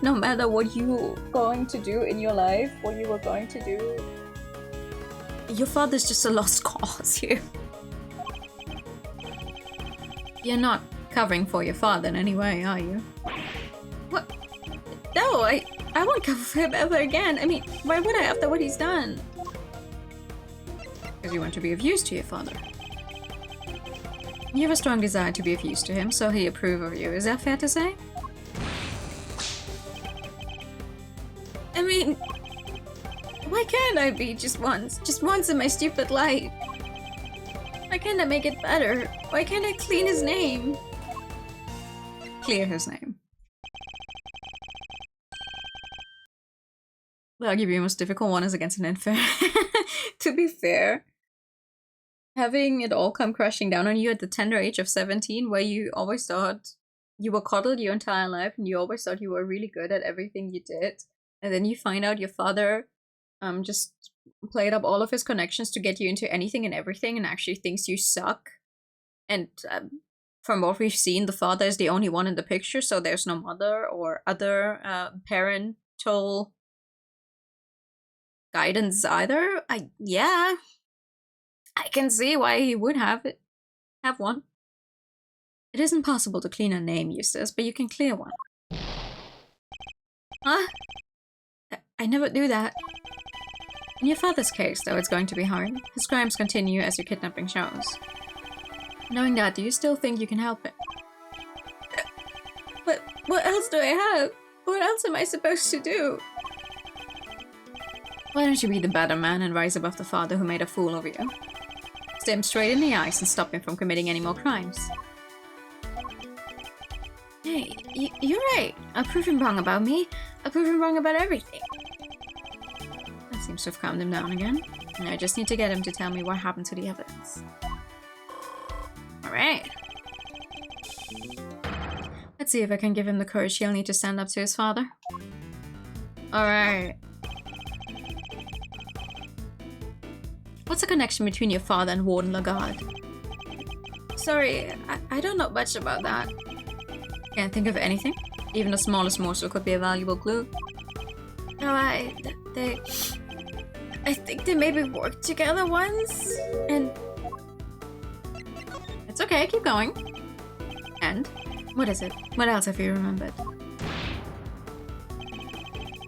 S1: no matter what you're going to do in your life, what you were going to do, your father's just a lost cause here. You're not covering for your father in any way, are you? What? No, I won't cover for him ever again. I mean, why would I after what he's done? Because you want to be of use to your father. You have a strong desire to be of use to him, so he approves of you. Is that fair to say? I mean, why can't I be just once? Just once in my stupid life? Why can't I make it better? Why can't I clean his name? Clear his name. The arguably most difficult one is against an infant. To be fair, having it all come crashing down on you at the tender age of 17, where you always thought you were coddled your entire life and you always thought you were really good at everything you did, and then you find out your father just played up all of his connections to get you into anything and everything and actually thinks you suck. And from what we've seen, the father is the only one in the picture, so there's no mother or other parental guidance either. Yeah, I can see why he would have one. It isn't possible to clean a name, Eustace, but you can clear one. Huh? I never do that. In your father's case, though, it's going to be hard. His crimes continue as your kidnapping shows. Knowing that, do you still think you can help it? But what else do I have? What else am I supposed to do? Why don't you be the better man and rise above the father who made a fool of you? Stare him straight in the eyes and stop him from committing any more crimes. Hey, you're right. I'll prove him wrong about me. I'll prove him wrong about everything. That seems to have calmed him down again. And I just need to get him to tell me what happened to the evidence. Alright. Let's see if I can give him the courage he'll need to stand up to his father. Alright. What's the connection between your father and Warden Lagarde? Sorry, I don't know much about that. Can't think of anything? Even the smallest morsel could be a valuable clue. No, I think they maybe worked together once, and... It's okay, keep going. And? What is it? What else have you remembered?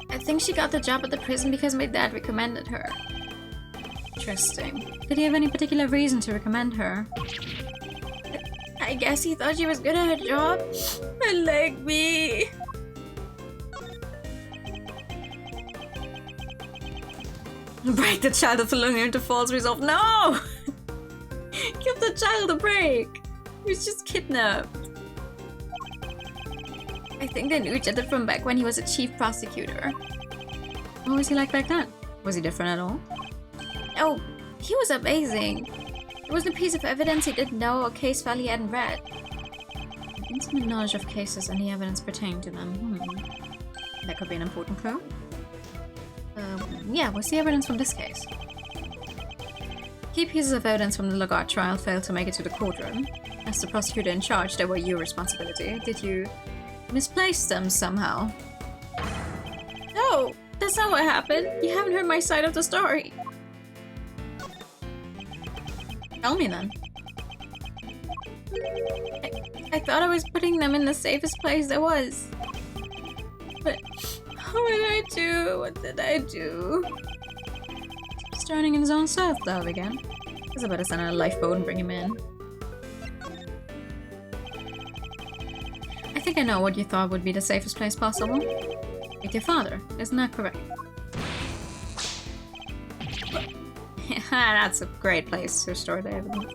S1: I think she got the job at the prison because my dad recommended her. Interesting. Did he have any particular reason to recommend her? I guess he thought she was good at her job. Unlike me. Break the child of falling into false resolve. No! Give the child a break. He was just kidnapped. I think they knew each other from back when he was a chief prosecutor. What was he like back then? Was he different at all? Oh, he was amazing. There wasn't a piece of evidence he didn't know or case file he hadn't read. Intimate knowledge of cases and the evidence pertaining to them. That could be an important clue. Yeah, what's the evidence from this case? Key pieces of evidence from the Lagarde trial failed to make it to the courtroom. As the prosecutor in charge, they were your responsibility. Did you misplace them somehow? No, that's not what happened. You haven't heard my side of the story. Tell me then. I thought I was putting them in the safest place there was. But what did I do? What did I do? He's drowning in his own self-love again. I was about to send out a lifeboat and bring him in. I think I know what you thought would be the safest place possible. With your father, isn't that correct? That's a great place to store the evidence.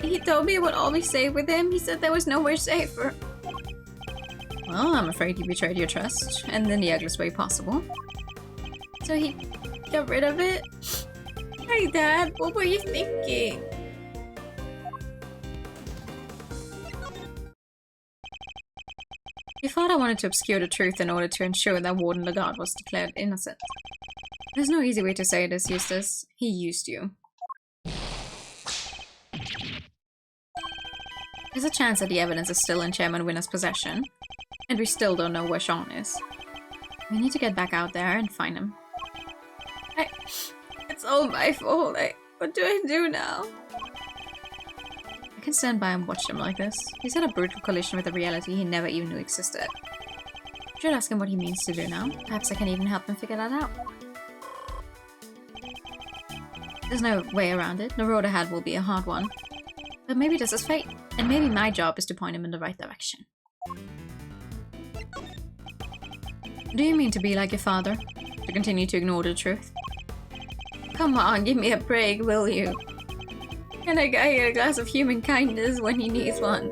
S1: He told me it would all be safe with him. He said there was nowhere safer. Well, I'm afraid you betrayed your trust, and in the ugliest way possible. So he got rid of it? Hey, Dad, what were you thinking? Your father wanted to obscure the truth in order to ensure that Warden Lagarde was declared innocent. There's no easy way to say this, Eustace. He used you. There's a chance that the evidence is still in Chairman Winner's possession, and we still don't know where Sean is. We need to get back out there and find him. It's all my fault. What do I do now? I can stand by and watch him like this. He's had a brutal collision with a reality he never even knew existed. I should ask him what he means to do now. Perhaps I can even help him figure that out. There's no way around it. The road ahead will be a hard one. But maybe this is fate. And maybe my job is to point him in the right direction. Do you mean to be like your father? To continue to ignore the truth? Come on, give me a break, will you? Can a guy get a glass of human kindness when he needs one?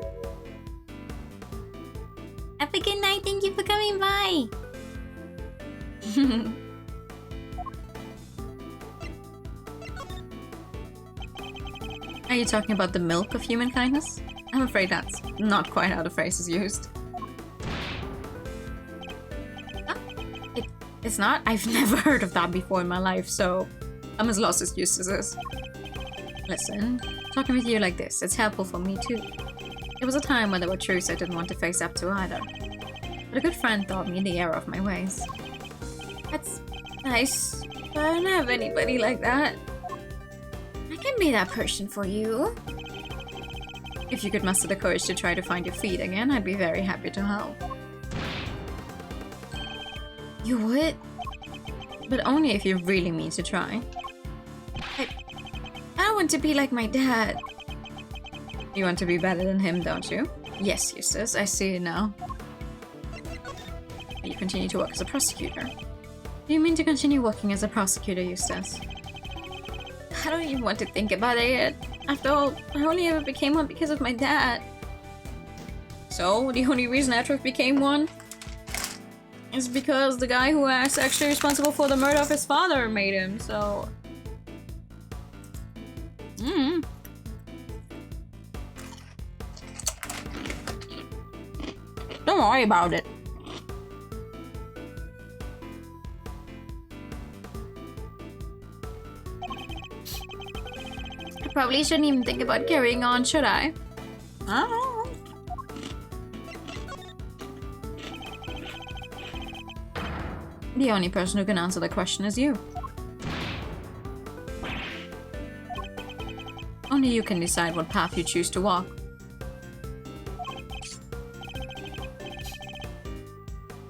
S2: Have a good night, thank you for coming by!
S1: Are you talking about the milk of human kindness? I'm afraid that's not quite how the phrase is used. It's not? I've never heard of that before in my life, so I'm as lost as Eustace is. Listen, talking with you like this, it's helpful for me too. There was a time when there were truths I didn't want to face up to either. But a good friend taught me the error of my ways. That's nice, but I don't have anybody like that. I can be that person for you. If you could muster the courage to try to find your feet again, I'd be very happy to help. You would? But only if you really mean to try. I want to be like my dad. You want to be better than him, don't you? Yes, Eustace, I see it now. You continue to work as a prosecutor. Do you mean to continue working as a prosecutor, Eustace? I don't even want to think about it yet. After all, I only ever became one because of my dad. So, the only reason I became one is because the guy who was actually responsible for the murder of his father made him, so... Don't worry about it. I probably shouldn't even think about carrying on, should I? I don't know. The only person who can answer the question is you. Only you can decide what path you choose to walk.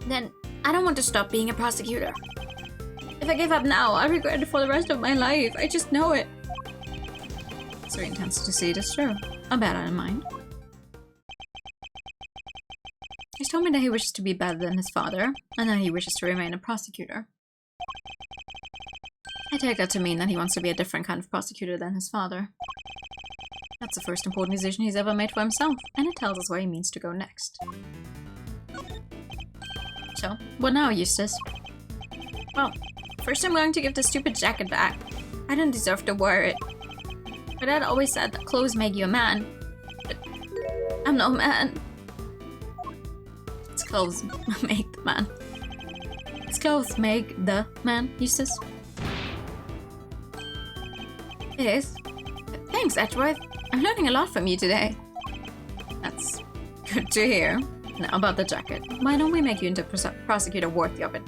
S1: Then, I don't want to stop being a prosecutor. If I give up now, I'll regret it for the rest of my life. I just know it. It's very intense to see it is true. I'll bear that in mind. He's told me that he wishes to be better than his father, and that he wishes to remain a prosecutor. I take that to mean that he wants to be a different kind of prosecutor than his father. That's the first important decision he's ever made for himself, and it tells us where he means to go next. So, what now, Eustace? Well, first I'm going to give the stupid jacket back. I don't deserve to wear it. My dad always said that clothes make you a man. But I'm no man. It's clothes make the man. It's clothes make the man, Eustace. It is. Thanks, Edgeworth. I'm learning a lot from you today. That's good to hear. Now about the jacket. Why don't we make you into a prosecutor worthy of it?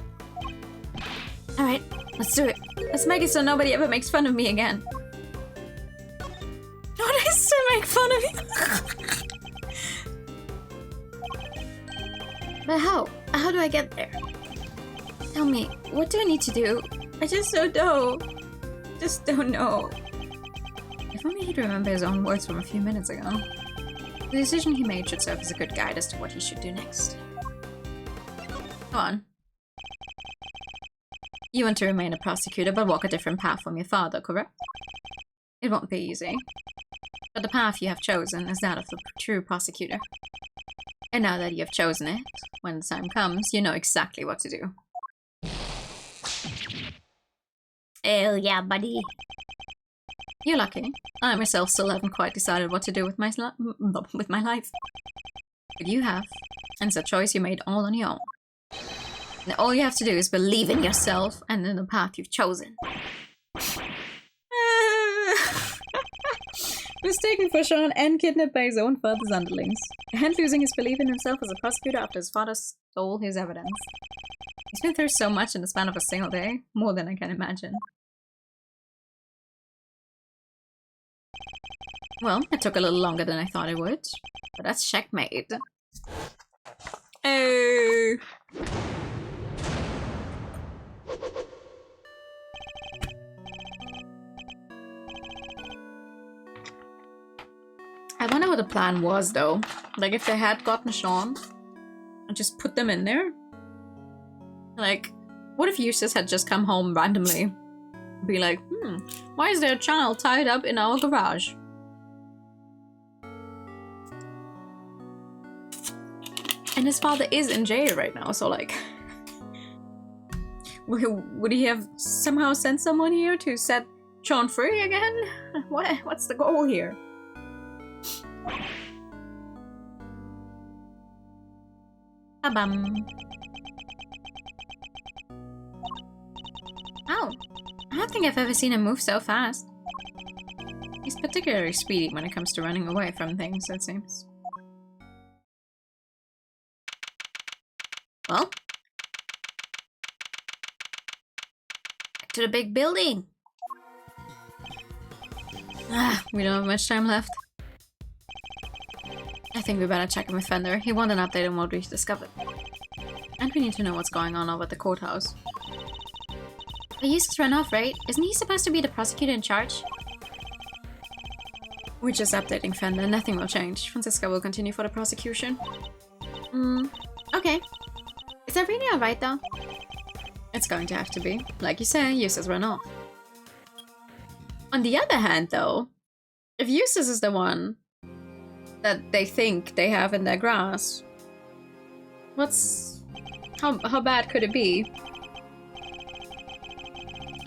S1: Alright, let's do it. Let's make it so nobody ever makes fun of me again. What is to make fun of you? But how? How do I get there? Tell me, what do I need to do? I just don't know. Just don't know. If only he'd remember his own words from a few minutes ago. The decision he made should serve as a good guide as to what he should do next. Go on. You want to remain a prosecutor, but walk a different path from your father, correct? It won't be easy. But the path you have chosen is that of the true prosecutor. And now that you have chosen it, when the time comes, you know exactly what to do.
S2: Oh yeah, buddy.
S1: You're lucky. I myself still haven't quite decided what to do with my life. But you have, and it's a choice you made all on your own. And all you have to do is believe in yourself and in the path you've chosen. Mistaken for Sean and kidnapped by his own father's underlings. And losing his belief in himself as a prosecutor after his father stole his evidence. He's been through so much in the span of a single day, more than I can imagine. Well, it took a little longer than I thought it would, but that's checkmate. Oh. I wonder what the plan was, though. Like, if they had gotten Sean and just put them in there. Like, what if Eustace had just come home randomly? Be like, why is there a child tied up in our garage? And his father is in jail right now, so like... would he have somehow sent someone here to set Sean free again? What's the goal here?
S2: Ba-bum.
S1: Oh, I don't think I've ever seen him move so fast. He's particularly speedy when it comes to running away from things, it seems. Well, back to the big building. We don't have much time left. I think we better check in with Fender. He wanted an update on what we've discovered. And we need to know what's going on over at the courthouse.
S2: But Eustace ran off, right? Isn't he supposed to be the prosecutor in charge?
S1: We're just updating Fender. Nothing will change. Francisca will continue for the prosecution.
S2: Okay. Is that really alright, though?
S1: It's going to have to be. Like you say, Eustace ran off. On the other hand, though, if Eustace is the one that they think they have in their grasp, how bad could it be?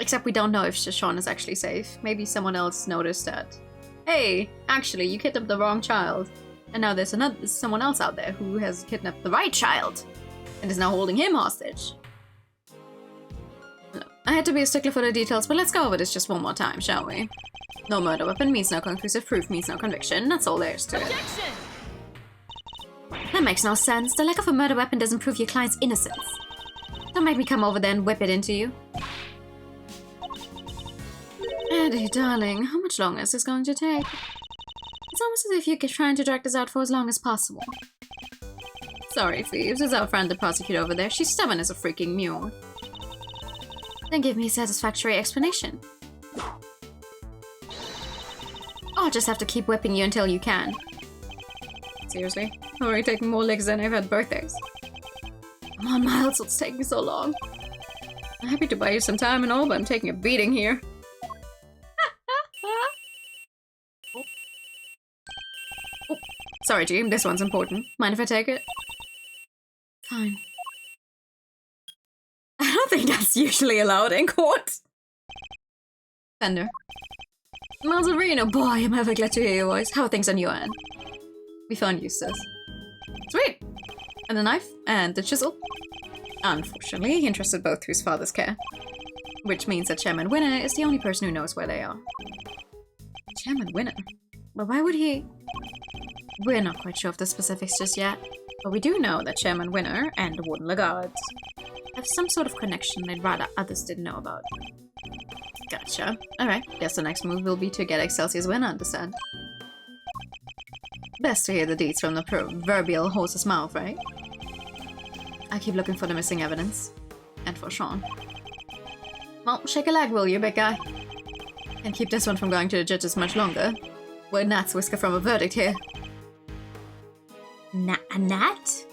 S1: Except we don't know if Sean is actually safe. Maybe someone else noticed that. Hey, actually, you kidnapped the wrong child. And now there's someone else out there who has kidnapped the right child. And is now holding him hostage. Look, I had to be a stickler for the details, but let's go over this just one more time, shall we? No murder weapon means no conclusive proof means no conviction. That's all there is to it.
S2: Objection! That makes no sense. The lack of a murder weapon doesn't prove your client's innocence. Don't make me come over there and whip it into you.
S1: Eddie, darling, how much longer is this going to take? It's almost as if you're trying to drag this out for as long as possible. Sorry, Thieves, it's our friend the prosecutor over there. She's stubborn as a freaking mule.
S2: Then give me a satisfactory explanation.
S1: I'll just have to keep whipping you until you can. Seriously? I'm already taking more licks than I've had birthdays. Come on, Miles, what's taking so long? I'm happy to buy you some time and all, but I'm taking a beating here. Oh. Sorry, Jean, this one's important. Mind if I take it? Fine. I don't think that's usually allowed in court. Fender. Malzarino, boy, I'm ever glad to hear your voice. How are things on your end? We found Eustace. Sweet! And the knife, and the chisel. Unfortunately, he entrusted both to his father's care. Which means that Chairman Winner is the only person who knows where they are. Chairman Winner? But why would he... We're not quite sure of the specifics just yet. But we do know that Chairman Winner and the Warden Lagarde have some sort of connection they'd rather others didn't know about. Gotcha. Alright, guess the next move will be to get Excelsior's Winner, understand? Best to hear the deeds from the proverbial horse's mouth, right? I keep looking for the missing evidence. And for Sean. Well, shake a leg, will you, big guy? Can't keep this one from going to the judges much longer. We're gnats whisker from a verdict here.
S2: A gnat?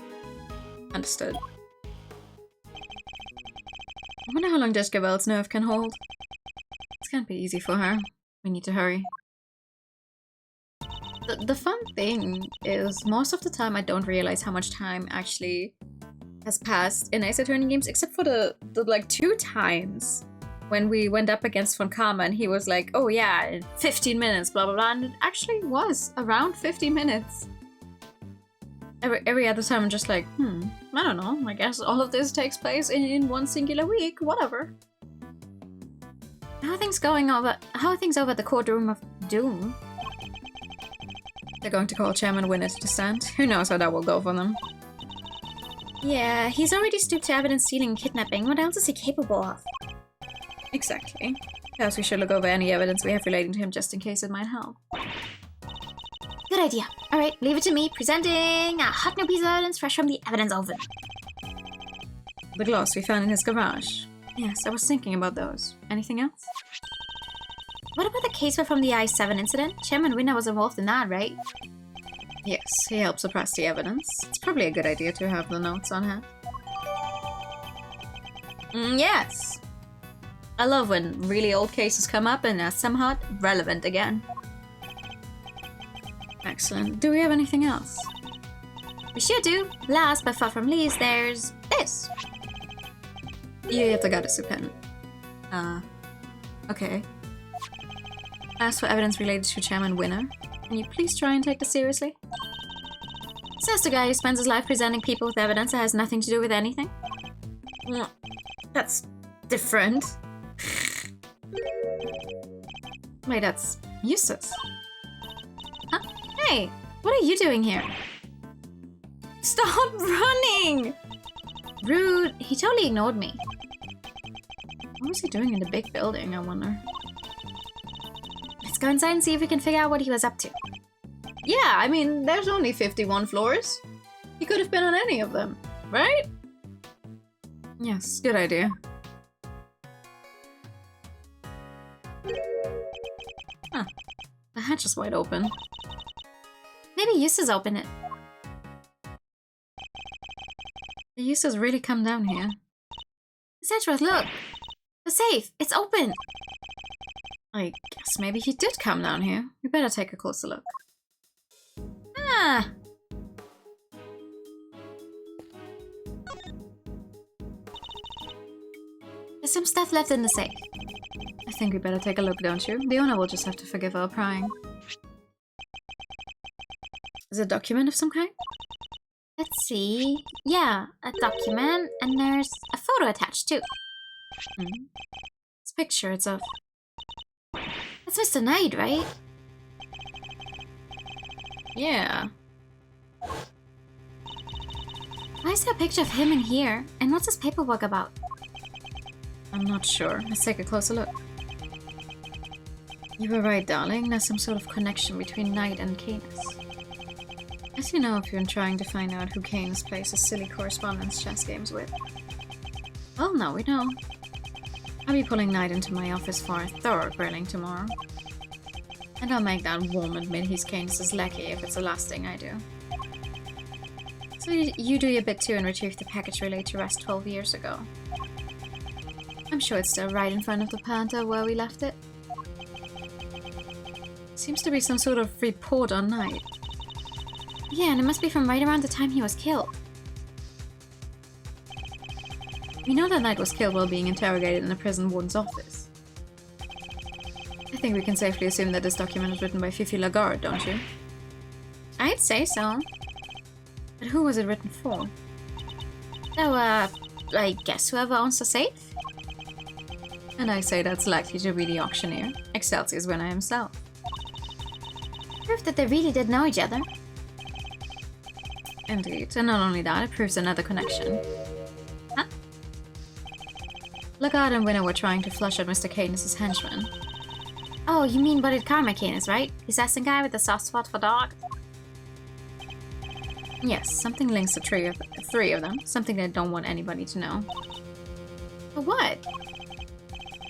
S1: Understood. I wonder how long Jessica Bell's nerve can hold. This can't be easy for her. We need to hurry. The fun thing is, most of the time I don't realize how much time actually has passed in Ace Attorney games, except for the like 2 times when we went up against Von Karma and he was like, oh yeah, in 15 minutes, blah blah blah, and it actually was around 50 minutes. Every other time I'm just like, I don't know, I guess all of this takes place in one singular week, whatever. How are things over at the courtroom of doom? They're going to call Chairman Winner to stand. Who knows how that will go for them.
S2: Yeah, he's already stooped to evidence stealing and kidnapping. What else is he capable of?
S1: Exactly. Perhaps we should look over any evidence we have relating to him just in case it might help.
S2: Good idea. Alright, leave it to me. Presenting a hot new piece of evidence fresh from the evidence oven.
S1: The gloves we found in his garage. Yes, I was thinking about those. Anything else?
S2: What about the case from the I-7 incident? Chairman Winner was involved in that, right?
S1: Yes, he helped suppress the evidence. It's probably a good idea to have the notes on hand. Yes! I love when really old cases come up and are somehow relevant again. Excellent. Do we have anything else?
S2: We sure do. Last but far from least, there's this.
S1: You have the goddess pen. Okay. As for evidence related to Chairman Winner, can you please try and take this seriously?
S2: Says the guy who spends his life presenting people with evidence that has nothing to do with anything.
S1: That's different. Wait, that's Eustace.
S2: Huh? Hey, what are you doing here?
S1: Stop running!
S2: Rude. He totally ignored me.
S1: What was he doing in the big building, I wonder?
S2: Let's go inside and see if we can figure out what he was up to.
S1: Yeah, I mean, there's only 51 floors. He could have been on any of them, right? Yes, good idea. Huh. The hatch is wide open.
S2: Maybe Eustace opened it.
S1: The Eustace really come down here.
S2: Sedgeworth, look! The safe! It's open!
S1: I guess maybe he did come down here. We better take a closer look.
S2: Ah! There's some stuff left in the safe.
S1: I think we better take a look, don't you? The owner will just have to forgive our prying. Is it a document of some kind?
S2: Let's see. Yeah, a document, and there's a photo attached too.
S1: This picture, it's of...
S2: That's Mr. Knight, right?
S1: Yeah.
S2: Why is there a picture of him in here? And what's his paperwork about?
S1: I'm not sure. Let's take a closer look. You were right, darling. There's some sort of connection between Knight and Canis. As you know, if you're trying to find out who Canis plays his silly correspondence chess games with. Well, now we know. I'll be pulling Knight into my office for a thorough grilling tomorrow. And I'll make that worm admit he's Canis' lackey if it's the last thing I do. So you do your bit too and retrieve the package relayed to Rest 12 years ago. I'm sure it's still right in front of the Panther where we left it. Seems to be some sort of report on Knight.
S2: Yeah, and it must be from right around the time he was killed.
S1: We know that Knight was killed while being interrogated in a prison warden's office. I think we can safely assume that this document was written by Fifi Lagarde, don't you?
S2: I'd say so.
S1: But who was it written for?
S2: So, I guess whoever owns the safe?
S1: And I say that's likely to be the auctioneer, Excelsior's winner himself.
S2: Proof that they really did know each other.
S1: Indeed, and not only that, it proves another connection.
S2: Huh?
S1: Lagarde and Winner were trying to flush out Mr. Canis' henchman.
S2: Oh, you mean Buddy Karma Canis, right? The assassin guy with the soft spot for dogs?
S1: Yes, something links the three of them. Something they don't want anybody to know.
S2: But what?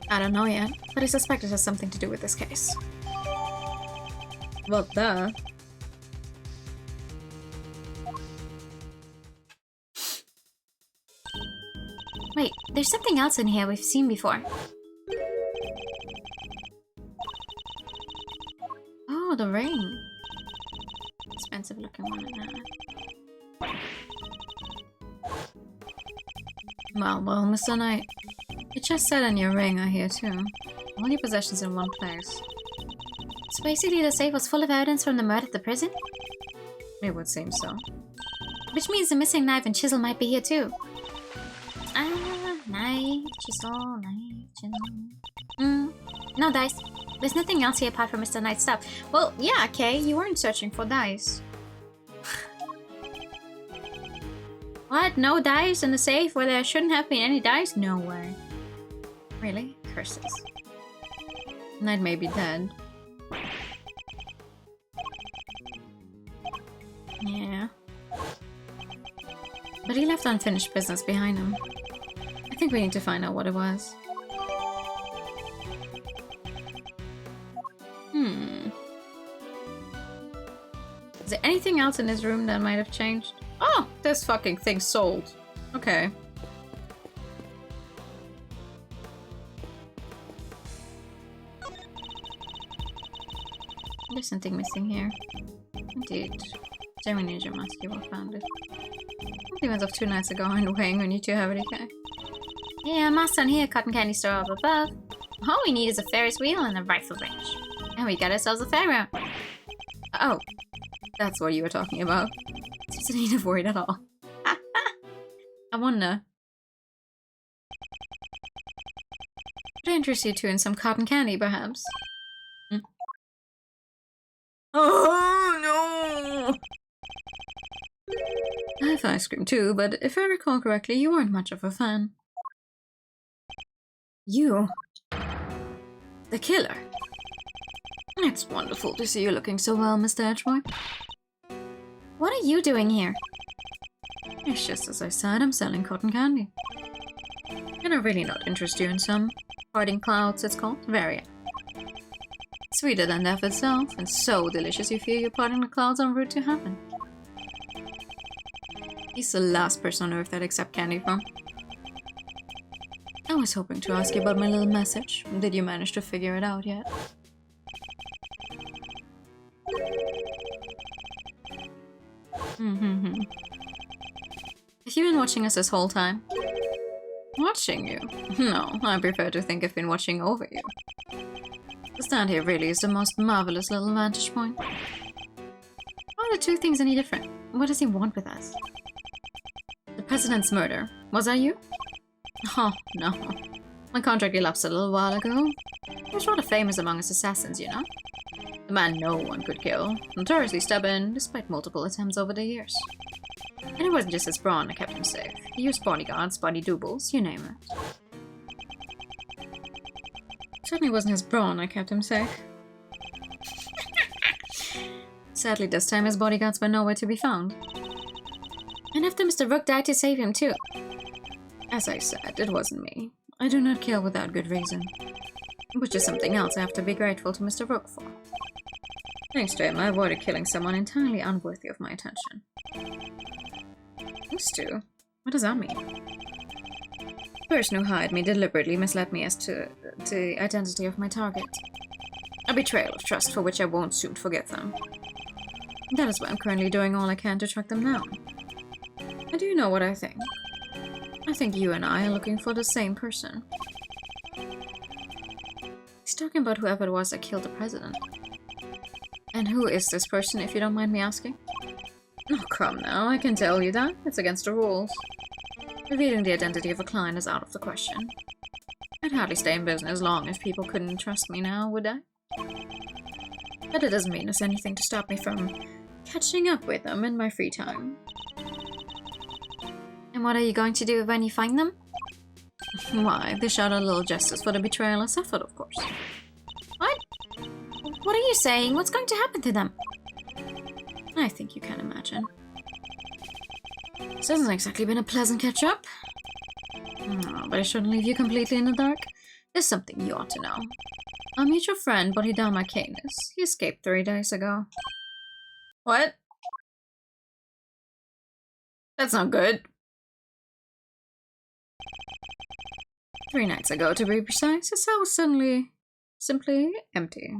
S1: I don't know yet, but I suspect it has something to do with this case. Well, duh.
S2: Wait, there's something else in here we've seen before. Oh, the ring. Expensive looking one at that. Well, Mr. Knight. You just said on your ring are here too. All your possessions in one place. So basically the safe was full of evidence from the murder at the prison?
S1: It would seem so.
S2: Which means the missing knife and chisel might be here too. Knife, chisel, knife, chisel. No dice. There's nothing else here apart from Mr. Knight's stuff. Well, yeah, Kay, you weren't searching for dice. What? No dice in the safe where there shouldn't have been any dice? No way. Really? Curses.
S1: Knight may be dead.
S2: Yeah.
S1: But he left unfinished business behind him. I think we need to find out what it was. Is there anything else in this room that might have changed? Oh, this fucking thing sold. Okay. There's something missing here. Indeed. Jeremy Ninja must have well found it. The events of 2 nights ago aren't weighing on you too heavily, okay?
S2: Yeah, master in here, cotton candy store up above. All we need is a Ferris wheel and a rifle range. And we got ourselves a fairground.
S1: Oh, that's what you were talking about. Doesn't need to worry at all. I wonder. Could I interest you two in some cotton candy, perhaps? Oh, no! I have ice cream too, but if I recall correctly, you weren't much of a fan. You? The killer? It's wonderful to see you looking so well, Mr. Edgeworth.
S2: What are you doing here?
S1: It's just as I said, I'm selling cotton candy. Can I really not interest you in some? Parting clouds, it's called. Very. Sweeter than death itself, and so delicious you feel you're parting the clouds en route to heaven. He's the last person on earth I'd accept candy from. I was hoping to ask you about my little message. Did you manage to figure it out yet? Have you been watching us this whole time? Watching you? No, I prefer to think I've been watching over you. The stand here really is the most marvelous little vantage point. How are the two things any different? What does he want with us? The president's murder. Was that you? Oh, no. My contract elapsed a little while ago. He was rather famous among his assassins, you know? The man no one could kill. Notoriously stubborn, despite multiple attempts over the years. And it wasn't just his brawn that kept him safe. He used bodyguards, body doubles, you name it. It certainly wasn't his brawn that kept him safe. Sadly, this time his bodyguards were nowhere to be found.
S2: And after Mr. Rook died to save him too.
S1: As I said, it wasn't me. I do not kill without good reason. Which is something else I have to be grateful to Mr. Rook for. Thanks to him, I avoided killing someone entirely unworthy of my attention. Used to? What does that mean? The person who hired me deliberately misled me as to the identity of my target. A betrayal of trust for which I won't soon forgive them. That is why I'm currently doing all I can to track them down. And do you know what I think? I think you and I are looking for the same person. He's talking about whoever it was that killed the president. And who is this person, if you don't mind me asking? Oh, come now, I can tell you that. It's against the rules. Revealing the identity of a client is out of the question. I'd hardly stay in business long if people couldn't trust me now, would I? But it doesn't mean there's anything to stop me from catching up with them in my free time.
S2: And what are you going to do when you find them?
S1: Why, dish out a little justice for the betrayal I suffered, of course.
S2: What? What are you saying? What's going to happen to them?
S1: I think you can imagine. This hasn't exactly been a pleasant catch-up. Oh, but I shouldn't leave you completely in the dark. There's something you ought to know. Our mutual friend, Bodhidharma Canis, he escaped 3 days ago. What? That's not good. 3 nights ago, to be precise, his cell was simply empty.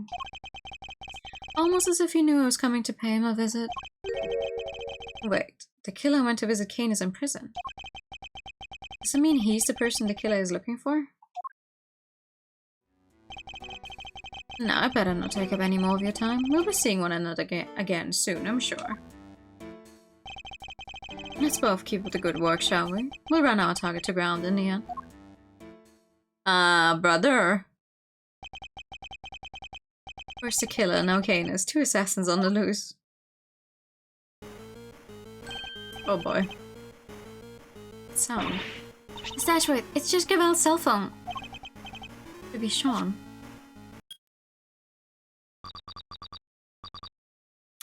S1: Almost as if he knew I was coming to pay him a visit. Wait, the killer went to visit Kane is in prison. Does it mean he's the person the killer is looking for? No, I better not take up any more of your time. We'll be seeing one another again soon, I'm sure. Let's both keep up the good work, shall we? We'll run our target to ground in the end. Brother. Where's the killer? Now Kane is 2 assassins on the loose. Oh boy. Sound.
S2: Is that right? It's just Gavel's cell phone.
S1: Could be Sean.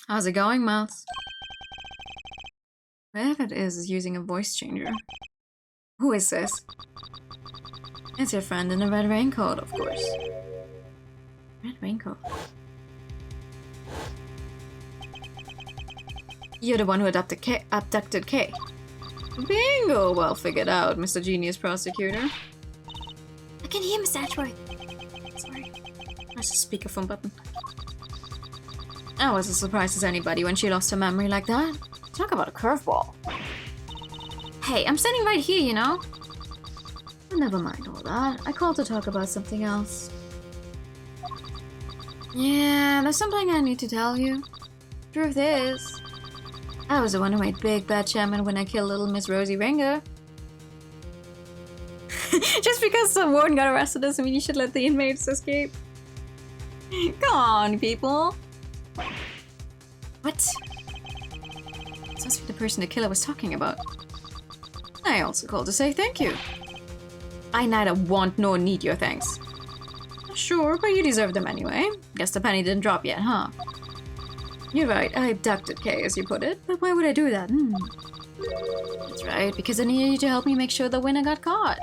S1: How's it going, Mouth? Whoever it is using a voice changer. Who is this? It's your friend in the red raincoat, of course. Red raincoat? You're the one who abducted Kay. Bingo! Well figured out, Mr. Genius Prosecutor.
S2: I can hear Miss Ashworth.
S1: Sorry. There's a speakerphone button. I was as surprised as anybody when she lost her memory like that. Talk about a curveball.
S2: Hey, I'm standing right here, you know?
S1: Well, never mind all that. I called to talk about something else. Yeah, there's something I need to tell you. Truth is, I was the one who made big bad chairman when I killed little Miss Rosie Ringer. Just because some warden got arrested doesn't mean you should let the inmates escape. Come on, people. What? This must be the person the killer was talking about. I also called to say thank you. I neither want nor need your thanks. Sure, but you deserve them anyway. Guess the penny didn't drop yet, huh? You're right, I abducted Kay, as you put it, but why would I do that? That's right, because I needed you to help me make sure the winner got caught.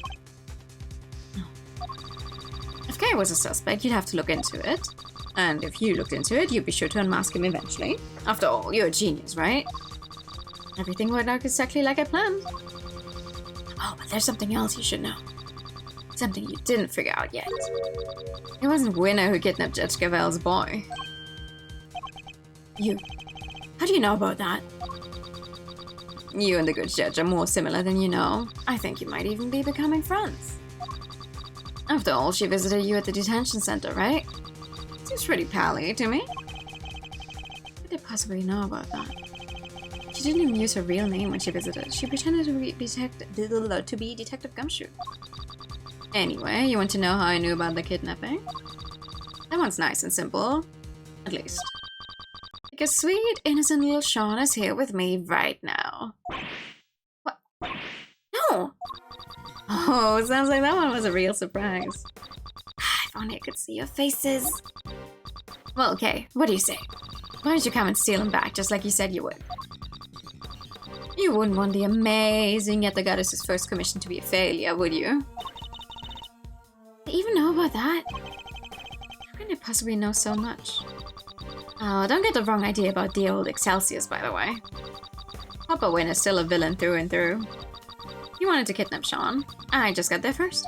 S1: If Kay was a suspect, you'd have to look into it. And if you looked into it, you'd be sure to unmask him eventually. After all, you're a genius, right? Everything worked out exactly like I planned. Oh, but there's something else you should know. Something you didn't figure out yet. It wasn't Winner who kidnapped Judge Gavel's boy. You. How do you know about that? You and the good judge are more similar than you know. I think you might even be becoming friends. After all, she visited you at the detention center, right? Seems pretty pally to me. How could they possibly know about that? She didn't even use her real name when she visited. She pretended to be Detective Gumshoe. Anyway, you want to know how I knew about the kidnapping? That one's nice and simple. At least. Because sweet, innocent little Sean is here with me right now. What? No! Oh, sounds like that one was a real surprise. If only I could see your faces. Well, okay, what do you say? Why don't you come and steal him back, just like you said you would? You wouldn't want the amazing yet the goddess's first commission to be a failure, would you? They even know about that? How can they possibly know so much? Oh, don't get the wrong idea about the old Excelsius, by the way. Papa Wynn is still a villain through and through. You wanted to kidnap Sean. I just got there first.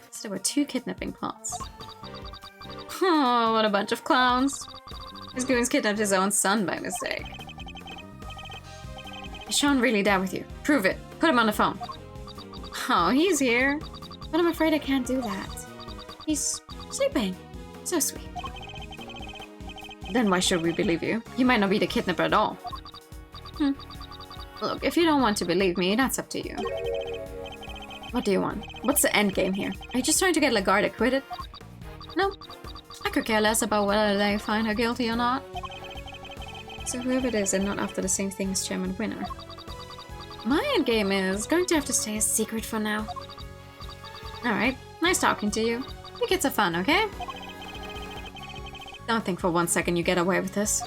S1: So there were 2 kidnapping plots. Oh, what a bunch of clowns. His goons kidnapped his own son by mistake. Is Sean really there with you? Prove it. Put him on the phone. Oh, he's here. But I'm afraid I can't do that. He's sleeping. So sweet. Then why should we believe you? You might not be the kidnapper at all. Look, if you don't want to believe me, that's up to you. What do you want? What's the end game here? Are you just trying to get Lagarde acquitted? No. I could care less about whether they find her guilty or not. So whoever it is, and not after the same thing as Chairman Winner. My end game is going to have to stay a secret for now. Alright, nice talking to you. We get some fun, okay? Don't think for 1 second you get away with this.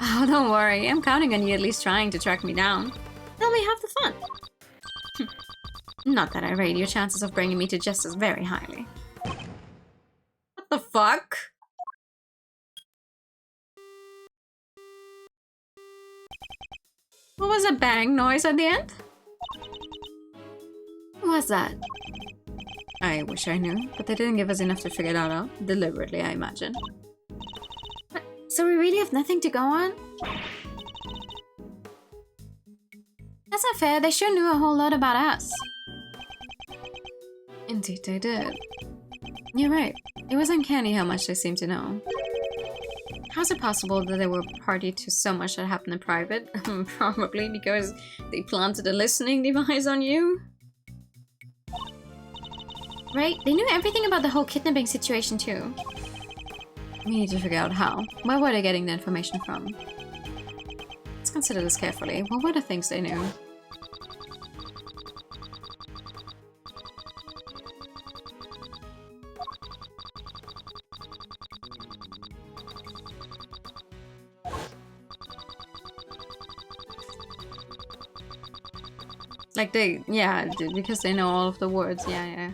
S1: Oh, don't worry. I'm counting on you at least trying to track me down. Let me have the fun. Not that I rate your chances of bringing me to justice very highly. What the fuck? What was a bang noise at the end? Who was that? I wish I knew, but they didn't give us enough to figure that out. Deliberately, I imagine.
S2: So we really have nothing to go on? That's not fair. They sure knew a whole lot about us.
S1: Indeed they did. You're right. It was uncanny how much they seemed to know. How's it possible that they were party to so much that happened in private? Probably because they planted a listening device on you?
S2: Right? They knew everything about the whole kidnapping situation too.
S1: We need to figure out how. Where were they getting the information from? Let's consider this carefully. What were the things they knew? Like they, yeah, because they know all of the words, yeah.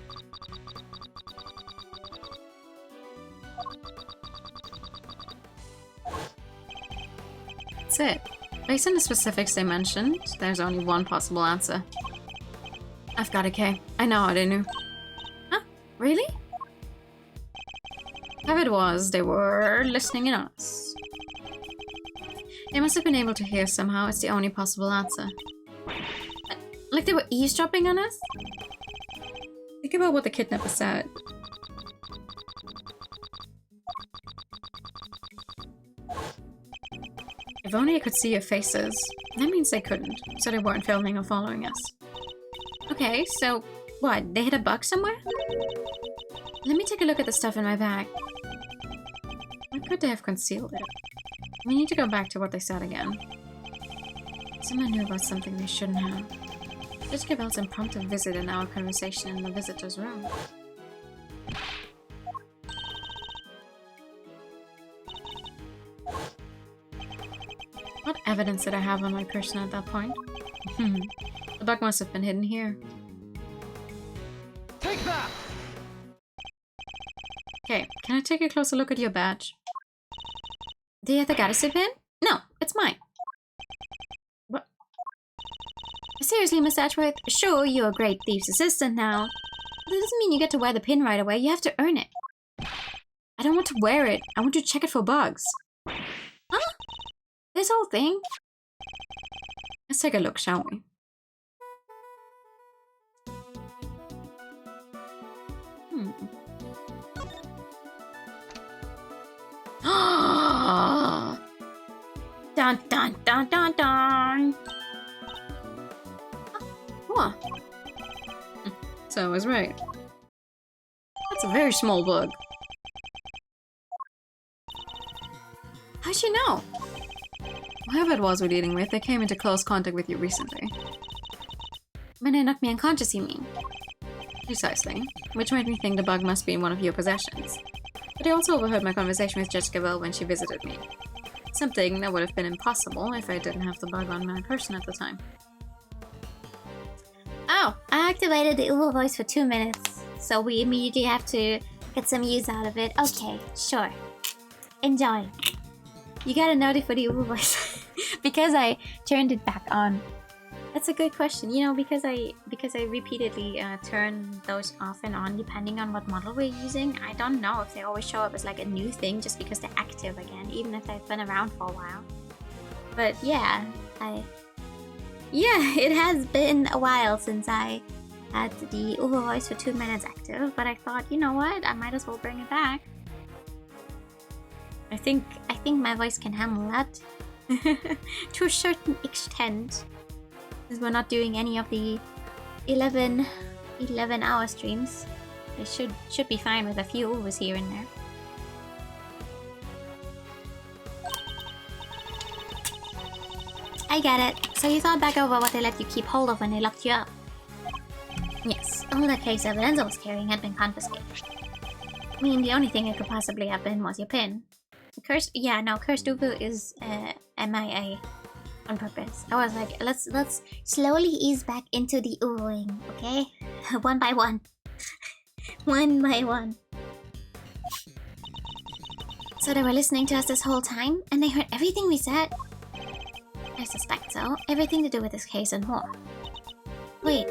S1: That's it. Based on the specifics they mentioned, there's only one possible answer. I've got a K. I know how they knew.
S2: Huh? Really?
S1: Whoever it was, they were listening in on us. They must have been able to hear somehow. It's the only possible answer.
S2: Like they were eavesdropping on us?
S1: Think about what the kidnapper said. If only I could see your faces. That means they couldn't, so they weren't filming or following us.
S2: Okay, so what? They hit a bug somewhere? Let me take a look at the stuff in my bag.
S1: Why could they have concealed it? We need to go back to what they said again. Someone knew about something they shouldn't have. Judge Gabel's impromptu visit and our conversation in the visitor's room. What evidence did I have on my person at that point? The bug must have been hidden here.
S3: Take that!
S1: Okay, can I take a closer look at your badge?
S2: Do you have the goddess pin? No, it's mine.
S1: What?
S2: Seriously, Miss Satchworth, sure, you're a great thief's assistant now. But that doesn't mean you get to wear the pin right away. You have to earn it.
S1: I don't want to wear it. I want to check it for bugs.
S2: Huh? This whole thing?
S1: Let's take a look, shall we?
S2: Dun dun dun dun dun!
S1: Huh. So I was right. That's a very small bug.
S2: How'd you know?
S1: Whoever it was we're dealing with, they came into close contact with you recently.
S2: When they knocked me unconscious, you mean?
S1: Precisely. Which made me think the bug must be in one of your possessions. But they also overheard my conversation with Judge Gabel when she visited me. Something that would have been impossible if I didn't have the bug on my person at the time.
S2: Oh, I activated the Uber voice for 2 minutes, so we immediately have to get some use out of it. Okay, sure. Enjoy. You got a note for the Uber voice because I turned it back on. That's a good question. You know, because I repeatedly turn those off and on depending on what model we're using. I don't know if they always show up as like a new thing just because they're active again, even if they've been around for a while. But yeah, it has been a while since I had the Uber voice for 2 minutes active, but I thought, you know what, I might as well bring it back. I think my voice can handle that to a certain extent. Since we're not doing any of the 11-hour streams, they should be fine with a few Ubers here and there. I get it. So you thought back over what they let you keep hold of when they locked you up? Yes, all that case evidence I was carrying had been confiscated. I mean, the only thing it could possibly have been was your pin. Cursed Ubu is MIA on purpose. I was like, let's slowly ease back into the Ubuing, okay? One by one. One by one. So they were listening to us this whole time, and they heard everything we said? I suspect so. Everything to do with this case and more. Wait,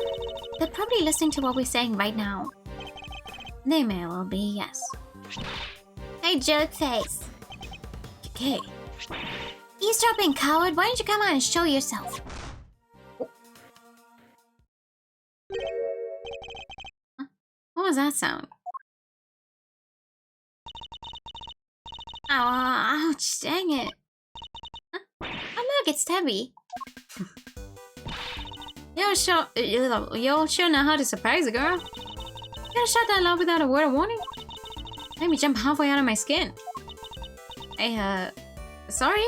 S2: They're probably listening to what we're saying right now. They may well be, yes. Hey, joke face. Okay. Eavesdropping, coward. Why don't you come out and show yourself?
S1: Huh? What was that sound?
S2: Oh, ouch, dang it. Huh? Oh, look, it's Tabby.
S1: You sure know how to surprise a girl. You gotta shut that loud without a word of warning. Made me jump halfway out of my skin. Hey, sorry?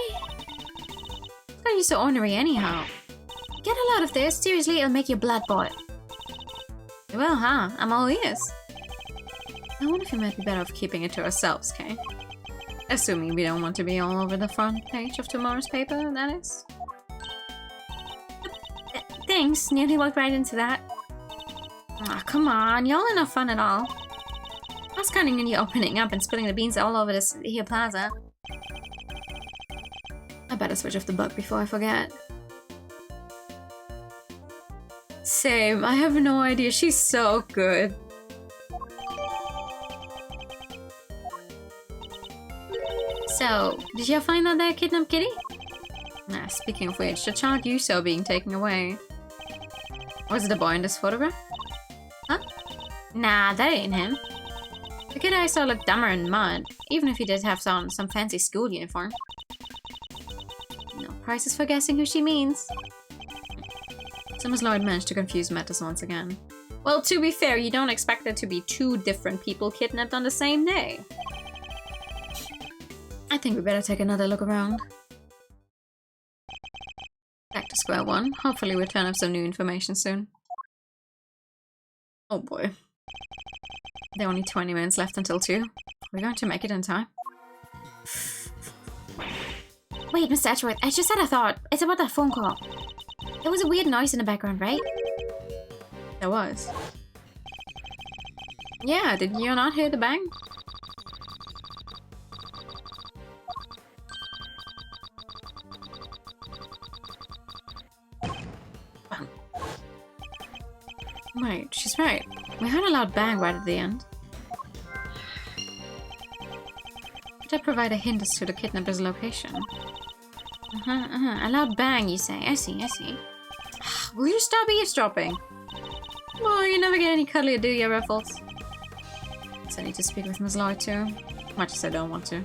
S1: Why are you so ornery anyhow?
S2: Get a load of this. Seriously, it'll make your blood boil.
S1: You will, huh? I'm all ears. I wonder if we might be better off keeping it to ourselves, Kay? Assuming we don't want to be all over the front page of tomorrow's paper, that is.
S2: Thanks. Nearly walked right into that.
S1: Aw, oh, come on. Y'all are not fun at all. I was counting on you opening up and spilling the beans all over this here plaza. I better switch off the bug before I forget. Same. I have no idea. She's so good. So, did you find out that kidnapped kitty? Nah, speaking of which, the child you saw being taken away. Was it the boy in this photograph? Huh?
S2: Nah, that ain't him.
S1: The kid I saw looked dumber in mud, even if he did have some fancy school uniform. No prizes for guessing who she means. Someone's Lloyd managed to confuse matters once again. Well, to be fair, you don't expect there to be two different people kidnapped on the same day. I think we better take another look around. Back to square one. Hopefully we'll turn up some new information soon. Oh boy. There are only 20 minutes left until 2. We're going to make it in time.
S2: Wait, Mr. Edgeworth, I just had a thought. It's about that phone call. There was a weird noise in the background, right?
S1: There was. Yeah, did you not hear the bang? Right, she's right. We heard a loud bang right at the end. Did that provide a hint as to the kidnapper's location?
S2: A loud bang, you say. I see.
S1: Will you stop eavesdropping? Oh, you never get any cuddlier, do you, Ruffles? So I need to speak with Ms. Lloyd too. Much as I don't want to.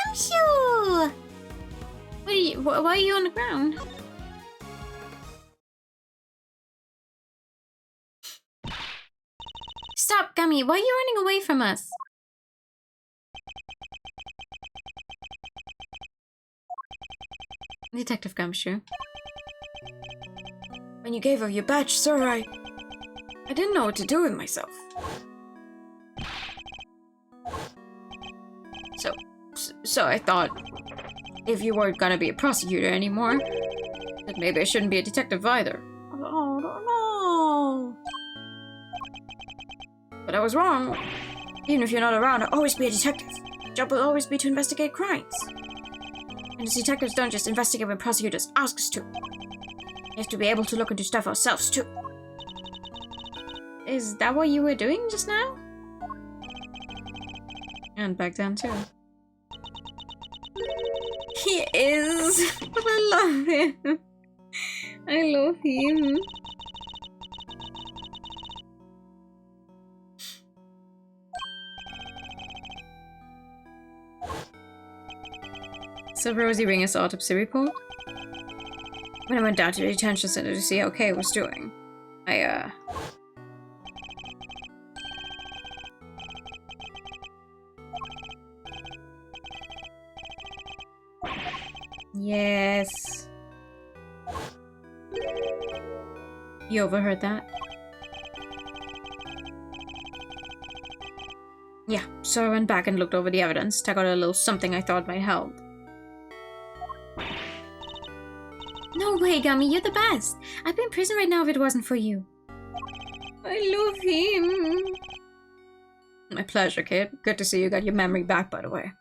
S2: Amshu!
S1: Why are you on the ground?
S2: Stop, Gummy! Why are you running away from us?
S1: Detective Gumshoe. When you gave her your badge, sir, I didn't know what to do with myself. So I thought, if you weren't gonna be a prosecutor anymore, that maybe I shouldn't be a detective either. Oh, no. But I was wrong. Even if you're not around, I'll always be a detective. My job will always be to investigate crimes. And as detectives don't just investigate when prosecutors ask us to. We have to be able to look into stuff ourselves, too. Is that what you were doing just now? And back down, too. He is! But I love him. I love him. So Rosie Ringer's autopsy report? When I went down to the detention center to see how Kay was doing, Yes. You overheard that? Yeah, so I went back and looked over the evidence, took out a little something I thought might help.
S2: No way, Gummy, you're the best. I'd be in prison right now if it wasn't for you.
S1: I love him. My pleasure, kid. Good to see you got your memory back, by the way.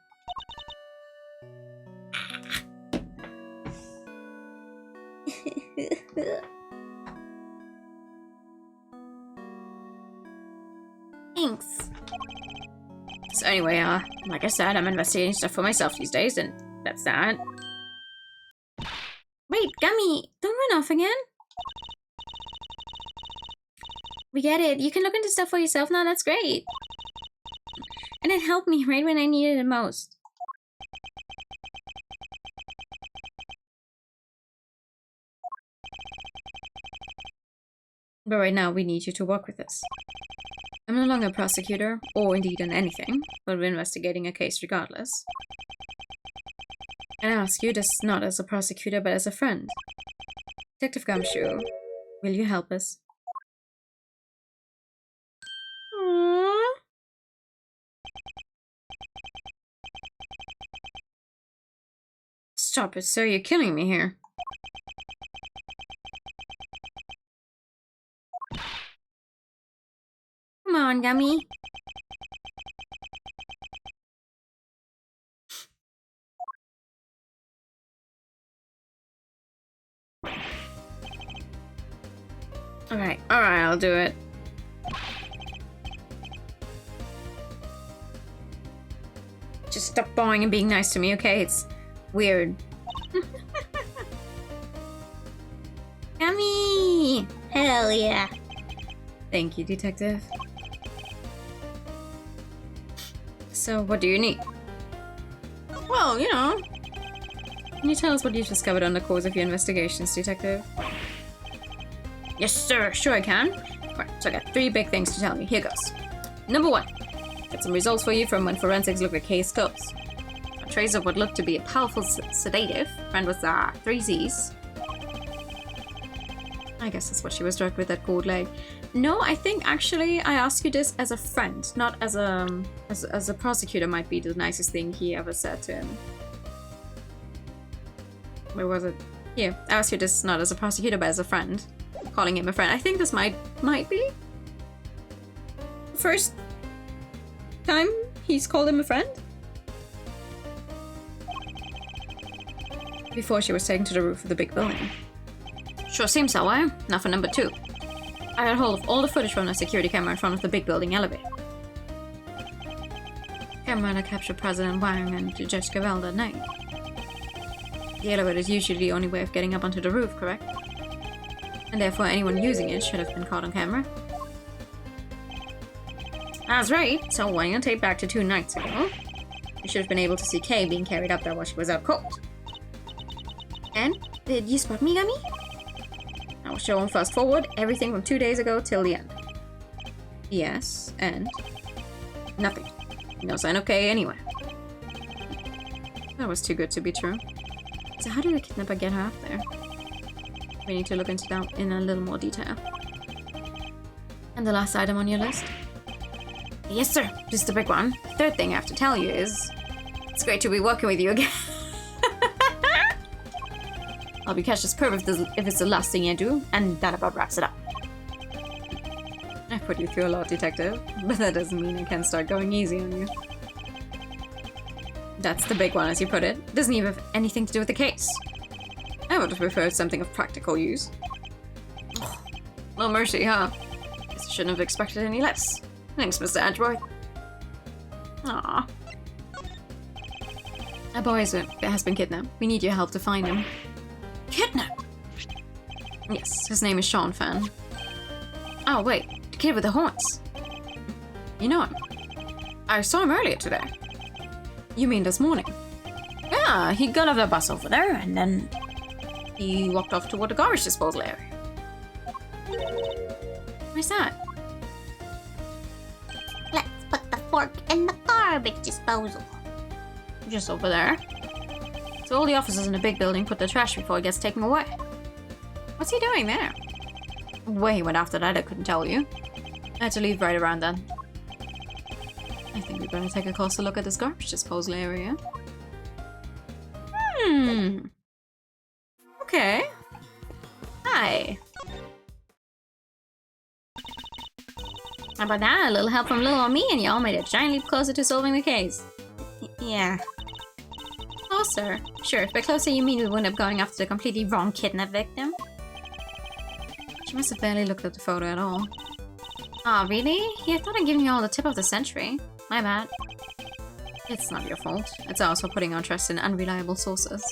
S2: Thanks.
S3: So anyway, like I said, I'm investigating stuff for myself these days, and that's that.
S2: Wait, Gummy, don't run off again. We get it. You can look into stuff for yourself now. That's great. And it helped me right when I needed it most.
S3: But right now, we need you to work with us. I'm no longer a prosecutor, or indeed in anything, but we're investigating a case regardless. And I ask you this not as a prosecutor, but as a friend. Detective Gumshoe, will you help us?
S2: Aww.
S3: Stop it, sir, you're killing me here.
S2: Come on, Gummy.
S3: Alright, I'll do it. Just stop bawling and being nice to me, okay? It's weird.
S2: Gummy! Hell yeah.
S3: Thank you, Detective. So, what do you need?
S1: Well, you know.
S3: Can you tell us what you've discovered on the course of your investigations, Detective? Yes, sir. Sure I can. Right, so I got 3 big things to tell you. Here goes. Number 1. Got some results for you from when forensics looked at case closed. A trace of what looked to be a powerful sedative, friend with 3 Z's. I guess that's what she was drugged with, that gold leg. No, I think actually I asked you this as a friend, not as a prosecutor might be the nicest thing he ever said to him. Where was it? Here, I asked you this not as a prosecutor, but as a friend. Calling him a friend. I think this might be the first time he's called him a friend. Before she was taken to the roof of the big building. Sure seems that way. Now for number 2. I got hold of all the footage from the security camera in front of the big building elevator. Camera that captured President Wang and Judge Cavell that night. The elevator is usually the only way of getting up onto the roof, correct? And therefore anyone using it should have been caught on camera. That's right, so winding the tape back to 2 nights ago, you should have been able to see Kay being carried up there while she was out cold.
S2: And? Did you spot me, Gummy?
S3: I will show him fast forward everything from 2 days ago till the end. Yes, and nothing. No sign of Kay anywhere. That was too good to be true. So how did the kidnapper get her up there? We need to look into that in a little more detail. And the last item on your list? Yes, sir. This is the big one. The 3rd thing I have to tell you is... It's great to be working with you again. I'll be catch this perv if it's the last thing you do, and that about wraps it up. I put you through a lot, Detective, but that doesn't mean I can start going easy on you. That's the big one, as you put it. Doesn't even have anything to do with the case. I would have preferred something of practical use. Oh, no mercy, huh? Guess I shouldn't have expected any less. Thanks, Mr. Android. Aww. A boy has been kidnapped. We need your help to find him. Kidnapped? Yes, his name is Sean Fan. Oh, wait. The kid with the horns. You know him? I saw him earlier today. You mean this morning? Yeah, he got off the bus over there, and then he walked off toward the garbage disposal area. Where's that?
S2: Let's put the fork in the garbage disposal.
S3: Just over there. So all the officers in the big building put the trash before it gets taken away. What's he doing there? Where he went after that, I couldn't tell you. I had to leave right around then. I think we better take a closer look at this garbage disposal area. Okay. Hi.
S2: How about that? A little help from little old me and y'all made a giant leap closer to solving the case. Yeah.
S3: Closer?
S2: Sure, if by closer you mean we wound up going after the completely wrong kidnap victim.
S3: She must have barely looked at the photo at all.
S2: Aw, really? Yeah, I thought I'd given you all the tip of the century. My bad.
S3: It's not your fault. It's ours for putting our trust in unreliable sources.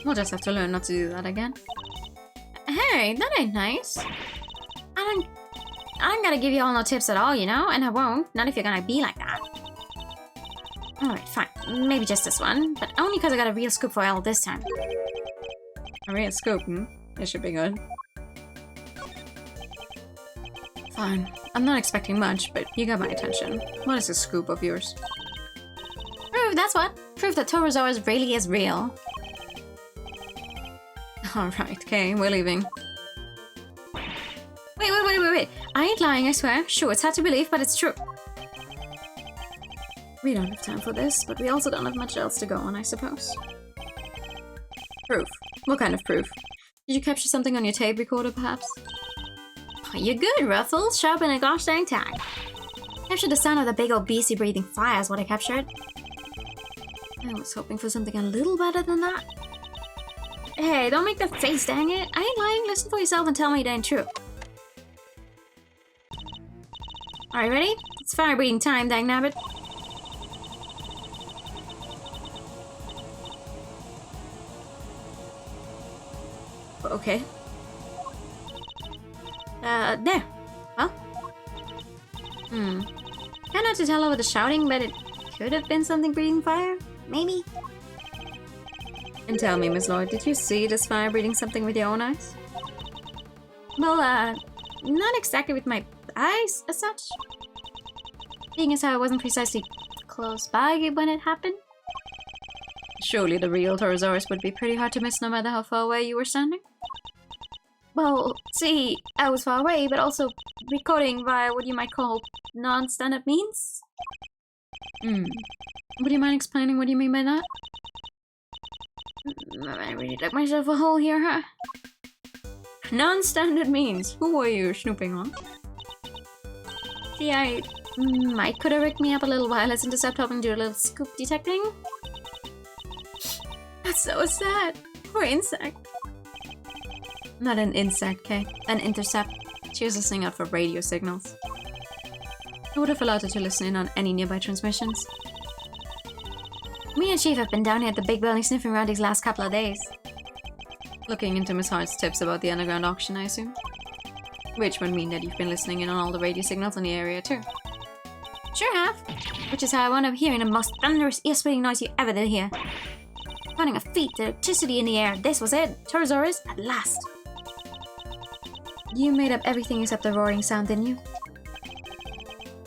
S3: We'll just have to learn not to do that again.
S2: Hey, that ain't nice. I don't gotta give you all no tips at all, you know? And I won't. Not if you're gonna be like that. Alright, fine. Maybe just this one. But only because I got a real scoop for Elle this time.
S3: A real scoop, hmm? It should be good. Fine. I'm not expecting much, but you got my attention. What is this scoop of yours?
S2: Proof, that's what. Proof that Torosaurus really is real.
S3: Alright, okay, we're leaving.
S2: Wait. I ain't lying, I swear. Sure, it's hard to believe, but it's true.
S3: We don't have time for this, but we also don't have much else to go on, I suppose. Proof. What kind of proof? Did you capture something on your tape recorder, perhaps?
S2: You're good, Ruffles. Sharpen a gosh dang tag. Captured the sound of the big old beastie breathing fire is what I captured.
S3: I was hoping for something a little better than that.
S2: Hey, don't make that face, dang it. I ain't lying. Listen for yourself and tell me it ain't true. Alright, ready? It's fire breathing time, dang nabbit.
S3: Okay.
S2: There. Well. Try not to tell over the shouting, but it could have been something breathing fire. Maybe.
S3: And tell me, Miss Lloyd, did you see this fire breathing something with your own eyes?
S2: Well, not exactly with my eyes, as such. Being as how I wasn't precisely close by when it happened.
S3: Surely the real Torosaurus would be pretty hard to miss no matter how far away you were standing?
S2: Well, see, I was far away, but also recording via what you might call non-standard means.
S3: Would you mind explaining what you mean by that?
S2: I really dug myself a hole here, huh?
S3: Non-standard means. Who were you snooping on?
S2: See, Mike could have rigged me up a little wireless intercept and do a little scoop detecting.
S3: That's so sad. Poor insect. Not an insect, Kay. An intercept. She was listening out for radio signals. I would have allowed her to listen in on any nearby transmissions.
S2: Me and Chief have been down here at the big building sniffing around these last couple of days.
S3: Looking into Miss Hart's tips about the underground auction, I assume? Which would mean that you've been listening in on all the radio signals in the area too.
S2: Sure have. Which is how I wound up hearing the most thunderous, ear-splitting noise you ever did hear. Running a feet, the electricity in the air. This was it. Torosaurus at last.
S3: You made up everything except the roaring sound, didn't you?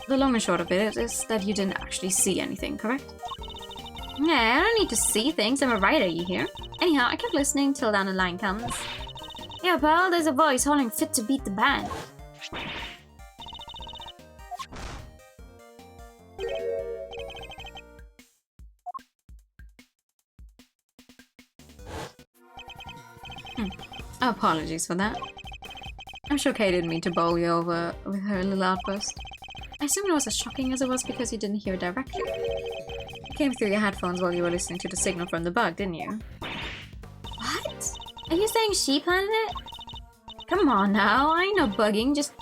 S3: The long and short of it is that you didn't actually see anything, correct?
S2: Yeah, I don't need to see things. I'm a writer, you hear? Anyhow, I kept listening till down the line comes. Yeah, pal, there's a voice holding fit to beat the band.
S3: Apologies for that. I'm sure Kay didn't mean to bowl you over with her little outburst. I assume it was as shocking as it was because you didn't hear directly. It came through your headphones while you were listening to the signal from the bug, didn't you?
S2: What? Are you saying she planted it? Come on now, I ain't no bugging, just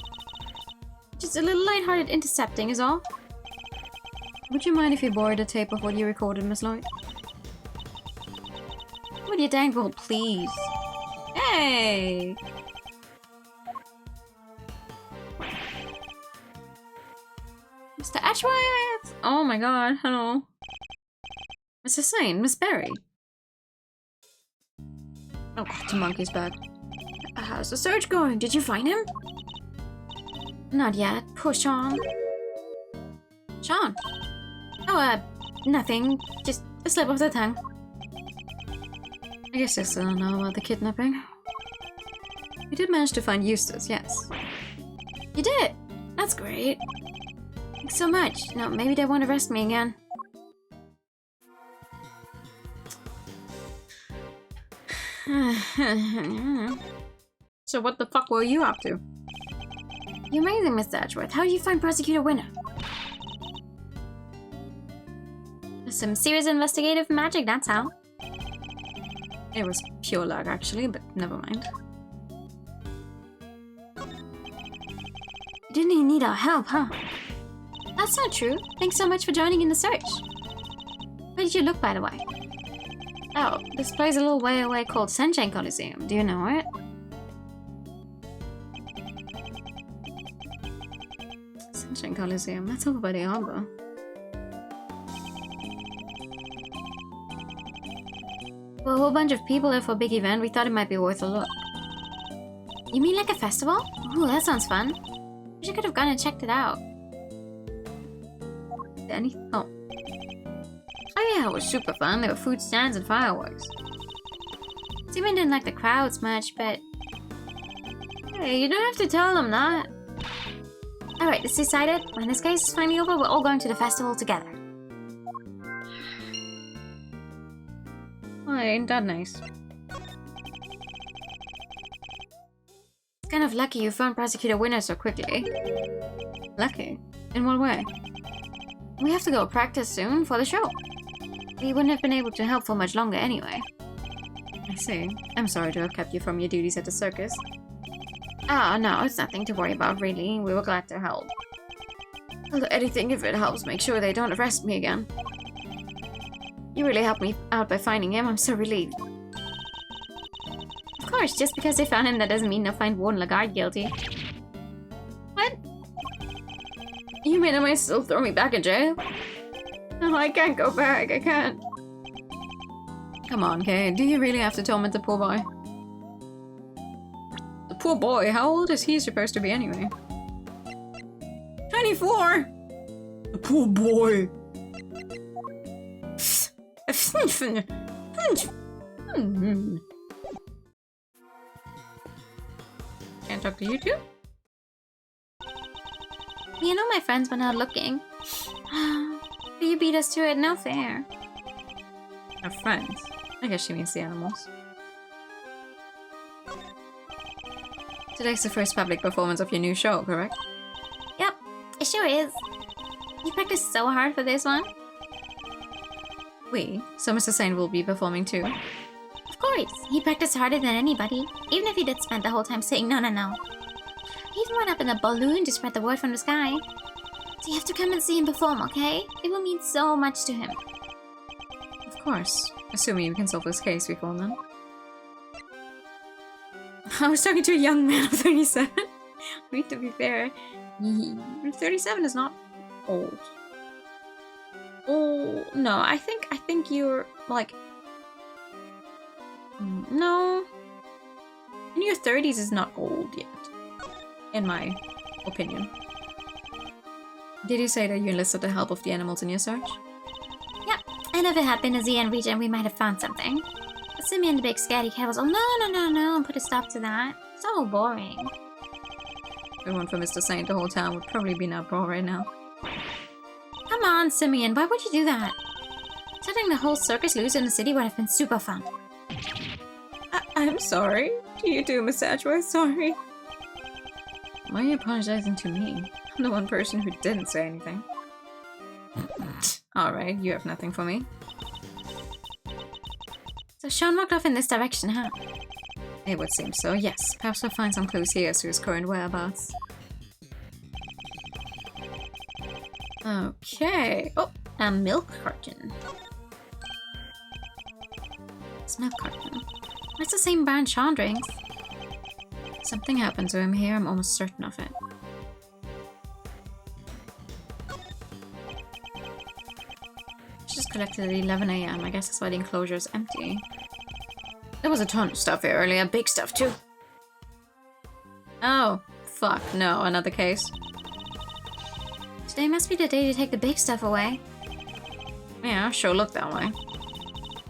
S2: a little lighthearted intercepting is all.
S3: Would you mind if you borrowed a tape of what you recorded, Miss Lloyd?
S2: Would you dang well please?
S3: Hey!
S2: Mr. Ashworth!
S3: Oh my god, hello. Mr. Sane, Miss Berry. Oh, the monkey's back.
S2: How's the search going? Did you find him? Not yet. Poor Sean.
S3: Sean?
S2: Oh, nothing. Just a slip of the tongue.
S3: I guess I still don't know about the kidnapping. We did manage to find Eustace, yes.
S2: You did? That's great. Thanks so much. Now, maybe they won't arrest me again.
S3: So what the fuck were you up to?
S2: You're amazing, Mr. Edgeworth. How did you find Prosecutor Winner? Some serious investigative magic, that's how.
S3: It was pure luck, actually, but never mind.
S2: didn't even need our help, huh? That's not true. Thanks so much for joining in the search. Where did you look, by the way?
S3: Oh, this place a little way away called Sunshine Coliseum. Do you know it? Sunshine Coliseum, that's over by the harbor. Well, a whole bunch of people there for a big event. We thought it might be worth a look.
S2: You mean like a festival? Ooh, that sounds fun. Wish I could have gone and checked it out.
S3: Danny? Oh. Oh yeah, it was super fun. There were food stands and fireworks.
S2: Simon didn't like the crowds much, but...
S3: Hey, you don't have to tell them that.
S2: Alright, it's decided. When this case is finally over, we're all going to the festival together.
S3: Oh, ain't that nice?
S2: It's kind of lucky you found Prosecutor Winner so quickly.
S3: Lucky? In what way?
S2: We have to go practice soon for the show. We wouldn't have been able to help for much longer anyway.
S3: I see. I'm sorry to have kept you from your duties at the circus.
S2: Oh, no, it's nothing to worry about, really. We were glad to help.
S3: I'll do anything if it helps make sure they don't arrest me again. You really helped me out by finding him. I'm so relieved.
S2: Of course, just because they found him, that doesn't mean they'll find Warden Lagarde guilty.
S3: What? You mean I might still throw me back in jail? No, I can't go back. I can't. Come on, Kay. Do you really have to torment the poor boy? The poor boy? How old is he supposed to be anyway? 24! The poor boy! Can't talk to you two?
S2: You know my friends were not looking. But you beat us to it, no fair.
S3: Our friends? I guess she means the animals. Today's the first public performance of your new show, correct?
S2: Yep, it sure is. You practiced so hard for this one.
S3: So Mr. Saint will be performing too?
S2: Of course, he practiced harder than anybody, even if he did spend the whole time saying no, no, no. He even went up in a balloon to spread the word from the sky. So you have to come and see him perform, okay? It will mean so much to him.
S3: Of course, assuming you can solve this case before then. I was talking to a young man of 37. I mean, to be fair, 37 is not old. Oh, no, I think you're, like... No. In your 30s is not old yet. In my opinion. Did you say that you enlisted the help of the animals in your search?
S2: Yep, and if it had been a ZN region, we might have found something. But Simeon the big scaredy cat was all no, and put a stop to that. So boring.
S3: If it weren't for Mr. Saint, the whole town would probably be in uproar right now.
S2: Come on, Simeon, why would you do that? Setting the whole circus loose in the city would have been super fun.
S3: I'm sorry. To you too, Miss Satchway, sorry. Why are you apologizing to me? I'm the one person who didn't say anything. Alright, you have nothing for me.
S2: So Sean walked off in this direction, huh?
S3: It would seem so, yes. Perhaps we'll find some clues here as to his current whereabouts. Okay. Oh, a milk carton. It's a milk carton.
S2: It's the same brand Sean drinks.
S3: Something happened to him here, I'm almost certain of it. Just collected at 11 AM. I guess that's why the enclosure is empty. There was a ton of stuff here earlier, big stuff too. Oh, fuck, no, another case.
S2: Today must be the day to take the big stuff away.
S3: Yeah, sure looked that way.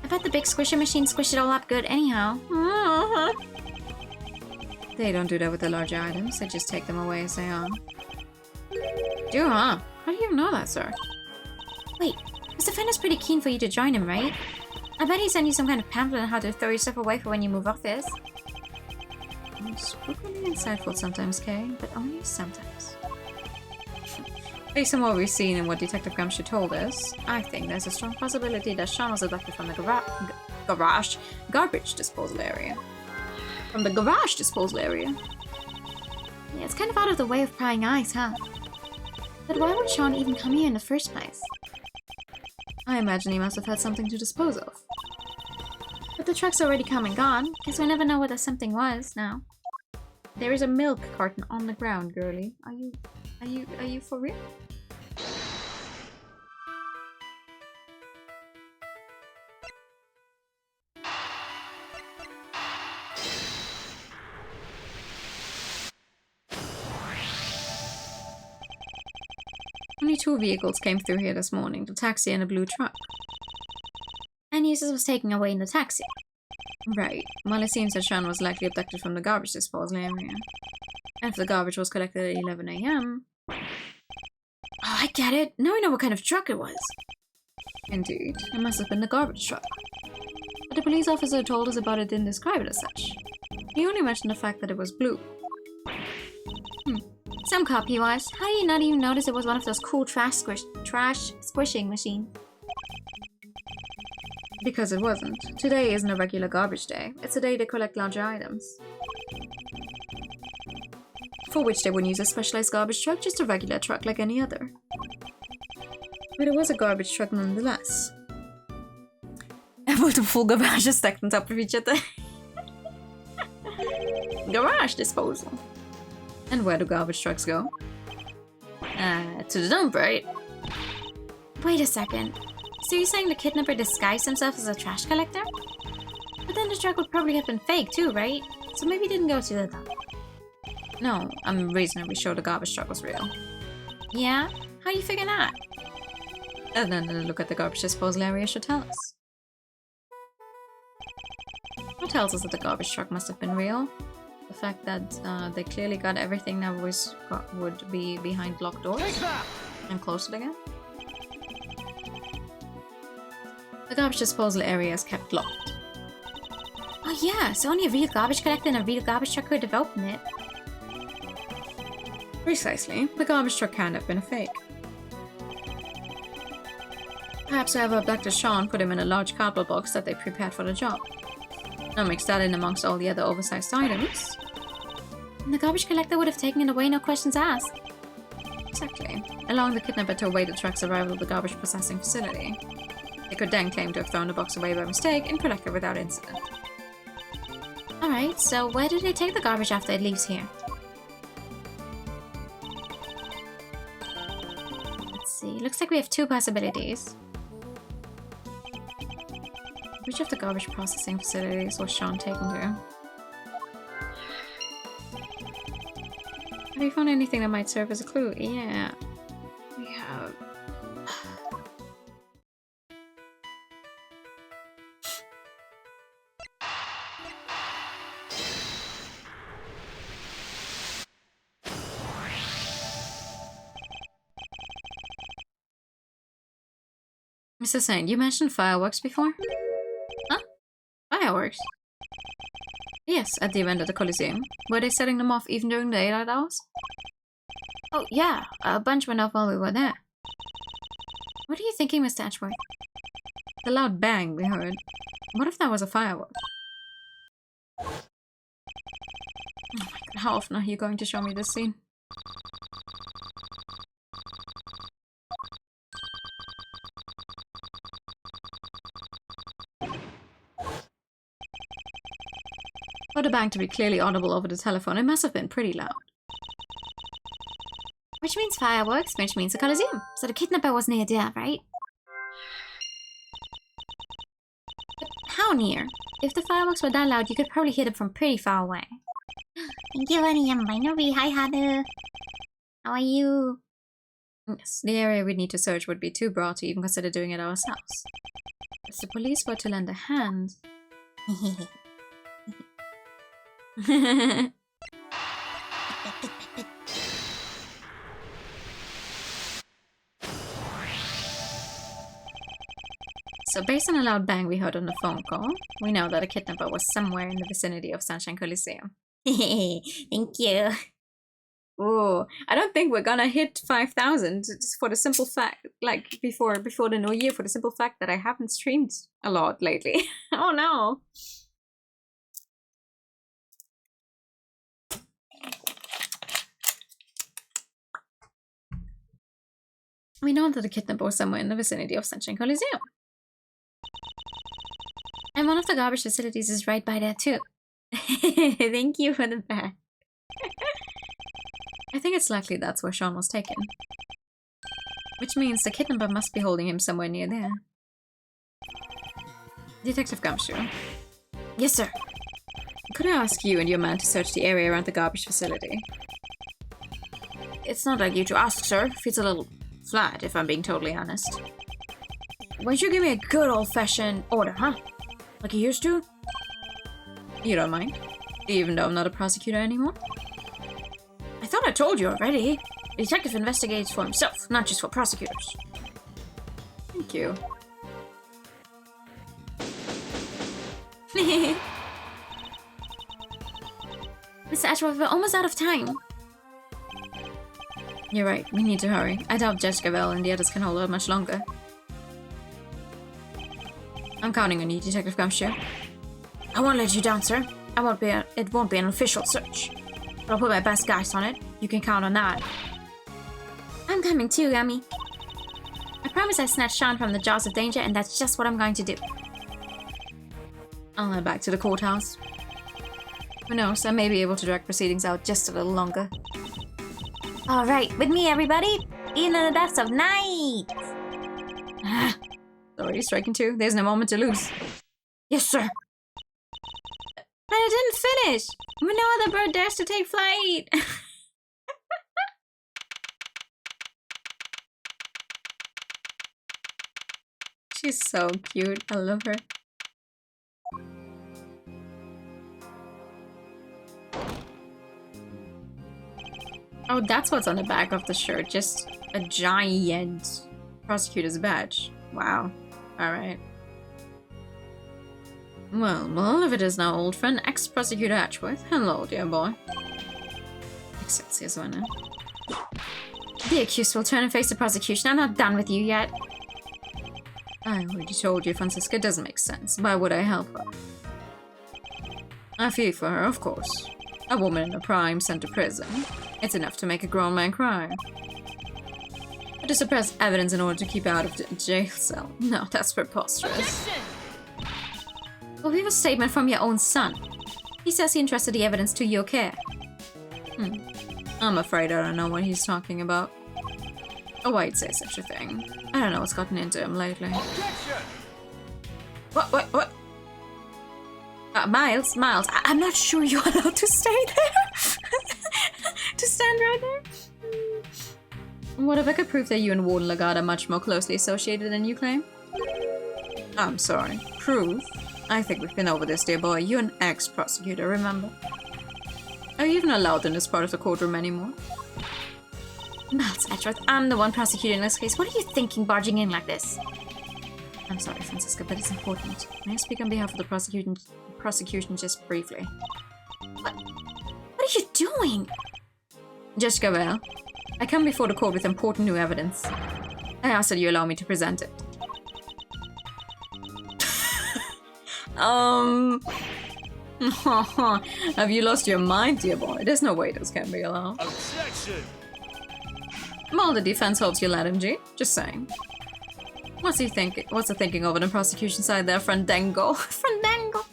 S2: I bet the big squisher machine squished it all up good anyhow.
S3: They don't do that with the larger items, they just take them away as they are. Do, huh? How do you know that, sir?
S2: Wait, Mr. Fenn is pretty keen for you to join him, right? I bet he sent you some kind of pamphlet on how to throw your stuff away for when you move office.
S3: Spookily insightful sometimes, Kay, but only sometimes. Based on what we've seen and what Detective Gramsci told us, I think there's a strong possibility that Sean was abducted from the garbage disposal area. From the garage disposal area.
S2: Yeah, it's kind of out of the way of prying eyes, huh? But why would Sean even come here in the first place?
S3: I imagine he must have had something to dispose of.
S2: But the truck's already come and gone. Guess we never know what the something was now.
S3: There is a milk carton on the ground, girlie. Are you for real? Only 2 vehicles came through here this morning, the taxi and a blue truck.
S2: And Eustace was taken away in the taxi.
S3: Right. Well, it seems that Sean was likely abducted from the garbage disposal area. And if the garbage was collected at 11 AM...
S2: Oh, I get it. Now we know what kind of truck it was.
S3: Indeed. It must have been the garbage truck. But the police officer who told us about it didn't describe it as such. He only mentioned the fact that it was blue.
S2: Some cop he was. How do you not even notice it was one of those cool trash squishing machines?
S3: Because it wasn't. Today isn't a regular garbage day. It's a day they collect larger items. For which they wouldn't use a specialized garbage truck, just a regular truck like any other. But it was a garbage truck nonetheless. And with a full garage stacked on top of each other. Garage disposal. And where do garbage trucks go? To the dump, right?
S2: Wait a second. So you're saying the kidnapper disguised himself as a trash collector? But then the truck would probably have been fake too, right? So maybe he didn't go to the dump.
S3: No, I'm reasonably sure the garbage truck was real.
S2: Yeah? How do you figure that?
S3: And then a look at the garbage disposal area should tell us. What tells us that the garbage truck must have been real? The fact that they clearly got everything that would be behind locked doors and closed it again. The garbage disposal area is kept locked.
S2: Oh yeah, so only a real garbage collector and a real garbage truck could have opened it.
S3: Precisely. The garbage truck can't have been a fake. Perhaps whoever abducted Sean put him in a large cardboard box that they prepared for the job. Now mix that in amongst all the other oversized items.
S2: And the garbage collector would have taken it away, no questions asked.
S3: Exactly. Allowing the kidnapper to await the truck's arrival at the garbage processing facility. They could then claim to have thrown the box away by mistake and collect it without incident.
S2: Alright, so where do they take the garbage after it leaves here? Let's see, looks like we have 2 possibilities.
S3: Which of the garbage processing facilities was Sean taken to? Have you found anything that might serve as a clue? Yeah, we have. Mr. Saint, you mentioned fireworks before? Huh? Fireworks? Yes, at the event at the Coliseum. Were they setting them off even during the daylight hours?
S2: Oh yeah, a bunch went off while we were there. What are you thinking, Mr. Edgeworth?
S3: The loud bang we heard. What if that was a firework? Oh my god, how often are you going to show me this scene? For the bang to be clearly audible over the telephone, it must have been pretty loud.
S2: Which means fireworks, which means the Coliseum. So the kidnapper was near there, right? But how near? If the fireworks were that loud, you could probably hear them from pretty far away. Thank you, I'm Binary. Hi, Heather. How are you?
S3: Yes, the area we'd need to search would be too broad to even consider doing it ourselves. If the police were to lend a hand... So based on a loud bang we heard on the phone call, we know that a kidnapper was somewhere in the vicinity of Sunshine Coliseum.
S2: Thank you.
S3: Ooh, I don't think we're gonna hit 5,000 for the simple fact, like before the new year, for the simple fact that I haven't streamed a lot lately. Oh no. We know that the kidnapper was somewhere in the vicinity of Sunshine Coliseum. And one of the garbage facilities is right by there too. Thank you for the bag. I think it's likely that's where Sean was taken. Which means the kidnapper must be holding him somewhere near there. Detective Gumshoe. Yes, sir. Could I ask you and your man to search the area around the garbage facility? It's not like you to ask, sir. Feels a little flat, if I'm being totally honest. Why don't you give me a good old-fashioned order, huh? Like you used to? You don't mind? Even though I'm not a prosecutor anymore? I thought I told you already. The detective investigates for himself, not just for prosecutors. Thank you. Mr. Ashworth, we're almost out of time. You're right, we need to hurry. I doubt Judge Gavel and the others can hold out much longer. I'm counting on you, Detective Gumshoe. I won't let you down, sir. It won't be an official search. But I'll put my best guys on it. You can count on that. I'm coming too, Gummy. I promise I snatched Sean from the jaws of danger, and that's just what I'm going to do. I'll head back to the courthouse. Who knows, I may be able to drag proceedings out just a little longer.
S2: Alright, with me, everybody. Even in the depths of night.
S3: Already striking two. There's no moment to lose. Yes, sir.
S2: But I didn't finish. When no other bird dares to take flight.
S3: She's so cute. I love her. Oh, that's what's on the back of the shirt. Just a giant prosecutor's badge. Wow. Alright. Well, all of it is now, old friend, ex-prosecutor Ashworth. Hello, dear boy. Excelsior, Zwana. The accused will turn and face the prosecution. I'm not done with you yet. I already told you, Francisca. It doesn't make sense. Why would I help her? I feel for her, of course. A woman in her prime sent to prison. It's enough to make a grown man cry. But to suppress evidence in order to keep out of the jail cell? No, that's preposterous. Well, we have a statement from your own son. He says he entrusted the evidence to your care. I'm afraid I don't know what he's talking about. Oh, I'd say such a thing. I don't know what's gotten into him lately. What? Miles, I'm not sure you're allowed to stay there. To stand right there. What if I could prove that you and Warden Lagarde are much more closely associated than you claim? I'm sorry. Prove? I think we've been over this, dear boy. You're an ex-prosecutor, remember? Are you even allowed in this part of the courtroom anymore?
S2: Miles Ashworth, I'm the one prosecuting this case. What are you thinking barging in like this?
S3: I'm sorry, Francisca, but it's important. May I speak on behalf of the prosecution just briefly?
S2: What are you doing?
S3: Judge Gavel, I come before the court with important new evidence. I ask that you allow me to present it. Have you lost your mind, dear boy? There's no way this can be allowed.
S4: Objection!
S3: Well, the defense hopes you let him, G. Just saying. What's the thinking over the prosecution side there, Fandango?
S2: Fandango.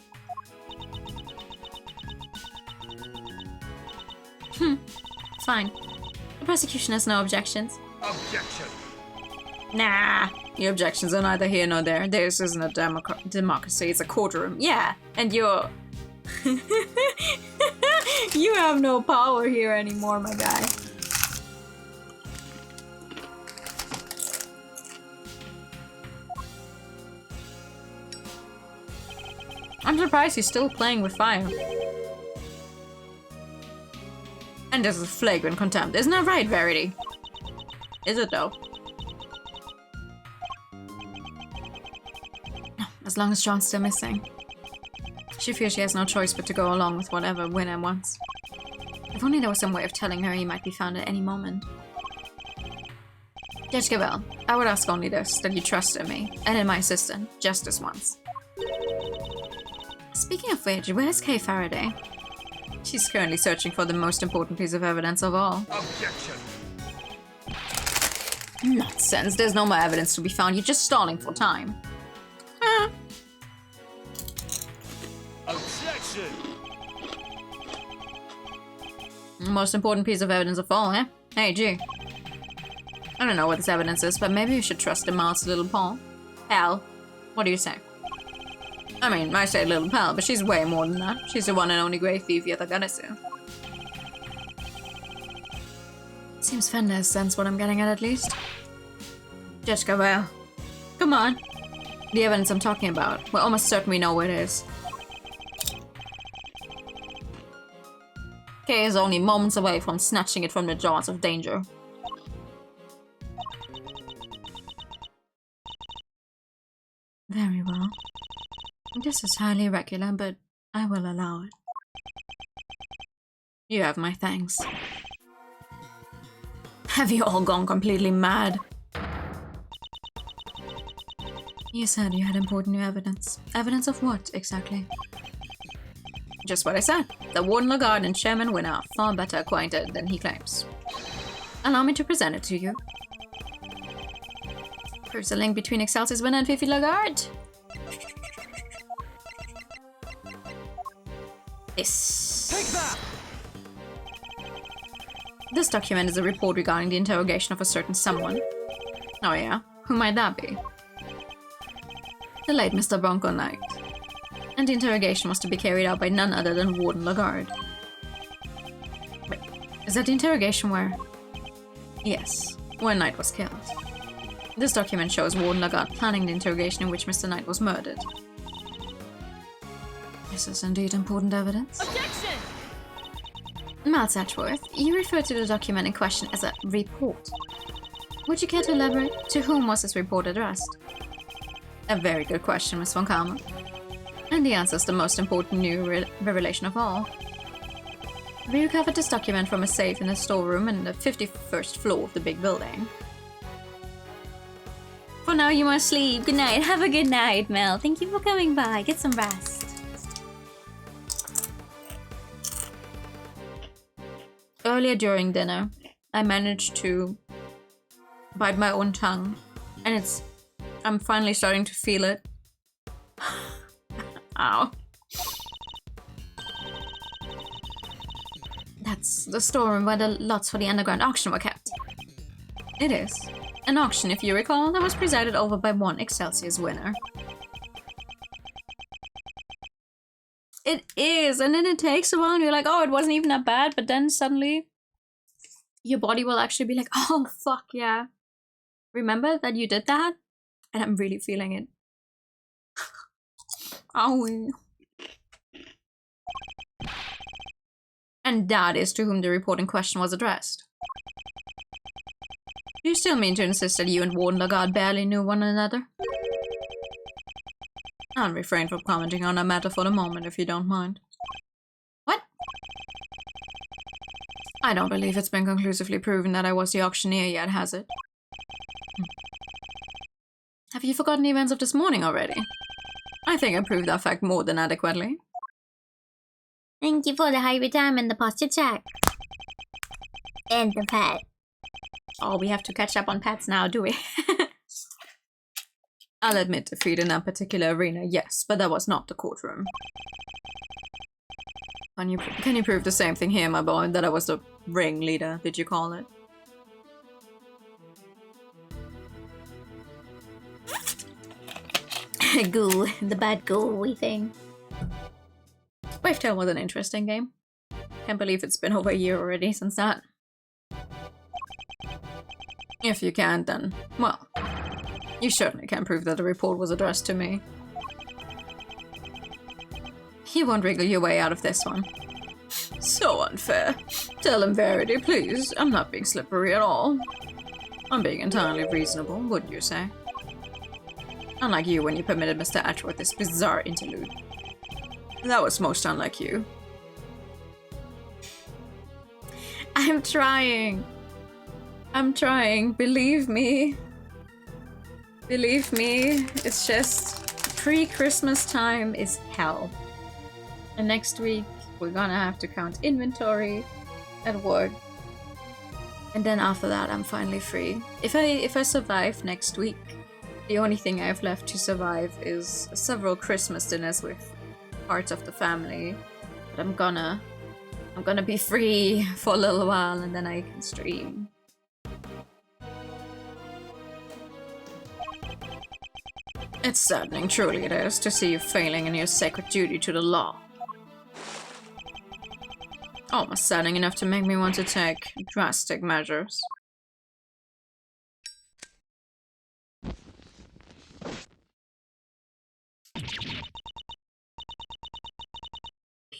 S3: Fine. The prosecution has no objections.
S4: Objection!
S3: Nah. Your objections are neither here nor there. This isn't a democracy, it's a courtroom. Yeah, and you're... You have no power here anymore, my guy. I'm surprised he's still playing with fire. And this is flagrant contempt. Isn't that right, Verity? Is it though? As long as John's still missing. She feels she has no choice but to go along with whatever Winner wants. If only there was some way of telling her he might be found at any moment. Judge Gavel, I would ask only this, that you trust in me, and in my assistant, just this once. Speaking of which, where's Kay Faraday? She's currently searching for the most important piece of evidence of all.
S4: Objection!
S3: Nonsense, there's no more evidence to be found. You're just stalling for time.
S4: Objection!
S3: Most important piece of evidence of all, eh? Hey, G. I don't know what this evidence is, but maybe you should trust the mouse, little pal. Pal. What do you say? I mean, I say little pal, but she's way more than that. She's the one and only great thief yet I gotta say. Seems Fender has sensed what I'm getting at least. Jessica, well, come on. The evidence I'm talking about. We're almost certain we know where it is. Kay is only moments away from snatching it from the jaws of danger. Very well. This is highly irregular, but I will allow it. You have my thanks. Have you all gone completely mad? You said you had important new evidence. Evidence of what, exactly? Just what I said. The Warden Lagarde and Chairman Winner are far better acquainted than he claims. Allow me to present it to you. Proves a link between Excelsior's Winner and Fifi Lagarde. This.
S4: Take that!
S3: This document is a report regarding the interrogation of a certain someone. Oh yeah? Who might that be? The late Mr. Bronco Knight. And the interrogation was to be carried out by none other than Warden Lagarde. Wait, is that the interrogation where... Yes, where Knight was killed. This document shows Warden Lagarde planning the interrogation in which Mr. Knight was murdered. This is indeed important evidence.
S4: Objection!
S3: Mal Satchworth, you refer to the document in question as a report. Would you care to elaborate? To whom was this report addressed? A very good question, Miss Von Karma. And the answer is the most important new revelation of all. We recovered this document from a safe in a storeroom in the 51st floor of the big building.
S2: For now, you must sleep. Good night. Have a good night, Mel. Thank you for coming by. Get some rest.
S3: Earlier during dinner, I managed to bite my own tongue, and I'm finally starting to feel it. Ow. That's the storeroom where the lots for the underground auction were kept. It is. An auction, if you recall, that was presided over by one Excelsior's Winner. It is, and then it takes a while and you're like, oh, it wasn't even that bad, but then suddenly your body will actually be like, oh, fuck yeah. Remember that you did that? And I'm really feeling it. Owie. And that is to whom the report in question was addressed. Do you still mean to insist that you and Warden Lagarde barely knew one another? I'll refrain from commenting on that matter for the moment, if you don't mind. What? I don't believe it's been conclusively proven that I was the auctioneer yet, has it? Have you forgotten the events of this morning already? I think I proved that fact more than adequately.
S2: Thank you for the high retirement deposit check. And the pet.
S3: Oh, we have to catch up on pets now, do we? I'll admit defeat in that particular arena, yes, but that was not the courtroom. Can you prove the same thing here, my boy, that I was the ringleader, did you call it?
S2: Goo, the bad gooey thing.
S3: Wavetail was an interesting game. Can't believe it's been over a year already since that. If you can't, then, well, you certainly can prove that the report was addressed to me. You won't wriggle your way out of this one. So unfair. Tell him Verity, please. I'm not being slippery at all. I'm being entirely reasonable, wouldn't you say? Unlike you when you permitted Mr. Atchworth this bizarre interlude. That was most unlike you. I'm trying. I'm trying, believe me. Believe me, it's just pre-Christmas time is hell. And next week, we're gonna have to count inventory at work. And then after that, I'm finally free. If I survive next week, the only thing I have left to survive is several Christmas dinners with parts of the family. But I'm gonna be free for a little while, and then I can stream. It's saddening, truly it is, to see you failing in your sacred duty to the law. Almost saddening enough to make me want to take drastic measures.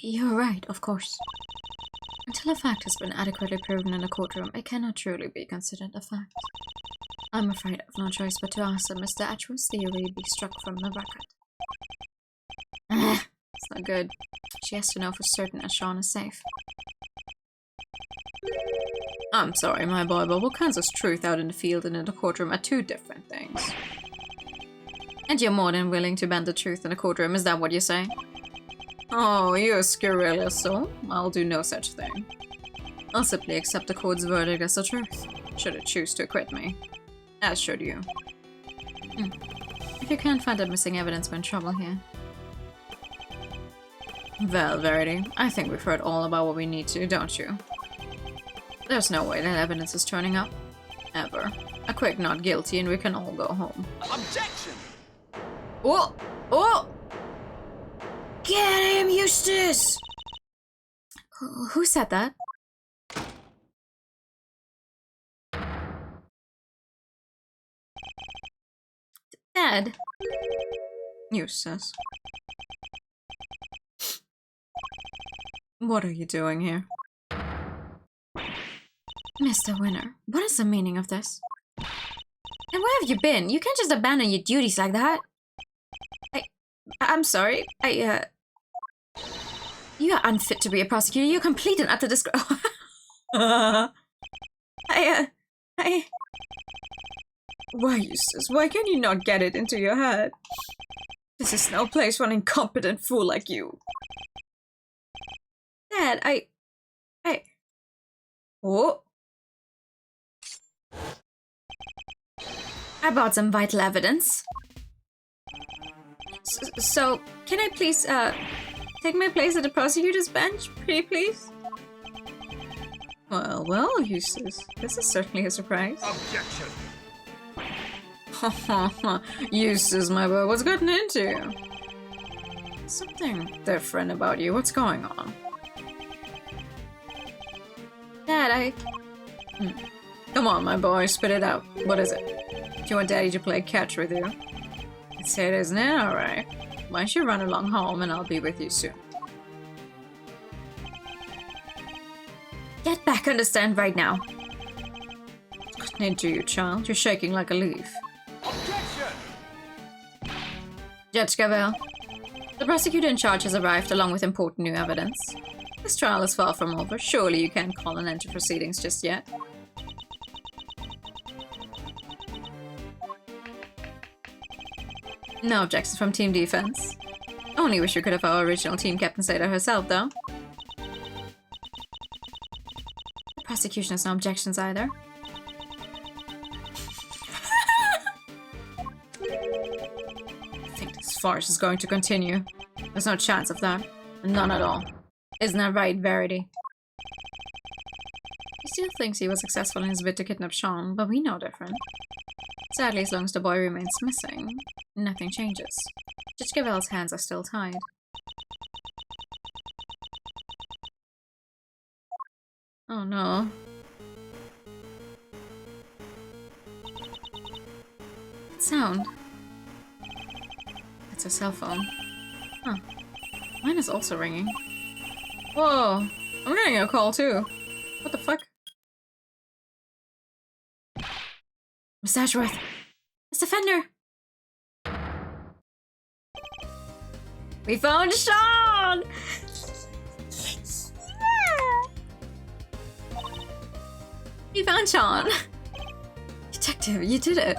S3: You're right, of course. Until a fact has been adequately proven in a courtroom, it cannot truly be considered a fact. I'm afraid I've no choice but to ask that Mr. Atwood's theory be struck from the record. It's not good. She has to know for certain that Sean is safe. I'm sorry, my boy, but what counts as truth out in the field and in the courtroom are two different things. And you're more than willing to bend the truth in the courtroom, is that what you say? Oh, you're a scurrilous soul. I'll do no such thing. I'll simply accept the court's verdict as the truth, should it choose to acquit me. As should you. If you can't find the missing evidence, we're in trouble here. Well, Verity, I think we've heard all about what we need to, don't you? There's no way that evidence is turning up. Ever. A quick not guilty and we can all go home.
S4: Objection!
S3: Oh! Oh! Get him, Eustace! Who said that? Dad. Eustace. What are you doing here? Mr. Winner, what is the meaning of this? And where have you been? You can't just abandon your duties like that. I'm sorry. You are unfit to be a prosecutor. You're complete and utter disgrace. Why, Eustace? Why can you not get it into your head? This is no place for an incompetent fool like you. Dad, Oh. I brought some vital evidence. So, can I please, take my place at the prosecutor's bench, pretty please? Well, Eustace, this is certainly a surprise.
S4: Objection!
S3: Eustace, my boy, what's gotten into you? Something different about you. What's going on? Dad, Come on, my boy, spit it out. What is it? Do you want Daddy to play catch with you? It's it, isn't it? Alright. Why don't you run along home and I'll be with you soon. Get back, understand right now. What's gotten into you, child? You're shaking like a leaf.
S4: Objection!
S3: Judge Gavel, the prosecutor in charge has arrived along with important new evidence. This trial is far from over. Surely you can't call an end to proceedings just yet. No objections from Team Defense. Only wish we could have our original team captain say that herself, though. The prosecution has no objections either. I think this farce is going to continue. There's no chance of that. None at all. Isn't that right, Verity? He still thinks he was successful in his bid to kidnap Sean, but we know different. Sadly, as long as the boy remains missing, nothing changes. Judge Gavel's hands are still tied. Oh no. What sound? It's her cell phone. Huh. Mine is also ringing. Whoa! I'm getting a call too. What the fuck? Miss Ashworth! Miss Defender! We found Sean! Yeah! We found Sean! Detective, you did it!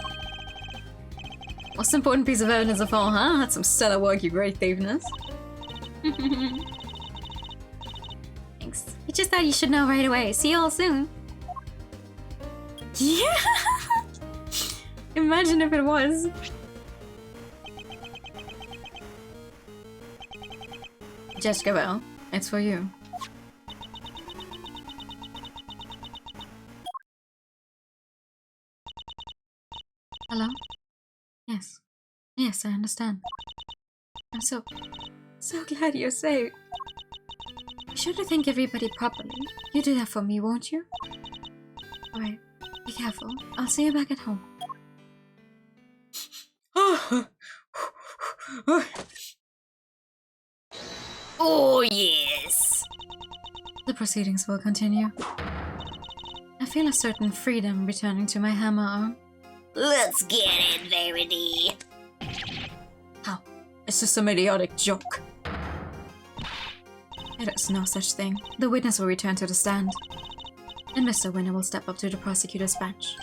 S3: Most important piece of evidence of all, huh? That's some stellar work, you great thieveness. Thanks. We just thought you should know right away. See you all soon. Yeah! Imagine if it was. Jessica Bell, it's for you. Hello? Yes. Yes, I understand. I'm so glad you're safe. Be sure to thank everybody properly. You do that for me, won't you? Alright, be careful. I'll see you back at home.
S2: Oh, yes.
S3: The proceedings will continue. I feel a certain freedom returning to my hammer arm.
S2: Let's get it, Verity.
S3: How? It's just some idiotic joke. It is no such thing. The witness will return to the stand. And Mr. Winner will step up to the prosecutor's bench.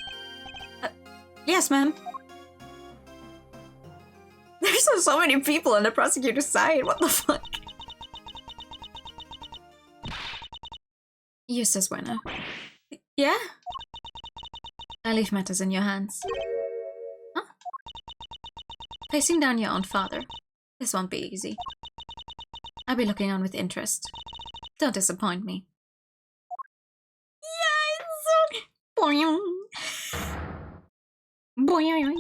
S3: Yes, ma'am. There's so many people on the prosecutor's side. What the fuck? Eustace Winner. Yeah? I leave matters in your hands. Huh? Facing down your own father. This won't be easy. I'll be looking on with interest. Don't disappoint me. Yeah, it's so... Boing. Boing.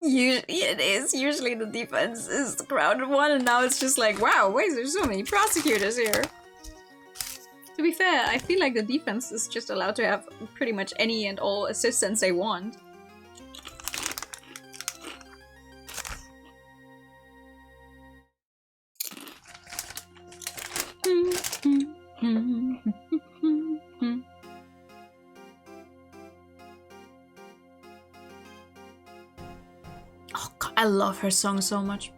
S3: It is. Usually the defense is the crowded one, and now it's just like, wow, wait, there's so many prosecutors here. To be fair, I feel like the defense is just allowed to have pretty much any and all assistants they want. Oh god, I love her song so much.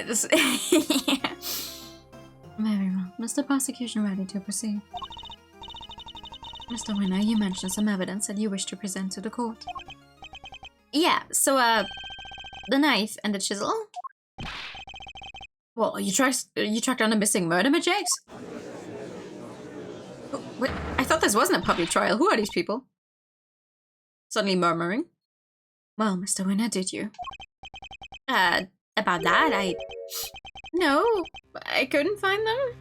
S3: It's yeah. Very well. Mr. Prosecution ready to proceed. Mr. Winner, you mentioned some evidence that you wish to present to the court. Yeah, so the knife and the chisel. Well, you tracked down a missing murder, Jakes? Oh, wait, I thought this wasn't a public trial. Who are these people? Suddenly murmuring. Well, Mr. Winner, did you? About that, No, I couldn't find them.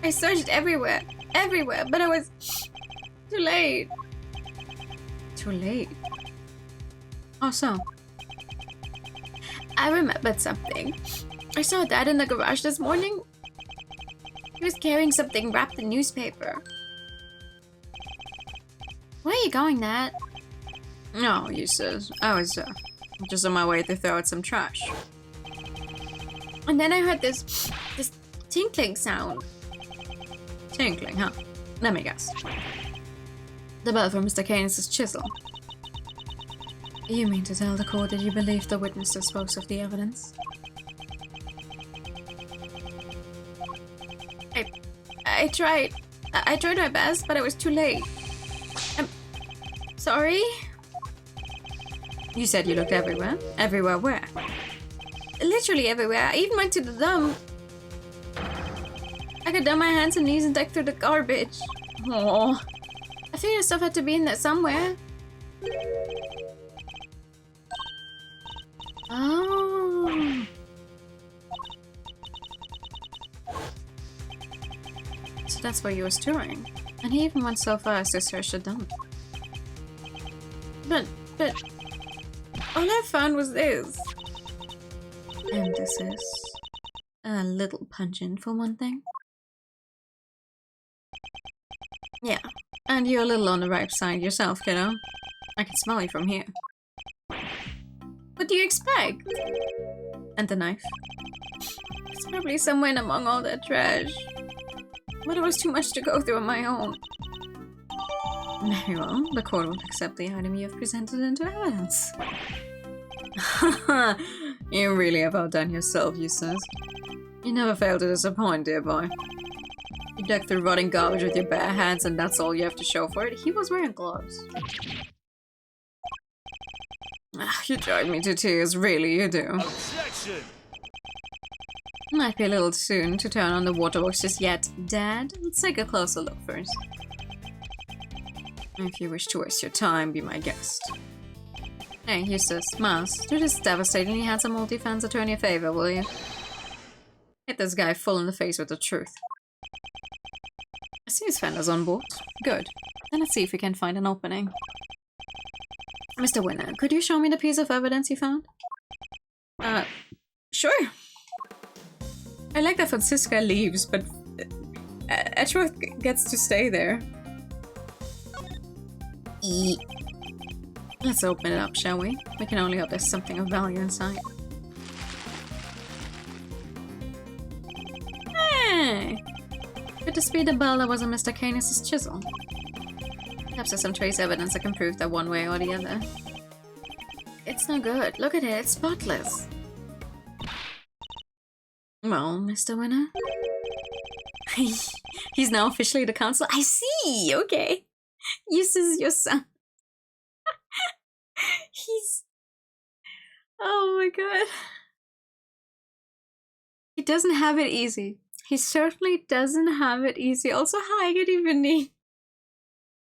S3: I searched everywhere, but I was too late. Too late? Oh, so? I remembered something. I saw Dad in the garage this morning. He was carrying something wrapped in newspaper. Where are you going, Dad? No, you says. I was, just on my way to throw out some trash. And then I heard this tinkling sound. Tinkling, huh? Let me guess. The bell for Mr. Keynes' chisel. You mean to tell the court that you believe the witness disposed of the evidence? I tried. I tried my best, but it was too late. I'm sorry? You said you looked everywhere? Everywhere where? Literally everywhere. I even went to the dump. I got down my hands and knees and dug through the garbage. Oh, I figured the stuff had to be in there somewhere. Oh. So that's where you were storing. And he even went so far as to search the dump. But all I found was this. And this is a little pungent for one thing. Yeah, and you're a little on the ripe side yourself, kiddo. I can smell you from here. What do you expect? And the knife? It's probably somewhere in among all that trash. But it was too much to go through on my own. Very well, the court will accept the item you have presented into evidence. You really have outdone yourself, Eustace. You never fail to disappoint, dear boy. You dug through rotting garbage with your bare hands and that's all you have to show for it? He was wearing gloves. You drive me to tears, really, you do.
S4: Objection!
S3: Might be a little soon to turn on the waterworks just yet, Dad. Let's take a closer look first. If you wish to waste your time, be my guest. Hey, Eustace, Mouse, do this devastatingly handsome multi-fans attorney a favor, will you? Hit this guy full in the face with the truth. I see his fender's on board. Good. Then let's see if we can find an opening. Mr. Winner, could you show me the piece of evidence you found? Sure. I like that Francisca leaves, but Edgeworth gets to stay there. Let's open it up, shall we? We can only hope there's something of value inside. Hey! Could this be the bell that was on Mr. Canis' chisel? Perhaps there's some trace evidence that can prove that one way or the other. It's no good. Look at it, it's spotless. Well, Mr. Winner? He's now officially the counsel. I see! Okay. Eustace is your son. He's... Oh my god. He doesn't have it easy. He certainly doesn't have it easy. Also, hi, good evening.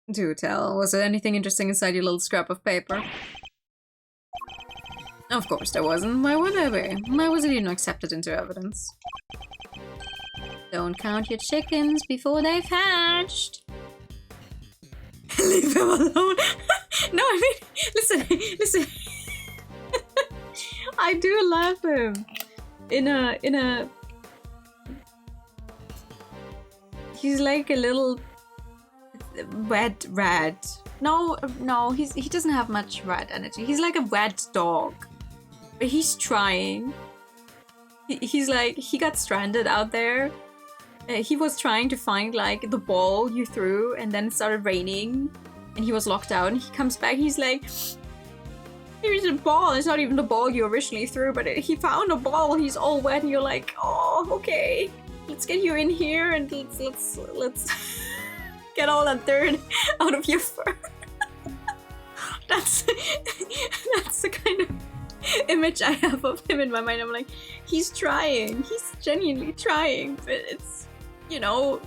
S3: Do tell, was there anything interesting inside your little scrap of paper? Of course there wasn't. Why would there be? Why was it even accepted into evidence? Don't count your chickens before they've hatched. Leave him alone. No, I mean, listen. I do love him. In a... He's like a little... red rat. No, he doesn't have much rat energy. He's like a rat dog. But he's trying. He's like, he got stranded out there. He was trying to find like the ball you threw, and then it started raining and he was locked out, and he comes back, he's like, here's a ball. It's not even the ball you originally threw, but he found a ball. He's all wet, and you're like, oh, okay, let's get you in here and let's get all that dirt out of your fur. That's the kind of image I have of him in my mind. I'm like, he's trying. He's genuinely trying, but it's, you know,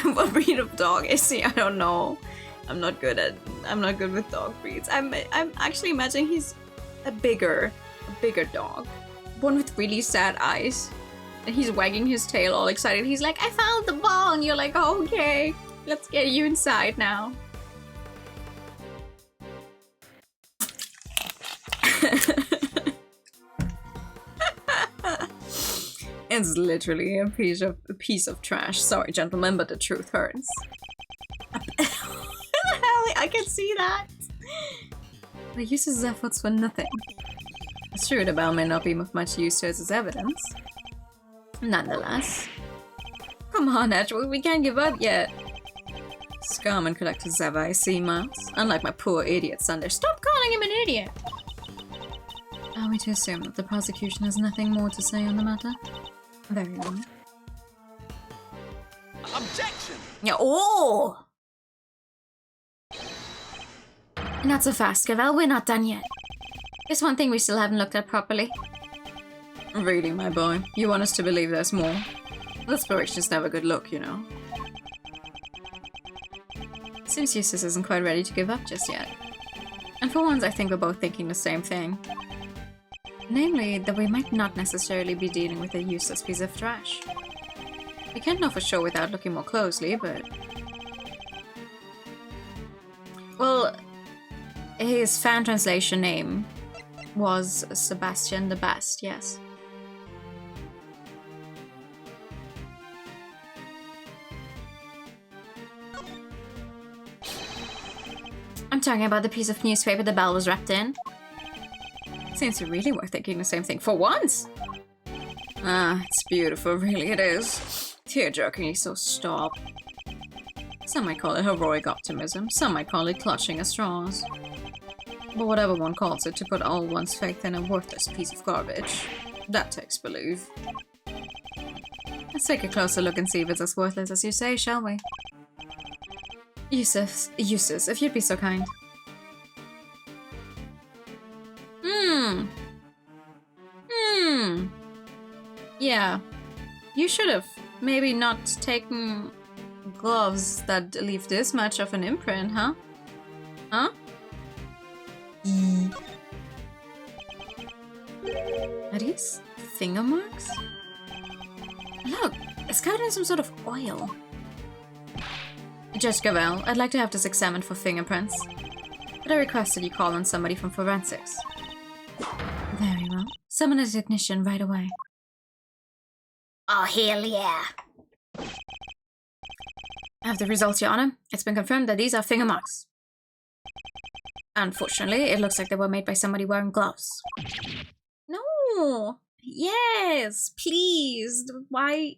S3: what breed of dog is he? I don't know. I'm not good with dog breeds. I'm actually imagining he's a bigger dog, one with really sad eyes, and he's wagging his tail all excited. He's like, I found the ball, and you're like, oh, okay, let's get you inside now. It's literally a piece of trash. Sorry, gentlemen, but the truth hurts. What the hell? I can see that. The user's efforts were nothing. It's true the bell may not be of much use to us as evidence. Nonetheless. Come on, Edgeworth, we can't give up yet. Scum and collector Zeva, I see, Miles. Unlike my poor idiot son there. Stop calling him an idiot! Are we to assume that the prosecution has nothing more to say on the matter? Very well.
S4: Objection!
S3: Yeah, oh! Not so fast, Gavel. We're not done yet. There's one thing we still haven't looked at properly. Really, my boy? You want us to believe there's more? Exploration's never a good look, you know. Seems Eustace isn't quite ready to give up just yet. And for once, I think we're both thinking the same thing. Namely, that we might not necessarily be dealing with a useless piece of trash. We can't know for sure without looking more closely, but... Well, his fan translation name was Sebastian the Best, yes. I'm talking about the piece of newspaper the bell was wrapped in. Seems really worth thinking the same thing for once. Ah, it's beautiful, really it is. Tear-jerkingly, so stop. Some might call it heroic optimism, some might call it clutching at straws. But whatever one calls it, to put all one's faith in a worthless piece of garbage, that takes belief. Let's take a closer look and see if it's as worthless as you say, shall we? Eustace, if you'd be so kind. Yeah. You should have. Maybe not taken gloves that leave this much of an imprint, huh? Huh? Are these finger marks? Look, it's covered in some sort of oil. Judge Gavel, I'd like to have this examined for fingerprints. But I requested you call on somebody from forensics. Very well. Summon a technician right away.
S2: Oh, hell yeah.
S3: I have the results, Your Honor. It's been confirmed that these are finger marks. Unfortunately, it looks like they were made by somebody wearing gloves. No! Yes! Please! Why?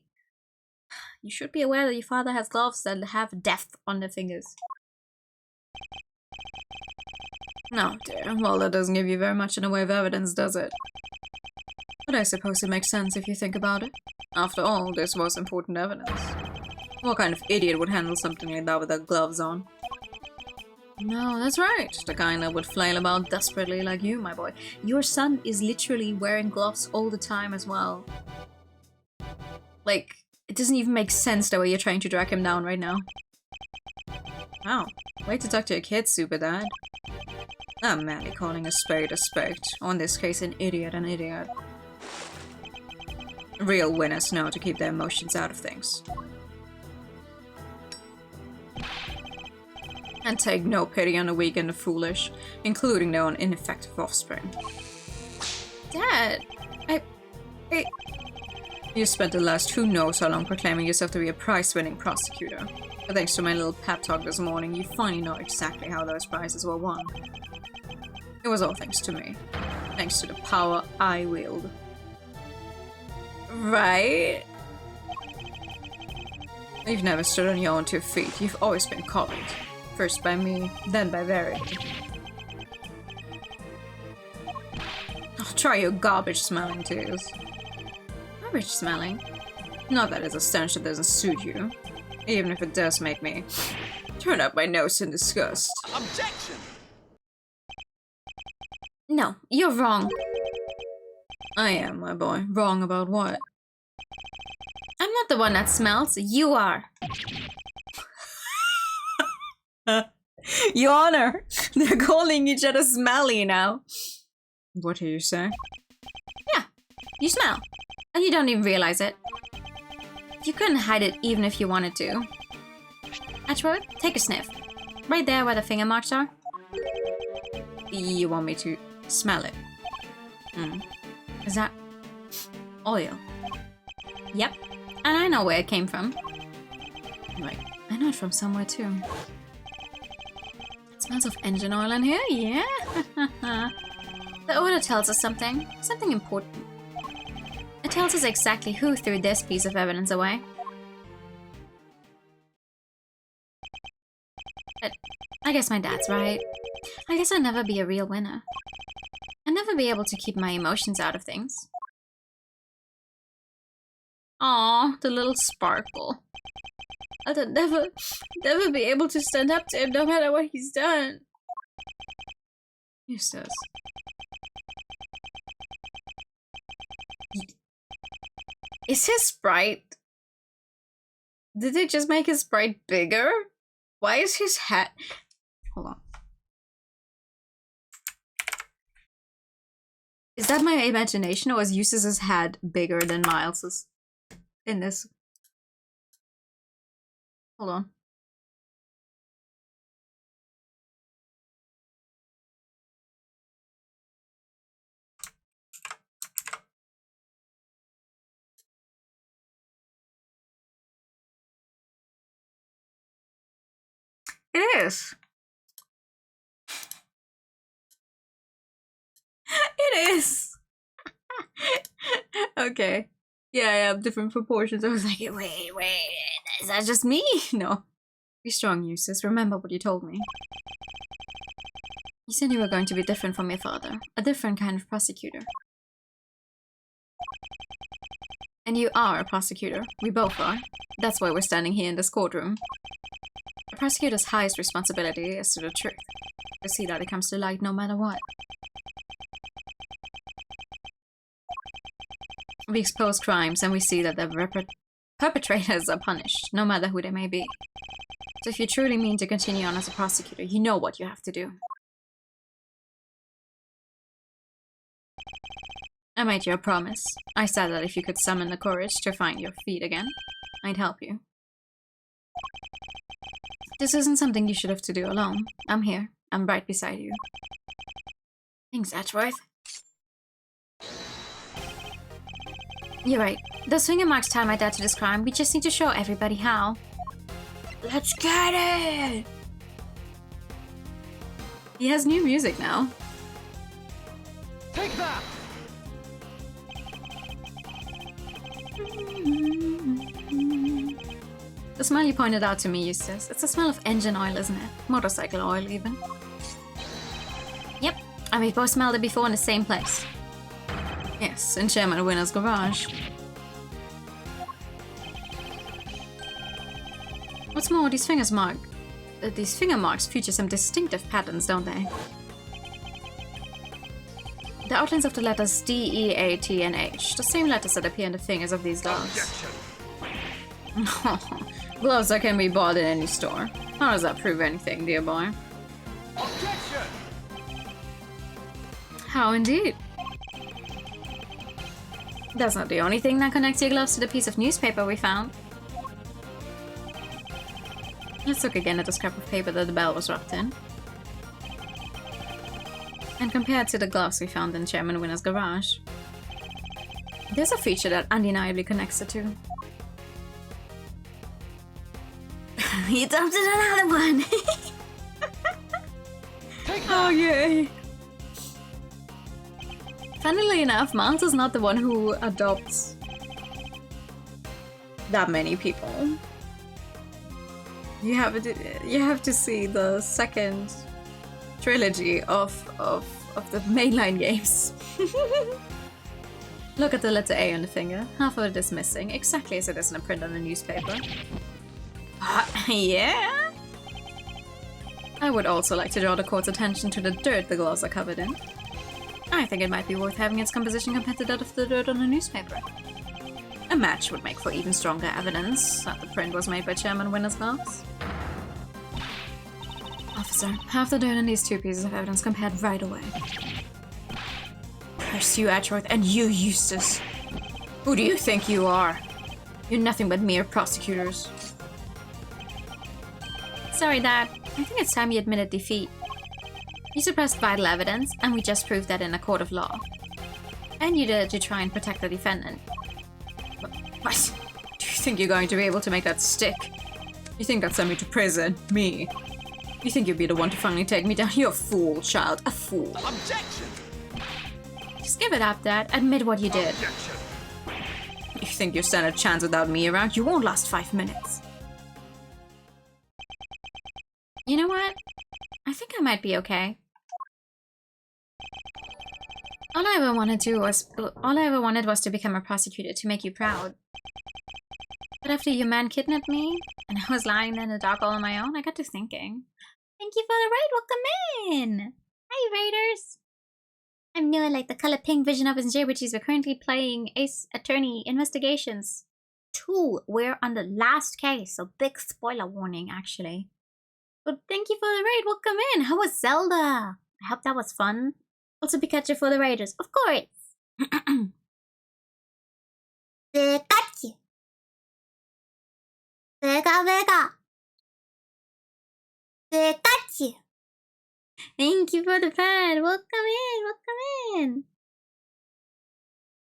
S3: You should be aware that your father has gloves that have death on their fingers. No, dear. Well, that doesn't give you very much in the way of evidence, does it? But I suppose it makes sense if you think about it. After all, this was important evidence. What kind of idiot would handle something like that with their gloves on? No, that's right. The kind that would flail about desperately like you, my boy. Your son is literally wearing gloves all the time as well. Like, it doesn't even make sense the way you're trying to drag him down right now. Wow. Way to talk to your kid, super dad. I'm merely calling a spade, or in this case an idiot. Real winners know to keep their emotions out of things. And take no pity on the weak and the foolish, including their own ineffective offspring. Dad, You spent the last who knows how long proclaiming yourself to be a prize-winning prosecutor. But thanks to my little pep talk this morning, you finally know exactly how those prizes were won. It was all thanks to me. Thanks to the power I wield. Right? You've never stood on your own 2 feet. You've always been coddled. First by me, then by Verity. Oh, try your garbage-smelling tears. Garbage-smelling? Not that it's a stench that doesn't suit you. Even if it does make me turn up my nose in disgust.
S4: Objection!
S3: No, you're wrong. I am, my boy. Wrong about what? I'm not the one that smells. You are. Your Honor, they're calling each other smelly now. What do you say? Yeah, you smell. And you don't even realize it. You couldn't hide it even if you wanted to. Edgewood, take a sniff. Right there where the finger marks are. You want me to smell it? Is that oil? Yep. And I know where it came from. Right. I know it from somewhere too. It smells of engine oil in here, yeah? The odor tells us something. Something important. It tells us exactly who threw this piece of evidence away. But I guess my dad's right. I guess I'll never be a real winner. I'll never be able to keep my emotions out of things. Aw, the little sparkle. I'll never be able to stand up to him no matter what he's done. Eustace. Is his sprite... Did they just make his sprite bigger? Why is his hat... Hold on. Is that my imagination, or is Eustace's head bigger than Miles's in this? Hold on. It is. It is. Okay. Yeah, I have different proportions. I was like, wait, is that just me? No. Be strong, Eustace. Remember what you told me. You said you were going to be different from your father. A different kind of prosecutor. And you are a prosecutor. We both are. That's why we're standing here in this courtroom. A prosecutor's highest responsibility is to the truth. To see that it comes to light no matter what. We expose crimes and we see that the perpetrators are punished, no matter who they may be. So if you truly mean to continue on as a prosecutor, you know what you have to do. I made you a promise. I said that if you could summon the courage to find your feet again, I'd help you. This isn't something you should have to do alone. I'm here. I'm right beside you. Thanks, Edgeworth. You're right. Those finger marks tie my dad to this crime. We just need to show everybody how. Let's get it! He has new music now.
S4: Take that!
S3: The smell you pointed out to me, Eustace. It's the smell of engine oil, isn't it? Motorcycle oil, even. Yep, and we both smelled it before in the same place. Yes, in Chairman Winner's garage. What's more, these finger marks feature some distinctive patterns, don't they? The outlines of the letters D, E, A, T, and H, the same letters that appear in the fingers of these gloves. Gloves that can be bought in any store. How does that prove anything, dear boy?
S4: Objection!
S3: How indeed? That's not the only thing that connects your gloves to the piece of newspaper we found. Let's look again at the scrap of paper that the bell was wrapped in. And compared to the gloves we found in Chairman Winner's garage. There's a feature that undeniably connects the two. He adopted another one! Oh yay! Funnily enough, Miles is not the one who adopts that many people. You have to see the second trilogy of the mainline games. Look at the letter A on the finger. Half of it is missing, exactly as it is in a print on the newspaper. Yeah? I would also like to draw the court's attention to the dirt the gloves are covered in. I think it might be worth having its composition compared to that of the dirt on the newspaper. A match would make for even stronger evidence that the print was made by Chairman Winner's gloves. Officer, have the dirt on these two pieces of evidence compared right away. Curse you, Edgeworth, and you, Eustace. Who do you think you are? You're nothing but mere prosecutors. Sorry, Dad. I think it's time you admitted defeat. You suppressed vital evidence, and we just proved that in a court of law. And you did it to try and protect the defendant. What? Do you think you're going to be able to make that stick? You think that sent me to prison? Me? You think you'll be the one to finally take me down? You're a fool, child. A fool.
S4: Objection!
S3: Just give it up, Dad. Admit what you did.
S4: Objection!
S3: You think you stand a chance without me around? You won't last 5 minutes. You know what? I think I might be okay. All I ever wanted was to become a prosecutor to make you proud. But after your man kidnapped me, and I was lying there in the dark all on my own, I got to thinking.
S2: Thank you for the raid. Welcome in. Hi, raiders. I'm new at like the color pink vision of SJ, which is we're currently playing Ace Attorney Investigations 2. We're on the last case, so big spoiler warning, actually. But thank you for the raid. Welcome in. How was Zelda? I hope that was fun. Also Pikachu for the raiders, of course. Pikachu. Vega. Pikachu. Thank you for the pad. Welcome in.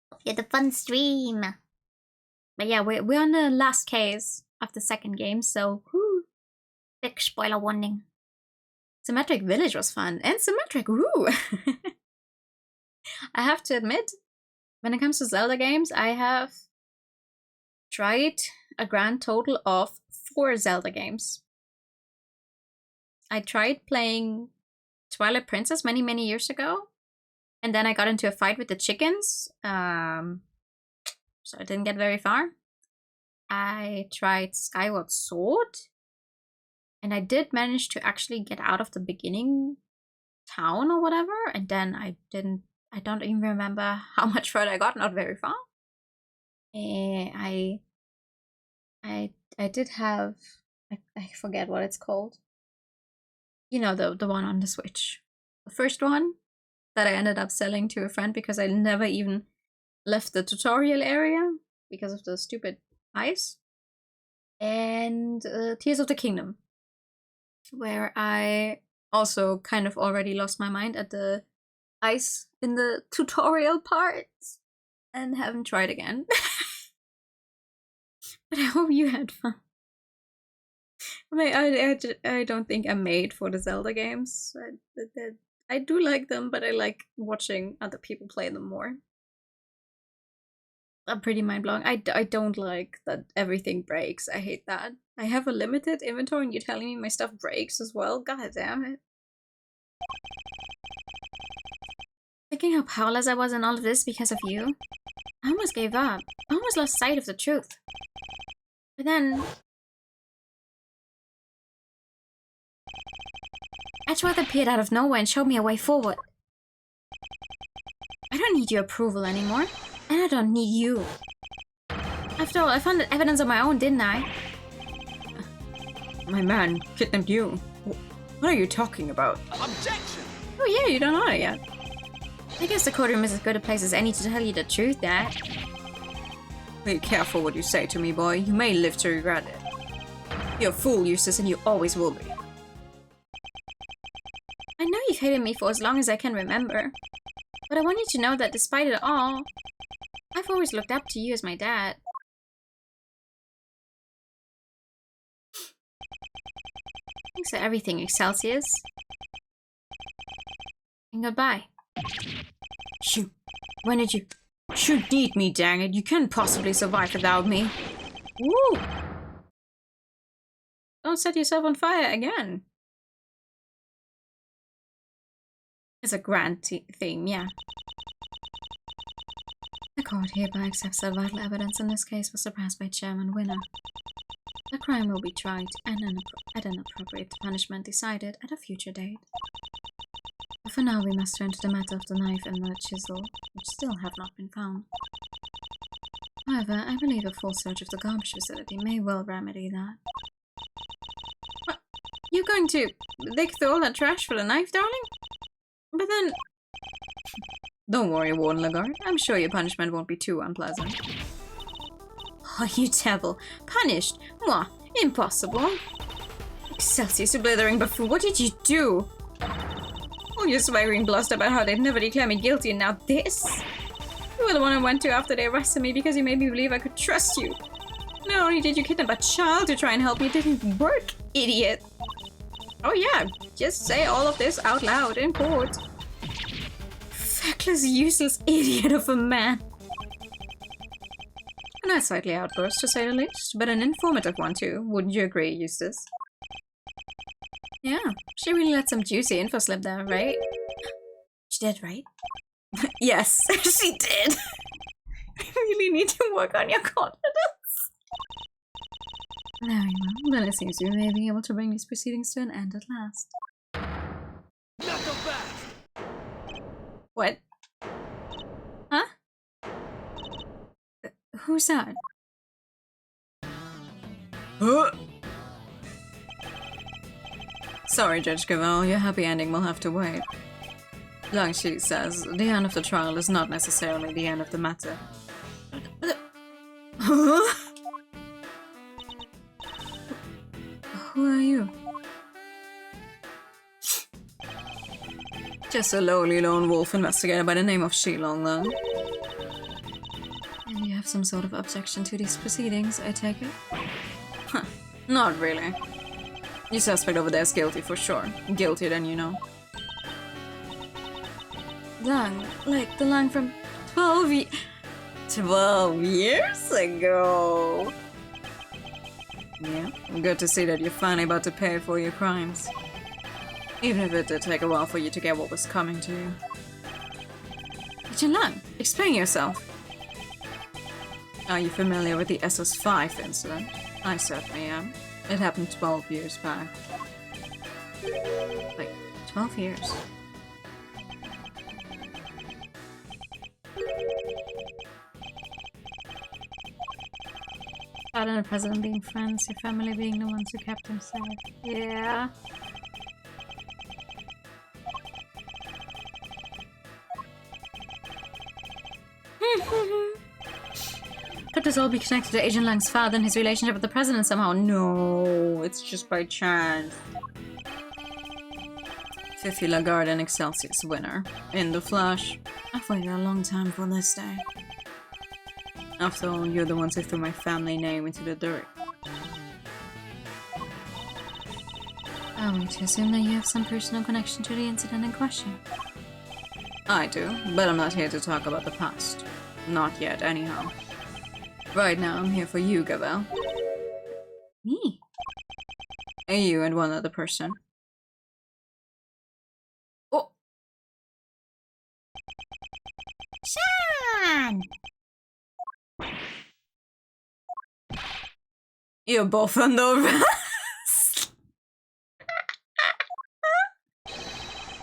S2: Hope you had a fun stream.
S3: But yeah, we're on the last case of the second game, so whoo.
S2: Big spoiler warning.
S3: Symmetric Village was fun. And Symmetric, woo! I have to admit, when it comes to Zelda games, I have tried a grand total of 4 Zelda games. I tried playing Twilight Princess many years ago, and then I got into a fight with the chickens, so I didn't get very far. I tried Skyward Sword, and I did manage to actually get out of the beginning town or whatever, and then I don't even remember how much further I got, not very far.
S1: I did have I forget what it's called. You know, the one on the Switch. The first one that I ended up selling to a friend because I never even left the tutorial area because of the stupid ice. And Tears of the Kingdom, where I also kind of already lost my mind at the ice in the tutorial parts and haven't tried again. But I hope you had fun. I don't think I'm made for the Zelda games. I do like them, but I like watching other people play them more. I'm pretty mind-blowing. I don't like that everything breaks. I hate that. I have a limited inventory and you're telling me my stuff breaks as well? God damn it.
S2: Thinking how powerless I was in all of this because of you, I almost gave up. I almost lost sight of the truth. But then... Edgeworth appeared out of nowhere and showed me a way forward. I don't need your approval anymore, and I don't need you. After all, I found the evidence on my own, didn't I?
S3: My man kidnapped you. What are you talking about?
S4: Objection!
S1: Oh yeah, you don't know it yet.
S2: I guess the courtroom is as good a place as any to tell you the truth, Dad.
S3: Be careful what you say to me, boy. You may live to regret it. You're a fool, Eustace, and you always will be.
S2: I know you've hated me for as long as I can remember. But I want you to know that despite it all, I've always looked up to you as my dad. Thanks for everything, Excelsius. And goodbye.
S3: Shoot. When did you... Shoot, need me, dang it. You can't possibly survive without me.
S1: Woo! Don't set yourself on fire again. It's a grand theme, yeah.
S3: The court hereby accepts that vital evidence in this case was suppressed by Chairman Winner. The crime will be tried and at an appropriate punishment decided at a future date. But for now, we must turn to the matter of the knife and the chisel, which still have not been found. However, I believe a full search of the garbage facility may well remedy that.
S1: What? You're going to dig through all that trash for the knife, darling? But then...
S3: Don't worry, Warden Lagarde. I'm sure your punishment won't be too unpleasant.
S1: Oh, you devil. Punished? Moi, impossible. Excelsius, you blithering buffoon, what did you do? All your swearing bluster about how they'd never declare me guilty, and now this? You were the one I went to after they arrested me because you made me believe I could trust you. Not only did you kidnap a child to try and help me, it didn't work, idiot. Oh yeah, just say all of this out loud in court. Feckless, useless idiot of a man.
S3: A nice slightly outburst, to say the least, but an informative one too. Wouldn't you agree, Eustace?
S1: Yeah, she really let some juicy info slip there, right? She did, right? Yes, she did. I really need to work on your confidence.
S3: Very well, then it seems we may be able to bring these proceedings to an end at last.
S4: Not so fast!
S1: What? Huh?
S3: Who's that? Sorry, Judge Cavell, your happy ending will have to wait. Like she says, the end of the trial is not necessarily the end of the matter. Who are you? Just a lowly lone wolf investigator by the name of Shilong, then. And you have some sort of objection to these proceedings, I take it? Huh, not really. Your suspect over there is guilty for sure. Guiltier than you know.
S1: Lung, like the lung from 12 years ago.
S3: Yeah, good to see that you're finally about to pay for your crimes. Even if it did take a while for you to get what was coming to you.
S1: But your lung, explain yourself.
S3: Are you familiar with the SS5 incident? I certainly am. It happened 12 years back.
S1: Wait, 12 years? Father and the president being friends, your family being the ones who kept him safe. Yeah. Could this all be connected to Agent Lang's father and his relationship with the president somehow? No, it's just by chance. Fifi Lagarde and Excelsius winner. In the flash. I've waited a long time for this day. After all, you're the ones who threw my family name into the dirt. I want to assume that you have some personal connection to the incident in question. I do, but I'm not here to talk about the past. Not yet, anyhow. Right now, I'm here for you, Gavel.
S2: Me?
S3: And you and one other person.
S2: Oh! Shan!
S3: You're both under arrest!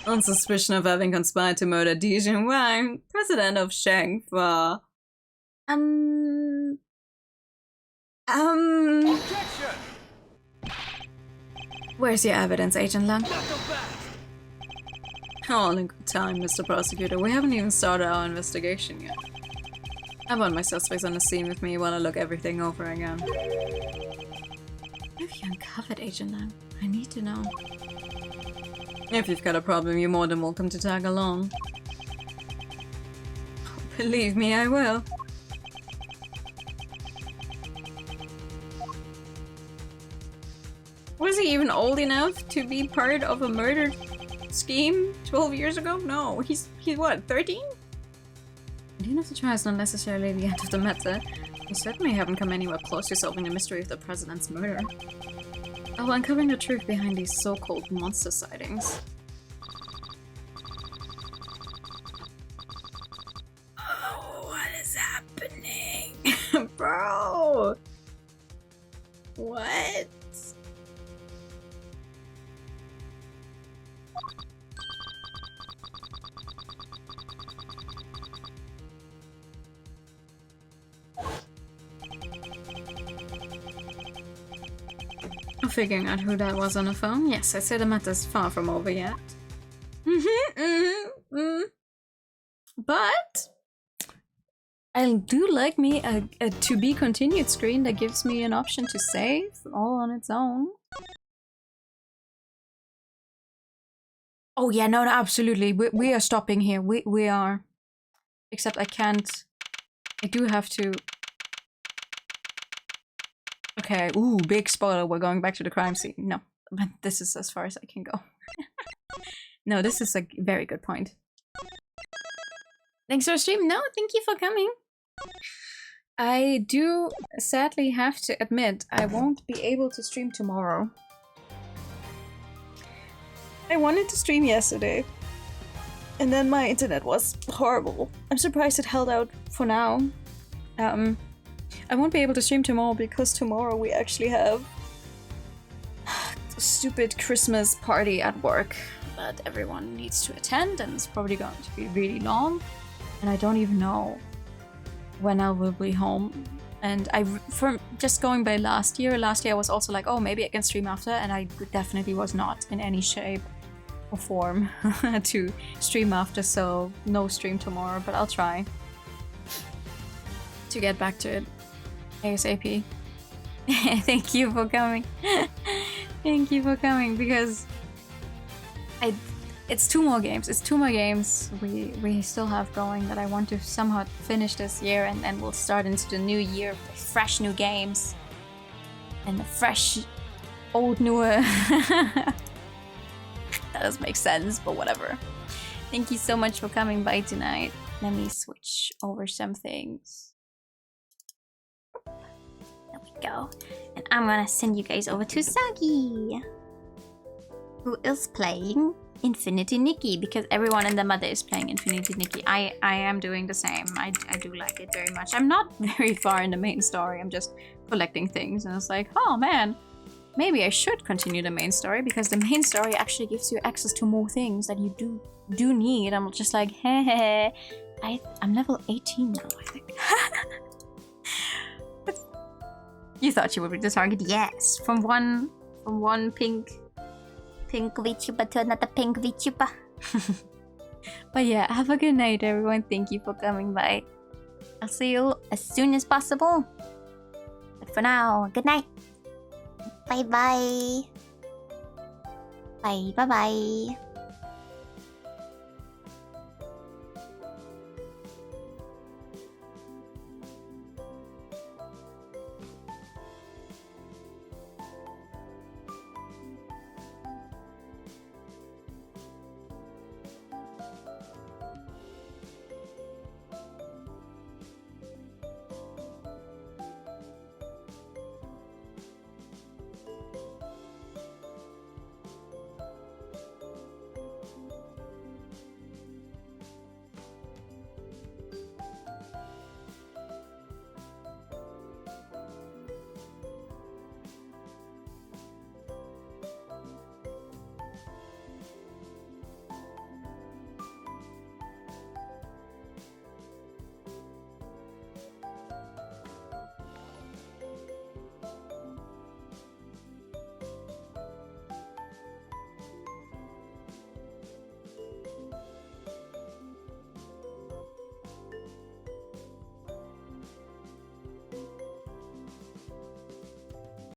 S3: On suspicion of having conspired to murder Dijin Wang, president of Shengfa.
S4: Objection!
S3: Where's your evidence, Agent Lang?
S4: Not so fast!
S3: All in good time, Mr. Prosecutor. We haven't even started our investigation yet. I want my suspects on the scene with me while I look everything over again. What have you uncovered, Agent Lang? I need to know. If you've got a problem, you're more than welcome to tag along. Believe me, I will. Was he even old enough to be part of a murder scheme 12 years ago? No, he's what, 13? The end of the trial is not necessarily the end of the matter. We certainly haven't come anywhere close to solving the mystery of the president's murder. Oh, uncovering the truth behind these so-called monster sightings. Oh, what is happening? Bro! What? Figuring out who that was on the phone. Yes, I say the matter's far from over yet. But I do like me a to be continued screen that gives me an option to save all on its own. Oh yeah, no, absolutely. We are stopping here. We are. Except I can't. I do have to. Okay, ooh, big spoiler, we're going back to the crime scene. No, but this is as far as I can go. No, this is a very good point. Thanks for the stream. No, thank you for coming. I do sadly have to admit, I won't be able to stream tomorrow. I wanted to stream yesterday, and then my internet was horrible. I'm surprised it held out for now. I won't be able to stream tomorrow because tomorrow we actually have a stupid Christmas party at work that everyone needs to attend, and it's probably going to be really long, and I don't even know when I will be home. And from just going by last year I was also like, oh, maybe I can stream after, and I definitely was not in any shape or form to stream after, so no stream tomorrow, but I'll try to get back to it ASAP. Thank you for coming. Thank you for coming, because it's two more games. It's two more games we still have going that I want to somehow finish this year, and then we'll start into the new year with fresh new games and the fresh old newer. That doesn't make sense, but whatever. Thank you so much for coming by tonight. Let me switch over some things.
S2: There we go. And I'm gonna send you guys over to Sagi, who is playing Infinity Nikki, because everyone in the mother is playing Infinity Nikki. I am doing the same. I do like it very much. I'm not very far in the main story. I'm just collecting things, and it's like, oh man, maybe I should continue the main story, because the main story actually gives you access to more things that you do need. I'm just like, hey, I'm level 18 now, I think.
S1: You thought you would be the target? Yes. From one pink
S2: VTuber to another pink VTuber.
S1: But yeah, have a good night, everyone. Thank you for coming by.
S2: I'll see you as soon as possible. But for now, good night. Bye bye. Bye bye bye.